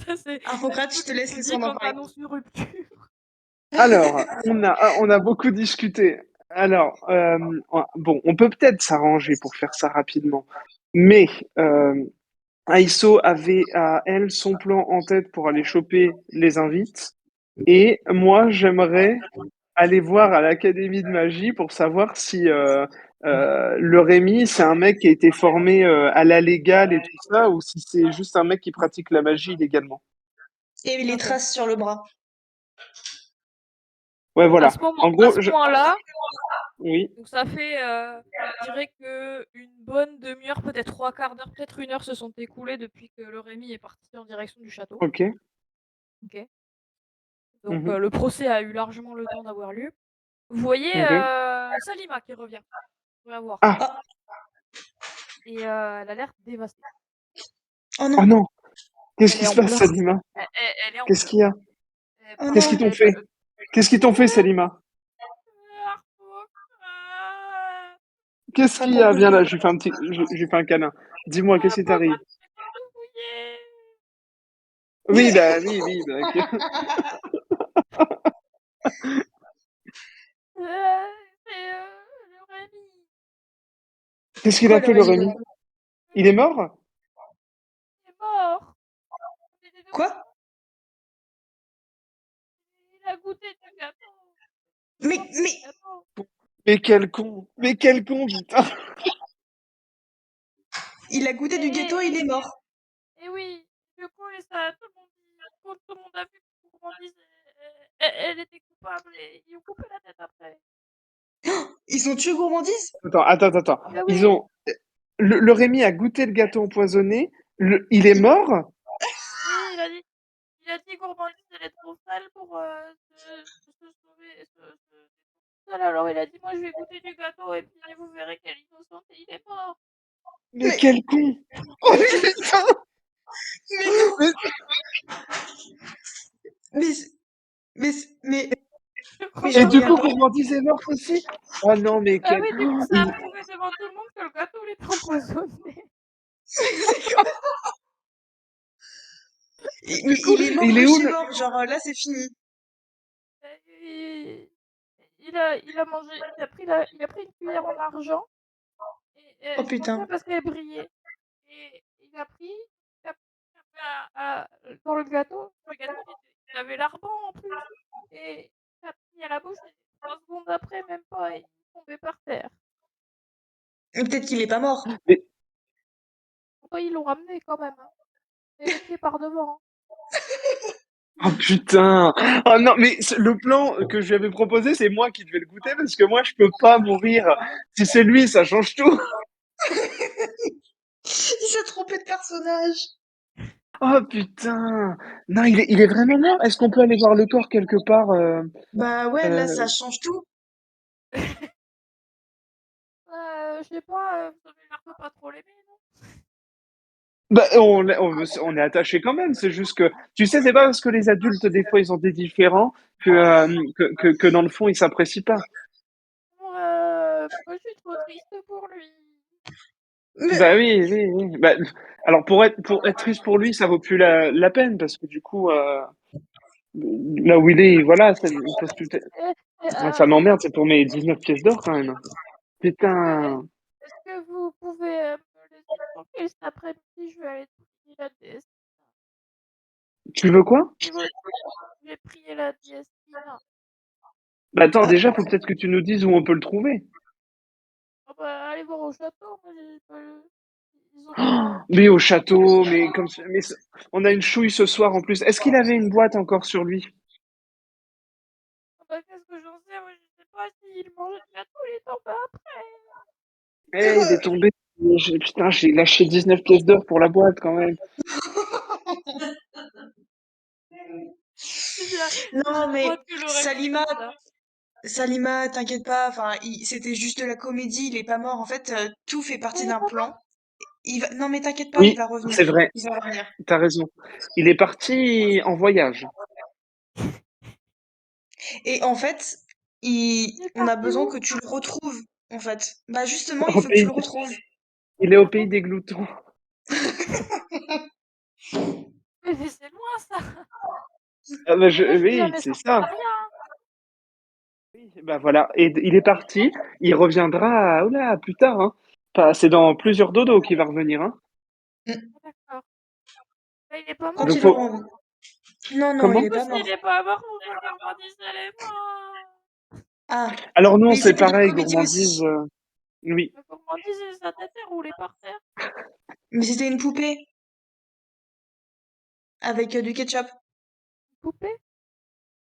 [SPEAKER 1] ça c'est un
[SPEAKER 4] Hippocrate, je
[SPEAKER 1] truc
[SPEAKER 4] te
[SPEAKER 1] que
[SPEAKER 4] laisse
[SPEAKER 1] tu
[SPEAKER 4] le
[SPEAKER 1] dis
[SPEAKER 4] soin d'en
[SPEAKER 1] quand
[SPEAKER 4] parler.
[SPEAKER 1] t'annonces une rupture.
[SPEAKER 2] Alors, on a beaucoup discuté. Alors, bon, on peut peut-être s'arranger pour faire ça rapidement. Mais, Aiso avait à elle son plan en tête pour aller choper les invites. Et moi, j'aimerais aller voir à l'Académie de magie pour savoir si le Rémi, c'est un mec qui a été formé à la légale et tout ça, ou si c'est juste un mec qui pratique la magie illégalement.
[SPEAKER 4] Et les
[SPEAKER 1] Ok.
[SPEAKER 4] traces sur le bras.
[SPEAKER 2] Ouais,
[SPEAKER 1] À
[SPEAKER 2] voilà.
[SPEAKER 1] ce moment,
[SPEAKER 2] En
[SPEAKER 1] à
[SPEAKER 2] gros,
[SPEAKER 1] ce moment-là,
[SPEAKER 2] oui,
[SPEAKER 1] donc ça fait, je dirais que une bonne demi-heure, peut-être 3/4 d'heure, peut-être 1 heure se sont écoulés depuis que le Rémi est parti en direction du château.
[SPEAKER 2] ok.
[SPEAKER 1] Ok. Donc
[SPEAKER 2] Mhm,
[SPEAKER 1] le procès a eu largement le temps d'avoir lieu. Vous voyez
[SPEAKER 2] ok.
[SPEAKER 1] Salima qui revient. Vous la voir.
[SPEAKER 2] Ah,
[SPEAKER 4] Ah,
[SPEAKER 1] Et elle a l'air dévastée.
[SPEAKER 4] oh
[SPEAKER 2] oh
[SPEAKER 4] non,
[SPEAKER 2] non, qu'est-ce
[SPEAKER 1] Elle
[SPEAKER 2] qui
[SPEAKER 1] est
[SPEAKER 2] se
[SPEAKER 1] en
[SPEAKER 2] passe,
[SPEAKER 1] pleurs.
[SPEAKER 2] Salima?
[SPEAKER 1] Elle est en
[SPEAKER 2] Qu'est-ce
[SPEAKER 1] pleurs.
[SPEAKER 2] qu'il y a?
[SPEAKER 4] oh
[SPEAKER 2] Qu'est-ce qu'ils
[SPEAKER 4] non.
[SPEAKER 2] t'ont fait? Qu'est-ce qu'ils t'ont fait, Salima? Qu'est-ce
[SPEAKER 4] Pas
[SPEAKER 2] qu'il
[SPEAKER 4] de
[SPEAKER 2] y a? Viens
[SPEAKER 4] problème.
[SPEAKER 2] là, je lui fais un câlin. Dis-moi, qu'est-ce qui
[SPEAKER 1] Papa,
[SPEAKER 2] t'arrive?
[SPEAKER 1] j'ai tout fouillé.
[SPEAKER 2] Oui, bah, oui, oui, bah, ok.
[SPEAKER 1] C'est le Rémi.
[SPEAKER 2] Qu'est-ce qu'il
[SPEAKER 4] Quoi,
[SPEAKER 2] a
[SPEAKER 4] le
[SPEAKER 2] fait, le
[SPEAKER 4] Rémi?
[SPEAKER 2] Rémi? Il est mort?
[SPEAKER 1] Il est mort. Il était
[SPEAKER 4] Quoi?
[SPEAKER 1] Il a goûté du gâteau.
[SPEAKER 4] Mais,
[SPEAKER 1] Du
[SPEAKER 4] mais,
[SPEAKER 1] gâteau.
[SPEAKER 2] Mais quel con! Mais quel con, putain!
[SPEAKER 4] il a goûté du gâteau et il est mort.
[SPEAKER 1] Et oui, du coup, et ça, tout le monde dit, quand tout le monde a vu que Gourmandise, elle était coupable et ils ont coupé la tête après.
[SPEAKER 4] Ils ont tué Gourmandise?
[SPEAKER 2] Attends.
[SPEAKER 1] Ah
[SPEAKER 2] Ils
[SPEAKER 1] oui,
[SPEAKER 2] ont. Le Rémi a goûté le gâteau empoisonné. Il est mort?
[SPEAKER 1] oui, il a dit Gourmandise, elle est trop sale pour se sauver, se seule. Alors il a dit, moi je vais goûter du gâteau et puis vous verrez qu'elle est innocente et il est mort.
[SPEAKER 2] Mais
[SPEAKER 4] Mais,
[SPEAKER 2] quel con! Oh putain!
[SPEAKER 4] mais non,
[SPEAKER 2] Mais,
[SPEAKER 4] mais, mais, mais,
[SPEAKER 1] Je crois
[SPEAKER 4] mais je
[SPEAKER 2] et du
[SPEAKER 1] pas.
[SPEAKER 2] coup,
[SPEAKER 4] regarde.
[SPEAKER 2] Gourmandise est morte aussi? Oh non, mais
[SPEAKER 1] Ah
[SPEAKER 2] quel.
[SPEAKER 1] oui, du coup,
[SPEAKER 2] Oh,
[SPEAKER 1] ça a prouvé devant tout le monde que le gâteau il était empoisonné.
[SPEAKER 4] C'est quoi? Mais
[SPEAKER 2] du coup,
[SPEAKER 4] il est mort
[SPEAKER 2] il
[SPEAKER 4] de
[SPEAKER 2] est où
[SPEAKER 4] chez
[SPEAKER 2] le.
[SPEAKER 4] mort, genre là c'est fini.
[SPEAKER 1] Il, il a mangé, il a pris une cuillère en argent et
[SPEAKER 4] Oh
[SPEAKER 1] je pense bien
[SPEAKER 4] putain.
[SPEAKER 1] parce qu'elle brillait. Et il a pris, il a pris dans le gâteau il avait l'ardent en plus. Et il a mis à la bouche et 3 secondes après, même pas, il est tombé par terre.
[SPEAKER 4] Mais peut-être qu'il est pas mort.
[SPEAKER 2] Mais-
[SPEAKER 1] Après, ils l'ont ramené quand même, hein. Et les pieds par devant, hein.
[SPEAKER 2] Oh putain! Oh non, mais le plan que je lui avais proposé, c'est moi qui devais le goûter parce que moi, je peux pas mourir. Si c'est lui, ça change tout.
[SPEAKER 4] Il s'est trompé de personnage.
[SPEAKER 2] Oh putain! Non, il est vraiment mort? Est-ce qu'on peut aller voir le corps quelque part?
[SPEAKER 4] Bah ouais, là
[SPEAKER 2] Euh,
[SPEAKER 4] ça change tout.
[SPEAKER 1] Je sais pas, vous avez l'air de pas trop l'aimer, non?
[SPEAKER 2] Bah, on est attaché quand même. C'est juste que, tu sais, c'est pas parce que les adultes, des fois, ils ont des différends que dans le fond, ils s'apprécient pas.
[SPEAKER 1] Moi, je suis trop triste pour lui.
[SPEAKER 4] Mais,
[SPEAKER 2] Bah oui, oui, oui. Bah, alors, pour être triste pour lui, ça vaut plus la peine parce que du coup, là où il est, voilà, ça me pose plus. Ça m'emmerde, c'est pour mes 19 pièces d'or quand même.
[SPEAKER 1] Est-ce
[SPEAKER 2] Putain.
[SPEAKER 1] que vous pouvez me laisser tranquille cet après-midi? Je vais aller prier la déesse.
[SPEAKER 2] Tu veux quoi?
[SPEAKER 1] Je vais prier la déesse Tina.
[SPEAKER 2] Bah attends,
[SPEAKER 4] ah,
[SPEAKER 2] déjà, faut peut-être que tu nous dises où on peut le trouver.
[SPEAKER 1] Ah bah, allez voir au château. Moi, j'ai pas ils ont
[SPEAKER 2] Oh,
[SPEAKER 1] pas.
[SPEAKER 2] mais au château, on a une chouille ce soir en plus. Est-ce qu'il avait une boîte encore sur lui?
[SPEAKER 1] Ah bah, qu'est-ce que j'en sais? Moi, je sais pas s'il mangeait du gâteau, il est tombé après.
[SPEAKER 2] Eh, il est tombé. Putain, j'ai lâché 19 pièces d'or pour la boîte quand même.
[SPEAKER 1] Si j'ai si j'ai
[SPEAKER 4] non
[SPEAKER 1] une
[SPEAKER 4] mais
[SPEAKER 1] boîte que le Rémi fait
[SPEAKER 4] Salima,
[SPEAKER 1] ça.
[SPEAKER 4] Salima, t'inquiète pas, enfin, c'était juste de la comédie, il est pas mort. En fait, tout fait
[SPEAKER 1] Mais
[SPEAKER 4] partie
[SPEAKER 1] il est
[SPEAKER 4] d'un
[SPEAKER 1] pas
[SPEAKER 4] plan.
[SPEAKER 1] mort.
[SPEAKER 4] Non mais t'inquiète pas, il
[SPEAKER 2] Oui,
[SPEAKER 4] va revenir.
[SPEAKER 2] c'est vrai,
[SPEAKER 4] Il va revenir.
[SPEAKER 2] t'as raison. Il est parti en voyage.
[SPEAKER 4] Et en fait,
[SPEAKER 1] Il est
[SPEAKER 4] on a
[SPEAKER 1] parti
[SPEAKER 4] besoin
[SPEAKER 1] où?
[SPEAKER 4] que tu le retrouves, en fait. Bah justement, il
[SPEAKER 2] Au
[SPEAKER 4] faut que tu
[SPEAKER 2] pays,
[SPEAKER 4] le retrouves.
[SPEAKER 2] il est au
[SPEAKER 1] Ah
[SPEAKER 2] pays
[SPEAKER 1] bon?
[SPEAKER 2] des gloutons.
[SPEAKER 1] Mais c'est loin ça.
[SPEAKER 2] Ah bah,
[SPEAKER 1] Moi, je suis
[SPEAKER 2] oui,
[SPEAKER 1] jamais
[SPEAKER 2] c'est
[SPEAKER 1] sortie de
[SPEAKER 2] ça.
[SPEAKER 1] rien.
[SPEAKER 2] Oui, bah voilà. Et il est parti. Il reviendra, oula, plus tard, hein. C'est dans plusieurs dodos qu'il va revenir, hein.
[SPEAKER 4] Mm.
[SPEAKER 1] Ah, d'accord. Mais il est pas
[SPEAKER 4] Quand
[SPEAKER 1] mort.
[SPEAKER 2] Donc
[SPEAKER 4] il
[SPEAKER 2] faut...
[SPEAKER 4] aura envie. Non, non,
[SPEAKER 2] Comment?
[SPEAKER 4] il est pas
[SPEAKER 1] S'il
[SPEAKER 4] mort.
[SPEAKER 1] est pas mort, pourquoi Gourmandise elle est mort?
[SPEAKER 4] Ah,
[SPEAKER 2] Alors non,
[SPEAKER 4] mais il
[SPEAKER 2] c'est
[SPEAKER 4] s'est fait des
[SPEAKER 2] pareil,
[SPEAKER 4] comédies
[SPEAKER 2] gourmandise.
[SPEAKER 4] aussi.
[SPEAKER 2] Oui.
[SPEAKER 1] Mais Gourmandise, sa tête est roulée par terre.
[SPEAKER 4] Mais c'était une poupée avec du ketchup.
[SPEAKER 1] Poupée?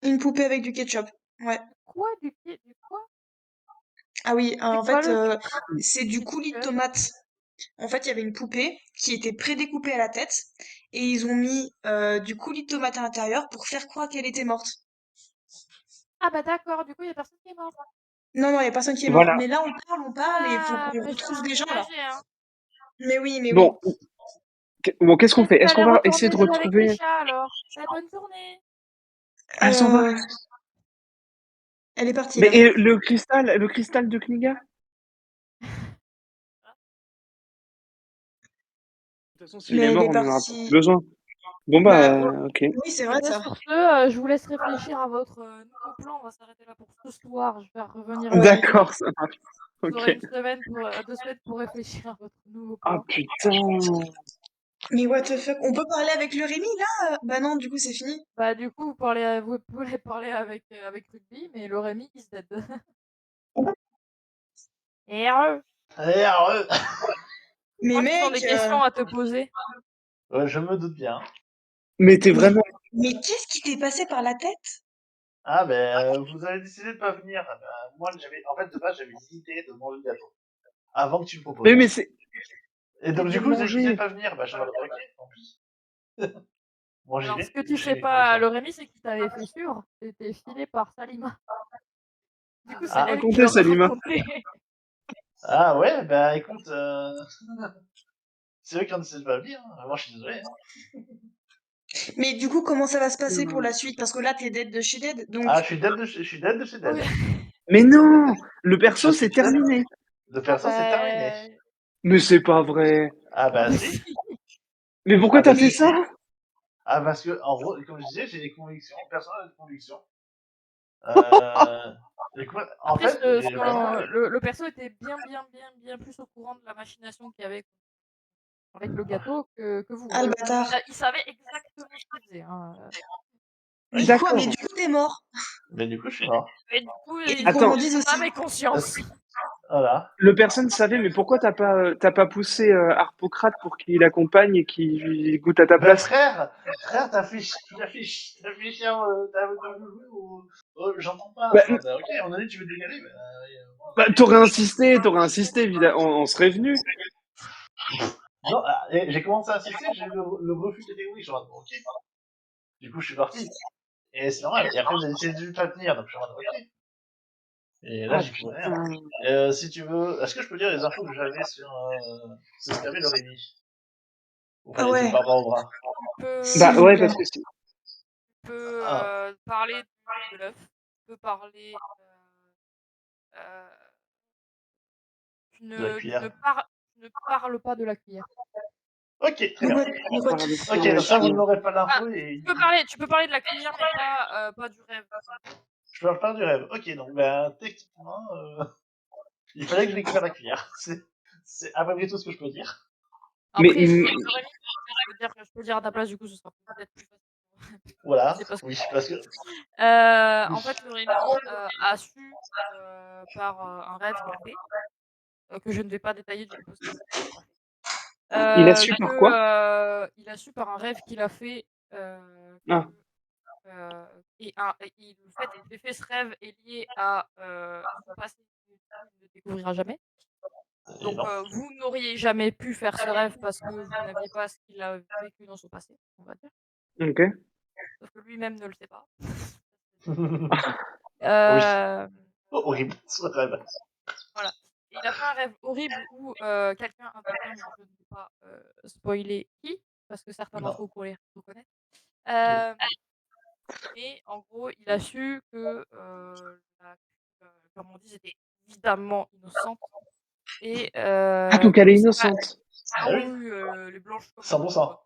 [SPEAKER 4] Une poupée avec du ketchup. Ouais.
[SPEAKER 1] Quoi? Du quoi?
[SPEAKER 4] Ah oui,
[SPEAKER 1] C'est
[SPEAKER 4] en
[SPEAKER 1] quoi
[SPEAKER 4] fait,
[SPEAKER 1] le
[SPEAKER 4] c'est du coulis de
[SPEAKER 1] ketchup?
[SPEAKER 4] tomate. En fait, il y avait une poupée qui était prédécoupée à la tête et ils ont mis du coulis de tomate à l'intérieur pour faire croire qu'elle était morte.
[SPEAKER 1] Ah bah d'accord, du coup il y a personne qui est mort.
[SPEAKER 4] Non, non, il y a personne qui est mort.
[SPEAKER 2] Voilà.
[SPEAKER 4] Mais là, on parle et il faut
[SPEAKER 1] Ah,
[SPEAKER 4] qu'on
[SPEAKER 1] mais je suis
[SPEAKER 4] retrouve des gens là.
[SPEAKER 1] soulagée, hein.
[SPEAKER 4] Mais oui, mais oui.
[SPEAKER 2] Bon, bon, qu'est-ce qu'on
[SPEAKER 1] Peut-être
[SPEAKER 2] fait?
[SPEAKER 1] que je vais
[SPEAKER 2] Est-ce qu'on
[SPEAKER 1] aller
[SPEAKER 2] va essayer
[SPEAKER 1] retourner
[SPEAKER 2] de
[SPEAKER 1] jouer avec les
[SPEAKER 2] retrouver...
[SPEAKER 1] chats alors. Eh, bonne journée.
[SPEAKER 2] Ah, s'en va.
[SPEAKER 4] Euh, Elle est partie
[SPEAKER 2] Mais
[SPEAKER 4] là.
[SPEAKER 2] et le cristal de Kniga? De toute façon, s'il est
[SPEAKER 4] Mais elle
[SPEAKER 2] mort,
[SPEAKER 4] est
[SPEAKER 2] on en aura plus
[SPEAKER 4] partie.
[SPEAKER 2] besoin. Bon
[SPEAKER 4] Bah
[SPEAKER 2] ok.
[SPEAKER 4] oui, c'est
[SPEAKER 1] Eh
[SPEAKER 4] vrai
[SPEAKER 1] bien
[SPEAKER 4] ça.
[SPEAKER 1] sur ce, je vous laisse réfléchir à votre nouveau plan. On va s'arrêter là pour ce soir. Je vais revenir
[SPEAKER 4] Ouais.
[SPEAKER 1] lundi.
[SPEAKER 2] D'accord, ça marche.
[SPEAKER 1] Vous aurez
[SPEAKER 2] Ok.
[SPEAKER 1] une semaine pour 2 semaines pour réfléchir à votre nouveau
[SPEAKER 2] Ah
[SPEAKER 1] plan.
[SPEAKER 2] putain.
[SPEAKER 4] Mais what the fuck? On peut parler avec le Rémi là? Bah non, du coup c'est fini.
[SPEAKER 1] Bah du coup vous pouvez parler avec Rugby, mais le Rémi is dead. Et heureux.
[SPEAKER 3] Allez, heureux.
[SPEAKER 1] Je
[SPEAKER 4] Mais
[SPEAKER 1] crois qu'ils ont des
[SPEAKER 4] mec,
[SPEAKER 1] questions à te poser.
[SPEAKER 3] Je me doute bien.
[SPEAKER 2] Mais t'es
[SPEAKER 4] mais,
[SPEAKER 2] vraiment...
[SPEAKER 4] mais qu'est-ce qui t'est passé par la tête?
[SPEAKER 3] Ah ben, vous avez décidé de pas venir. Ah ben, moi, en fait, de base, j'avais l'idée de manger le gâteau. Avant que tu me proposes.
[SPEAKER 2] Mais c'est...
[SPEAKER 3] Et
[SPEAKER 2] C'est
[SPEAKER 3] donc, du
[SPEAKER 2] dur
[SPEAKER 3] coup, vous avez décidé de
[SPEAKER 2] manger.
[SPEAKER 3] pas venir. Bah, je suis en mode, ok, en plus. Bon, j'y
[SPEAKER 1] Alors ce
[SPEAKER 3] vais.
[SPEAKER 1] que tu sais
[SPEAKER 3] J'ai quoi
[SPEAKER 1] pas,
[SPEAKER 3] ça.
[SPEAKER 1] le Rémi, c'est qu'il t'avait fait sûr. C'était filé par Salima. Du coup, c'est
[SPEAKER 3] Ah,
[SPEAKER 1] elle qui
[SPEAKER 2] Racontez,
[SPEAKER 1] leur a
[SPEAKER 2] Salima.
[SPEAKER 1] raconté.
[SPEAKER 3] ah ouais, bah écoute, c'est eux qui ont décidé de pas venir. Hein. Moi, je suis désolé. Hein.
[SPEAKER 4] Mais du coup, comment ça va se passer pour la suite? Parce que là, t'es dead de chez dead, donc
[SPEAKER 3] Ah, je suis dead de chez dead.
[SPEAKER 1] Oui.
[SPEAKER 2] Mais non! Le
[SPEAKER 3] Je
[SPEAKER 2] perso,
[SPEAKER 3] suis
[SPEAKER 2] c'est
[SPEAKER 3] dead.
[SPEAKER 2] terminé.
[SPEAKER 3] Le
[SPEAKER 1] Ah
[SPEAKER 3] perso, c'est terminé.
[SPEAKER 1] bah...
[SPEAKER 2] Mais c'est pas vrai.
[SPEAKER 3] Ah
[SPEAKER 1] Ah
[SPEAKER 3] bah
[SPEAKER 1] bah
[SPEAKER 3] si.
[SPEAKER 1] si.
[SPEAKER 2] Mais pourquoi
[SPEAKER 3] Ah bah
[SPEAKER 2] t'as fait
[SPEAKER 3] si,
[SPEAKER 2] ça?
[SPEAKER 3] si. Ah parce que, en gros, comme je disais, j'ai des convictions. Personne n'a de convictions. Écoute, en
[SPEAKER 1] Après,
[SPEAKER 3] fait, vraiment,
[SPEAKER 1] le perso était bien plus au courant de la machination qu'il y avait avec le gâteau que vous.
[SPEAKER 4] ah
[SPEAKER 1] Hein.
[SPEAKER 4] le bâtard.
[SPEAKER 1] Il savait exactement ce qu'il faisait. Hein.
[SPEAKER 4] Mais
[SPEAKER 3] oui.
[SPEAKER 4] quoi? Mais
[SPEAKER 2] D'accord.
[SPEAKER 4] du coup, t'es mort.
[SPEAKER 3] Mais du coup, je suis mort.
[SPEAKER 1] Et du coup,
[SPEAKER 4] Et
[SPEAKER 1] ils ont
[SPEAKER 2] Attends,
[SPEAKER 1] pris
[SPEAKER 4] gourmandise
[SPEAKER 1] son
[SPEAKER 4] aussi.
[SPEAKER 1] âme et
[SPEAKER 3] Parce
[SPEAKER 1] conscience.
[SPEAKER 3] que, voilà.
[SPEAKER 2] le personne savait, mais pourquoi t'as pas poussé Harpocrate pour qu'il accompagne et qu'il goûte à ta
[SPEAKER 3] Ben
[SPEAKER 2] place?
[SPEAKER 3] frère, t'affiches t'as joué ou j'entends pas.
[SPEAKER 2] Bah,
[SPEAKER 3] Enfin, ok, on a dit tu veux dégager, ben, bon,
[SPEAKER 2] bah,
[SPEAKER 3] ok,
[SPEAKER 2] t'aurais insisté, évidemment. On serait venu.
[SPEAKER 3] Non, j'ai commencé à insister, j'ai eu le refus catégorique, je suis en mode, ok. Du coup, je suis parti. Et c'est normal. Et après, vous avez essayé de pas tenir, donc je suis en mode, ok. Et là,
[SPEAKER 2] Ah
[SPEAKER 3] j'y pouvais rien.
[SPEAKER 2] putain.
[SPEAKER 3] Si tu veux, est-ce que je peux dire les infos que j'avais sur ce qu'avait le Rémi? Ou
[SPEAKER 4] Ah
[SPEAKER 3] fallait que
[SPEAKER 4] ouais,
[SPEAKER 3] par rapport au bras?
[SPEAKER 1] Tu peux,
[SPEAKER 4] s'il
[SPEAKER 2] Bah
[SPEAKER 4] vous
[SPEAKER 2] ouais,
[SPEAKER 4] plaît.
[SPEAKER 2] parce que si.
[SPEAKER 1] tu peux
[SPEAKER 3] Ah,
[SPEAKER 1] parler de l'œuf. Tu peux parler... euh,
[SPEAKER 3] de la cuillère.
[SPEAKER 1] tu ne parles pas de la cuillère.
[SPEAKER 3] Ok, très
[SPEAKER 4] Mais
[SPEAKER 3] bien.
[SPEAKER 4] what, mais what the
[SPEAKER 2] Parle
[SPEAKER 4] fuck?
[SPEAKER 3] Ok,
[SPEAKER 2] pas de la
[SPEAKER 3] donc ça, vous
[SPEAKER 2] cuillère.
[SPEAKER 3] n'aurez pas
[SPEAKER 1] Ah,
[SPEAKER 3] l'info et
[SPEAKER 1] tu peux parler de la cuillère, mais pas du rêve.
[SPEAKER 3] je peux refaire du rêve. Ok, donc ben, techniquement, il fallait que je récupère la cuillère. C'est à peu près tout ce que je peux dire.
[SPEAKER 2] Mais
[SPEAKER 1] Après, le Rémi, je peux le dire à ta place, du coup, ce sera peut-être plus facile.
[SPEAKER 3] Voilà,
[SPEAKER 1] C'est parce que...
[SPEAKER 3] oui, parce que...
[SPEAKER 1] En fait, le Rémi a su par un rêve qu'il a fait, que je ne vais pas détailler du coup parce que
[SPEAKER 2] il a su par quoi?
[SPEAKER 1] il a su par un rêve qu'il a fait
[SPEAKER 2] Ah,
[SPEAKER 1] et le fait qu'il ait fait ce rêve est lié à son passé qu'il ne découvrira jamais.
[SPEAKER 3] Et
[SPEAKER 1] Donc
[SPEAKER 3] non.
[SPEAKER 1] vous n'auriez jamais pu faire ce rêve parce que vous n'aviez pas ce qu'il a vécu dans son passé, on va dire.
[SPEAKER 2] ok.
[SPEAKER 1] Sauf que lui-même ne le sait pas.
[SPEAKER 3] Oui.
[SPEAKER 1] Euh,
[SPEAKER 3] Horrible, ce rêve.
[SPEAKER 1] Voilà. Et il a fait un rêve horrible où quelqu'un intervient, mais je ne vais pas spoiler qui, parce que certains
[SPEAKER 3] Non.
[SPEAKER 1] d'entre vous pourraient reconnaître.
[SPEAKER 3] Oui.
[SPEAKER 1] Mais en gros, il a su que comme on dit, était évidemment innocente. Et
[SPEAKER 2] Ah, donc elle
[SPEAKER 1] que
[SPEAKER 2] est
[SPEAKER 1] c'est pas.
[SPEAKER 2] innocente.
[SPEAKER 1] Ah
[SPEAKER 3] Ah
[SPEAKER 1] oui,
[SPEAKER 3] oui,
[SPEAKER 1] oui, les blanches comme de l'eau.
[SPEAKER 3] 100%.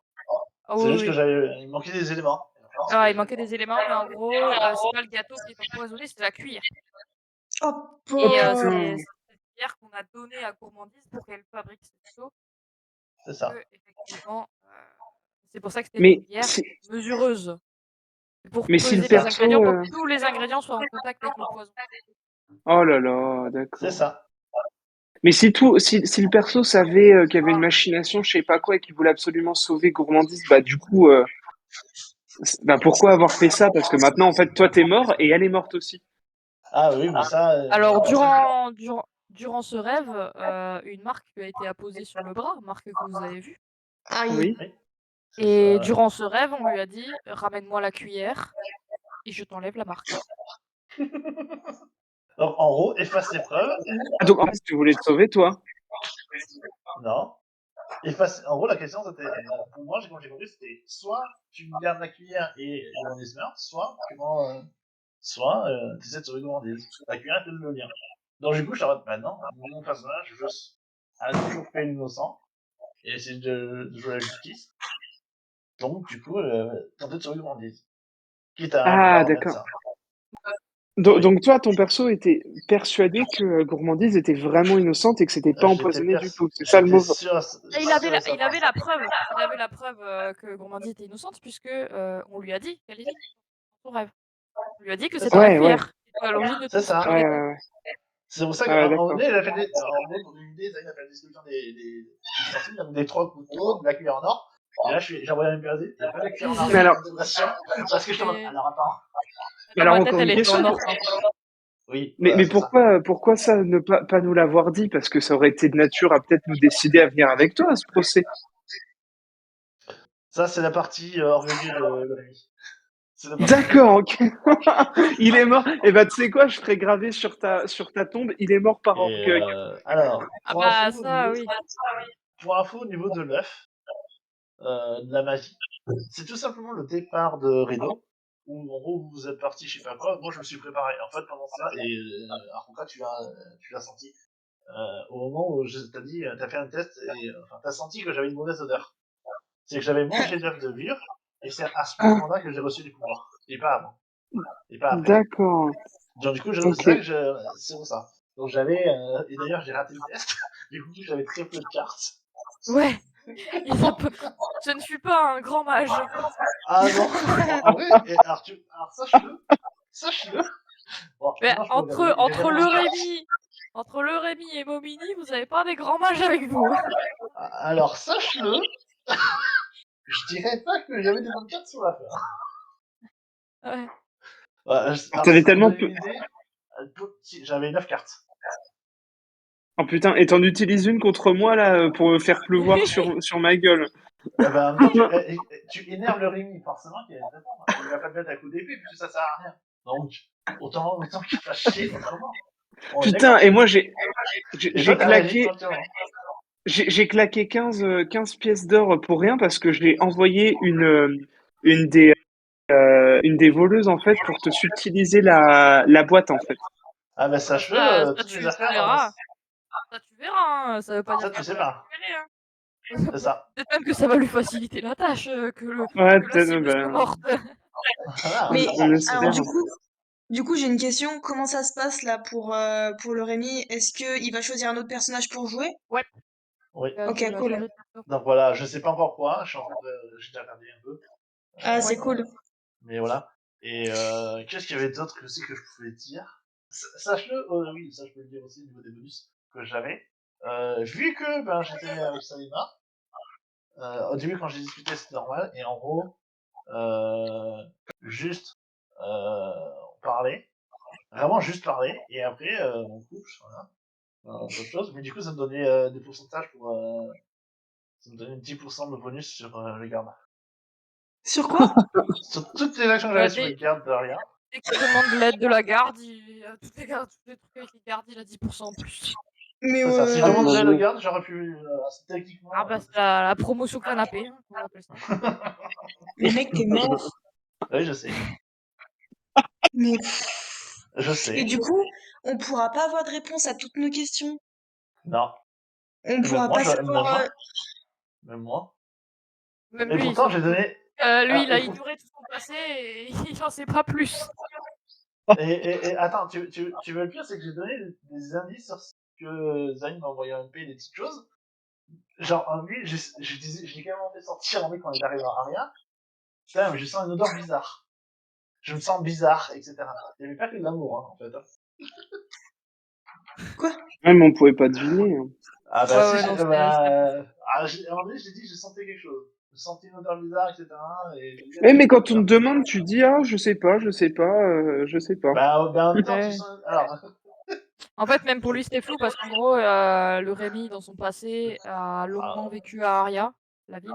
[SPEAKER 1] Ah
[SPEAKER 3] C'est
[SPEAKER 1] oui,
[SPEAKER 3] juste que
[SPEAKER 1] oui.
[SPEAKER 3] j'avais... Il manquait des éléments.
[SPEAKER 1] Ah, il manquait des éléments, mais en gros, c'est pas le gâteau qui est empoisonné, c'est la cuillère.
[SPEAKER 4] Oh,
[SPEAKER 2] Oh
[SPEAKER 1] Et
[SPEAKER 2] putain.
[SPEAKER 1] c'est cette cuillère qu'on a donnée à Gourmandise pour qu'elle fabrique ce gâteau.
[SPEAKER 3] C'est ça.
[SPEAKER 1] Que, effectivement, C'est pour ça que c'était une
[SPEAKER 2] Mais
[SPEAKER 1] cuillère
[SPEAKER 2] si,
[SPEAKER 1] mesureuse. C'est pour
[SPEAKER 2] mais si le
[SPEAKER 1] peser les
[SPEAKER 2] perso,
[SPEAKER 1] ingrédients, pour que tous les ingrédients soient en contact avec le poison.
[SPEAKER 2] oh là là,
[SPEAKER 3] C'est
[SPEAKER 2] d'accord.
[SPEAKER 3] ça.
[SPEAKER 2] Mais si le perso savait qu'il y avait une machination, je sais pas quoi, et qu'il voulait absolument sauver Gourmandise, bah du coup, bah pourquoi avoir fait ça? Parce que maintenant, en fait, toi t'es mort et elle est morte aussi.
[SPEAKER 3] Ah oui, mais ça,
[SPEAKER 1] Alors,
[SPEAKER 3] ça,
[SPEAKER 1] durant ce rêve, une marque lui a été apposée sur le bras, marque que vous avez vue.
[SPEAKER 4] Ah oui.
[SPEAKER 2] Oui.
[SPEAKER 3] oui, c'est
[SPEAKER 1] Et
[SPEAKER 3] ça.
[SPEAKER 1] durant ce rêve, on lui a dit ramène-moi la cuillère et je t'enlève la marque.
[SPEAKER 3] Donc, en gros, efface l'épreuve ou
[SPEAKER 2] Ah, donc en fait, tu voulais te sauver, toi?
[SPEAKER 3] non. En gros, la question, c'était, pour moi, quand j'ai compris, c'était soit tu me gardes la cuillère et Gourmandise meurt, soit tu essaies de sauver Gourmandise. La cuillère était le lien. Donc, du coup, je t'arrête maintenant. Mon personnage a toujours fait l'innocent et essayer de jouer à la justice. Donc, du coup, tenter de sauver Gourmandise. Quitte à
[SPEAKER 2] Ah,
[SPEAKER 3] remettre
[SPEAKER 2] d'accord.
[SPEAKER 3] ça. Oui.
[SPEAKER 2] Donc toi, ton perso était persuadé que Gourmandise était vraiment innocente et que c'était pas empoisonné du tout. C'est ça le
[SPEAKER 3] J'étais
[SPEAKER 2] mot.
[SPEAKER 3] sûr,
[SPEAKER 1] Et
[SPEAKER 3] sûr et
[SPEAKER 1] il avait
[SPEAKER 3] certain.
[SPEAKER 1] la preuve. Il avait la preuve que Gourmandise était innocente puisque on lui a dit qu'elle était innocente dans son rêve. On lui a dit que
[SPEAKER 3] C'est
[SPEAKER 1] c'était la
[SPEAKER 3] ça.
[SPEAKER 2] Ouais, ouais,
[SPEAKER 1] cuillère qui était à l'origine de
[SPEAKER 3] C'est
[SPEAKER 1] tout,
[SPEAKER 3] ça.
[SPEAKER 1] c'était
[SPEAKER 2] ouais,
[SPEAKER 1] Reda.
[SPEAKER 2] ouais, ouais.
[SPEAKER 3] C'est pour ça
[SPEAKER 2] Ah ouais,
[SPEAKER 3] qu'à un moment
[SPEAKER 2] d'accord.
[SPEAKER 3] donné, il a fait en gros, pour une idée, Zayn a fait la distribution des ustensiles, donc des 3 couteaux, de la cuillère en or. Et là, j'ai envoyé un MPAZ, il n'y a pas de cuillère en or
[SPEAKER 2] Mais alors,
[SPEAKER 3] d'intégration, parce que je t'en
[SPEAKER 1] Et
[SPEAKER 3] alors attends.
[SPEAKER 1] dans
[SPEAKER 2] alors
[SPEAKER 1] ma tête,
[SPEAKER 2] encore
[SPEAKER 1] elle
[SPEAKER 2] une
[SPEAKER 1] était en
[SPEAKER 2] question.
[SPEAKER 1] or teint.
[SPEAKER 3] Oui,
[SPEAKER 2] Mais,
[SPEAKER 3] voilà,
[SPEAKER 2] mais
[SPEAKER 3] c'est ça.
[SPEAKER 2] pourquoi ça ne pas nous l'avoir dit? Parce que ça aurait été de nature à peut-être nous décider à venir avec toi à ce procès.
[SPEAKER 3] Ça, c'est la partie orgueilleuse de Rémi. C'est la partie.
[SPEAKER 2] D'accord, ok. Il est mort. Et bah, tu sais quoi, je ferai graver sur ta tombe, il est mort par
[SPEAKER 3] Et
[SPEAKER 2] orgueil.
[SPEAKER 3] alors,
[SPEAKER 1] Ah bah ça, oui.
[SPEAKER 3] pour info, au niveau de l'œuf, de la magie, c'est tout simplement le départ de Rideau, où en gros vous êtes parti, je sais pas quoi, moi je me suis préparé. En fait, pendant ça, et Aruka, tu l'as senti, au moment où t'as dit, t'as fait un test, et enfin, t'as senti que j'avais une mauvaise odeur. C'est que j'avais mangé l'œuf de Vure, et c'est à ce
[SPEAKER 2] Ah,
[SPEAKER 3] moment-là que j'ai reçu des pouvoirs. Et pas avant. Et pas après.
[SPEAKER 2] d'accord.
[SPEAKER 3] Donc du coup, c'est
[SPEAKER 2] Ok.
[SPEAKER 3] là que c'est pour ça. Donc j'avais, et d'ailleurs j'ai raté le test, du coup j'avais très peu de cartes.
[SPEAKER 1] Ouais. Et ça peut... Je ne suis pas un grand mage.
[SPEAKER 3] Ah non, en vrai, alors sache-le. Bon,
[SPEAKER 1] Mais
[SPEAKER 3] maintenant je peux regarder, j'ai
[SPEAKER 1] entre
[SPEAKER 3] jamais
[SPEAKER 1] le
[SPEAKER 3] vu.
[SPEAKER 1] Rémi, entre le Rémi et Momini, vous avez pas des grands mages avec vous.
[SPEAKER 3] Alors sache-le, je dirais pas que j'avais des bonnes cartes sur la fin.
[SPEAKER 1] Ouais.
[SPEAKER 3] Alors
[SPEAKER 2] T'avais
[SPEAKER 3] ça te
[SPEAKER 2] tellement
[SPEAKER 3] donne
[SPEAKER 2] peu.
[SPEAKER 3] une idée, si, j'avais 9 cartes.
[SPEAKER 2] Oh putain, et t'en utilises une contre moi là pour me faire pleuvoir sur ma gueule.
[SPEAKER 3] Eh ben, en même temps, tu énerves le Rémi, forcément, il va pas te mettre à coup d'épée, puisque ça sert à rien. Donc, autant qu'il fasse chier autrement. On est
[SPEAKER 2] Putain,
[SPEAKER 3] d'accord.
[SPEAKER 2] et moi j'ai
[SPEAKER 3] Et toi,
[SPEAKER 2] j'ai
[SPEAKER 3] t'as réagi
[SPEAKER 2] claqué
[SPEAKER 3] directement.
[SPEAKER 2] j'ai claqué 15 pièces d'or pour rien parce que j'ai envoyé une une des voleuses en fait pour te subtiliser la boîte en fait.
[SPEAKER 3] Ah ben
[SPEAKER 1] Bah
[SPEAKER 3] sache-le,
[SPEAKER 1] ça,
[SPEAKER 3] toutes mes
[SPEAKER 1] tu
[SPEAKER 3] affaires,
[SPEAKER 1] verras. Ça, tu verras. Hein. Ça veut pas dire
[SPEAKER 3] ça
[SPEAKER 1] que
[SPEAKER 3] tu
[SPEAKER 1] tu
[SPEAKER 3] sais
[SPEAKER 1] vas le
[SPEAKER 3] pas.
[SPEAKER 1] récupérer. Hein.
[SPEAKER 3] C'est ça.
[SPEAKER 1] Peut-être même que ça va lui faciliter la tâche,
[SPEAKER 2] Ouais,
[SPEAKER 1] que la
[SPEAKER 2] peut-être,
[SPEAKER 1] cible soit
[SPEAKER 2] ben,
[SPEAKER 1] morte.
[SPEAKER 3] Voilà.
[SPEAKER 4] Mais
[SPEAKER 2] on
[SPEAKER 4] alors
[SPEAKER 2] espère.
[SPEAKER 4] du coup j'ai une question. Comment ça se passe là pour le Rémi? Est-ce que il va choisir un autre personnage pour jouer?
[SPEAKER 1] Ouais.
[SPEAKER 3] Oui.
[SPEAKER 4] Ok,
[SPEAKER 1] Il va
[SPEAKER 4] cool.
[SPEAKER 1] changer de perso.
[SPEAKER 3] Donc voilà, je sais pas encore quoi, j'ai déjà regardé un peu.
[SPEAKER 4] Ah, c'est
[SPEAKER 1] Ouais.
[SPEAKER 4] cool.
[SPEAKER 3] Mais voilà. Et qu'est-ce qu'il y avait d'autre aussi que je pouvais dire? Sache-le, oui, ça je peux le dire aussi au niveau des bonus que j'avais. Vu que ben, j'étais avec Salima, au début quand j'ai discuté c'était normal, et en gros, juste on parlait, vraiment juste parler, et après on couche, voilà, c'est autre chose. Mais du coup ça me donnait des pourcentages pour... ça me donnait 10% de bonus sur les gardes.
[SPEAKER 4] Sur quoi?
[SPEAKER 3] Sur toutes les actions que j'avais sur les
[SPEAKER 1] Dès,
[SPEAKER 3] gardes de rien.
[SPEAKER 1] dès qu'il demande de l'aide de la garde, tous les trucs avec les gardes, il a 10% en plus.
[SPEAKER 4] Mais
[SPEAKER 3] C'est ça. Si je
[SPEAKER 2] Ah
[SPEAKER 3] demande
[SPEAKER 2] mon
[SPEAKER 3] de l'aide aux
[SPEAKER 2] dieu.
[SPEAKER 3] gardes, j'aurais pu techniquement.
[SPEAKER 1] Ah bah c'est la promotion canapé, hein, on appelle ça.
[SPEAKER 4] mais mec, t'es mort.
[SPEAKER 3] Oui, je sais.
[SPEAKER 4] Mais
[SPEAKER 3] Je
[SPEAKER 4] et
[SPEAKER 3] sais.
[SPEAKER 4] du coup, on pourra pas avoir de réponse à toutes nos questions.
[SPEAKER 3] Non.
[SPEAKER 4] On
[SPEAKER 3] Même
[SPEAKER 4] pourra
[SPEAKER 3] moi,
[SPEAKER 4] pas savoir.
[SPEAKER 3] même moi.
[SPEAKER 1] Même
[SPEAKER 3] Et
[SPEAKER 1] lui, il
[SPEAKER 3] pourtant,
[SPEAKER 1] s'en
[SPEAKER 3] j'ai
[SPEAKER 1] fout.
[SPEAKER 3] donné.
[SPEAKER 1] Lui,
[SPEAKER 3] Alors,
[SPEAKER 1] il a ignoré tout son passé et il en sait pas plus.
[SPEAKER 3] et attends, tu veux le pire, c'est que j'ai donné des indices sur ce que Zayn m'a envoyé un MP, des petites choses. Genre, lui, je l'ai carrément fait sortir en lui quand il arrive à Aria. Putain, mais je sens une odeur bizarre. Je me sens bizarre, etc. Il n'y avait pas que de l'amour, hein, en fait.
[SPEAKER 4] Quoi?
[SPEAKER 2] Ouais, mais on pouvait pas deviner, hein.
[SPEAKER 3] Ah bah
[SPEAKER 1] Ouais,
[SPEAKER 3] si,
[SPEAKER 1] ouais, non,
[SPEAKER 3] à un moment donné, j'ai dit, je sentais quelque chose. Je sentais une odeur bizarre, etc. Et je lui ai dit,
[SPEAKER 2] Eh,
[SPEAKER 3] attends,
[SPEAKER 2] mais
[SPEAKER 3] je vais
[SPEAKER 2] quand
[SPEAKER 3] te
[SPEAKER 2] on te
[SPEAKER 3] faire.
[SPEAKER 2] demande, tu dis, ah, je sais pas, je sais pas.
[SPEAKER 3] En même temps, tu
[SPEAKER 1] ouais.
[SPEAKER 3] sens. Alors,
[SPEAKER 1] En fait, même pour lui, c'était flou parce qu'en gros, le Rémi, dans son passé, a longuement vécu à Aria, la ville.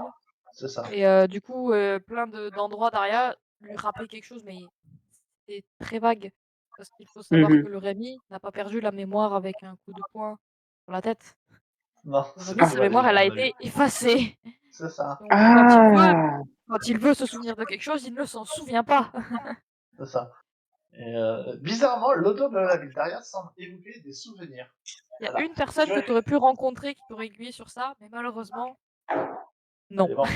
[SPEAKER 3] c'est ça.
[SPEAKER 1] Et du coup, plein d'endroits d'Aria lui rappelaient quelque chose, mais c'est très vague. Parce qu'il faut savoir que
[SPEAKER 2] Mhm.
[SPEAKER 1] le Rémi n'a pas perdu la mémoire avec un coup de poing sur la tête.
[SPEAKER 3] Non,
[SPEAKER 1] Le
[SPEAKER 3] c'est
[SPEAKER 1] Rémi,
[SPEAKER 3] plus
[SPEAKER 1] sa
[SPEAKER 2] Ah.
[SPEAKER 1] mémoire,
[SPEAKER 3] magique,
[SPEAKER 1] elle
[SPEAKER 3] à
[SPEAKER 1] a
[SPEAKER 3] mon avis.
[SPEAKER 1] été effacée.
[SPEAKER 3] C'est ça,
[SPEAKER 1] Donc
[SPEAKER 2] Ah.
[SPEAKER 1] quand il veut se souvenir de quelque chose, il ne s'en souvient pas.
[SPEAKER 3] c'est ça. Et bizarrement, l'odeur de la ville d'Aria semble évoquer des souvenirs.
[SPEAKER 1] Il y a
[SPEAKER 3] Voilà.
[SPEAKER 1] une personne
[SPEAKER 3] Tu
[SPEAKER 1] que
[SPEAKER 3] vois,
[SPEAKER 1] tu aurais pu rencontrer qui t'aurait aiguillé sur ça, mais malheureusement, non.
[SPEAKER 3] elle est morte.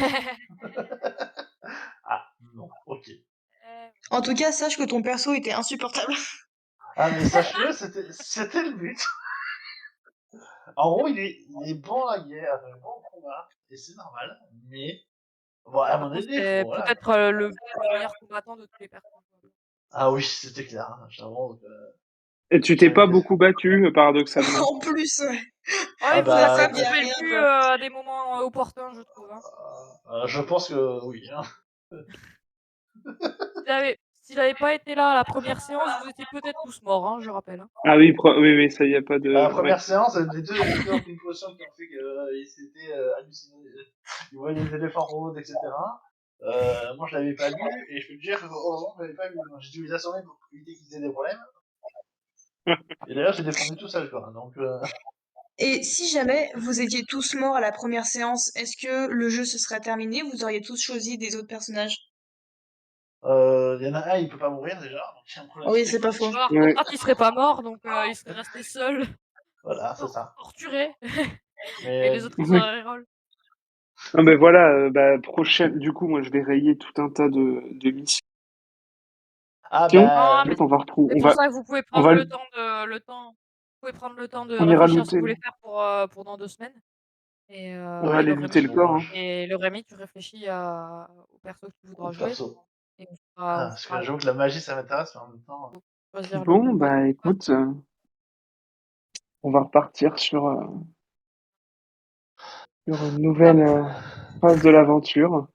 [SPEAKER 3] Ah, non, ok.
[SPEAKER 4] En tout cas, sache que ton perso était insupportable.
[SPEAKER 3] Ah, mais sache-le, c'était le but. En gros, il est bon à la guerre, il est bon au combat, et c'est normal, mais bon, à un
[SPEAKER 1] Par
[SPEAKER 3] moment
[SPEAKER 1] contre,
[SPEAKER 3] donné,
[SPEAKER 1] c'est
[SPEAKER 3] faut, voilà.
[SPEAKER 1] peut-être le meilleur combattant de tous les personnages.
[SPEAKER 3] Ah oui, c'était clair, hein, j'avoue que
[SPEAKER 2] Et tu t'es
[SPEAKER 3] j'avais
[SPEAKER 2] pas
[SPEAKER 3] été...
[SPEAKER 2] beaucoup battu, paradoxalement.
[SPEAKER 4] En plus, ouais.
[SPEAKER 1] Oh,
[SPEAKER 3] Ah
[SPEAKER 1] il vous a
[SPEAKER 4] Sa
[SPEAKER 1] fait
[SPEAKER 3] bah,
[SPEAKER 4] femme, y a
[SPEAKER 1] tomber le
[SPEAKER 4] rien,
[SPEAKER 1] cul
[SPEAKER 4] quoi.
[SPEAKER 1] à des moments opportuns, je trouve. Hein.
[SPEAKER 3] je pense que oui. Hein.
[SPEAKER 1] S'il avait pas été là à la première séance, vous étiez peut-être tous morts, hein, je rappelle. Hein.
[SPEAKER 2] Ah oui, oui, oui, ça y a pas
[SPEAKER 3] Bah, la
[SPEAKER 2] de, ouais.
[SPEAKER 3] première séance, les deux ont pris une potion qui ont fait qu'ils s'étaient hallucinés. Ils voyaient des éléphants roses, etc. Moi, je l'avais pas vu, et je peux te dire que heureusement, je l'avais pas vu. J'ai dû les assommer pour éviter qu'ils aient des problèmes. Et d'ailleurs, j'ai défendu tout seul, quoi. Donc,
[SPEAKER 4] Et si jamais vous étiez tous morts à la première séance, est-ce que le jeu se serait terminé? Vous auriez tous choisi des autres personnages?
[SPEAKER 3] il y en a un, il peut pas mourir déjà, donc il y a un problème
[SPEAKER 4] Oui,
[SPEAKER 3] sur les
[SPEAKER 4] c'est pas faux.
[SPEAKER 3] connexions.
[SPEAKER 1] Alors,
[SPEAKER 2] Ouais.
[SPEAKER 1] Octave, il serait pas mort, donc il serait resté seul,
[SPEAKER 3] Voilà, c'est ça.
[SPEAKER 1] torturé. Et
[SPEAKER 3] Mais
[SPEAKER 1] les autres, ils auraient reroll.
[SPEAKER 2] Ah ben voilà, prochaine. Du coup, moi, je vais rayer tout un tas de missions.
[SPEAKER 3] ah
[SPEAKER 1] Non,
[SPEAKER 3] bah,
[SPEAKER 2] En
[SPEAKER 1] mais
[SPEAKER 2] fait, on va retrouver,
[SPEAKER 1] c'est pour ça que vous pouvez
[SPEAKER 2] on
[SPEAKER 1] prendre
[SPEAKER 2] va,
[SPEAKER 1] vous pouvez prendre le temps de
[SPEAKER 2] on ira
[SPEAKER 1] réfléchir à ce que vous
[SPEAKER 2] looter,
[SPEAKER 1] voulez faire pour dans 2 semaines. Et,
[SPEAKER 2] on va
[SPEAKER 1] et
[SPEAKER 2] aller
[SPEAKER 1] le
[SPEAKER 2] looter
[SPEAKER 1] Rémi,
[SPEAKER 2] le
[SPEAKER 3] bon,
[SPEAKER 2] corps, hein.
[SPEAKER 1] tu réfléchis au perso que tu
[SPEAKER 3] au
[SPEAKER 1] voudras jouer.
[SPEAKER 3] perso.
[SPEAKER 1] Et
[SPEAKER 3] Ah,
[SPEAKER 1] on
[SPEAKER 3] parce que
[SPEAKER 1] fera
[SPEAKER 3] j'avoue que la magie, ça m'intéresse, mais en même temps.
[SPEAKER 1] choisir le
[SPEAKER 2] Bon,
[SPEAKER 1] combat.
[SPEAKER 2] bah écoute, on va repartir sur une nouvelle
[SPEAKER 3] Hop.
[SPEAKER 2] phase de l'aventure.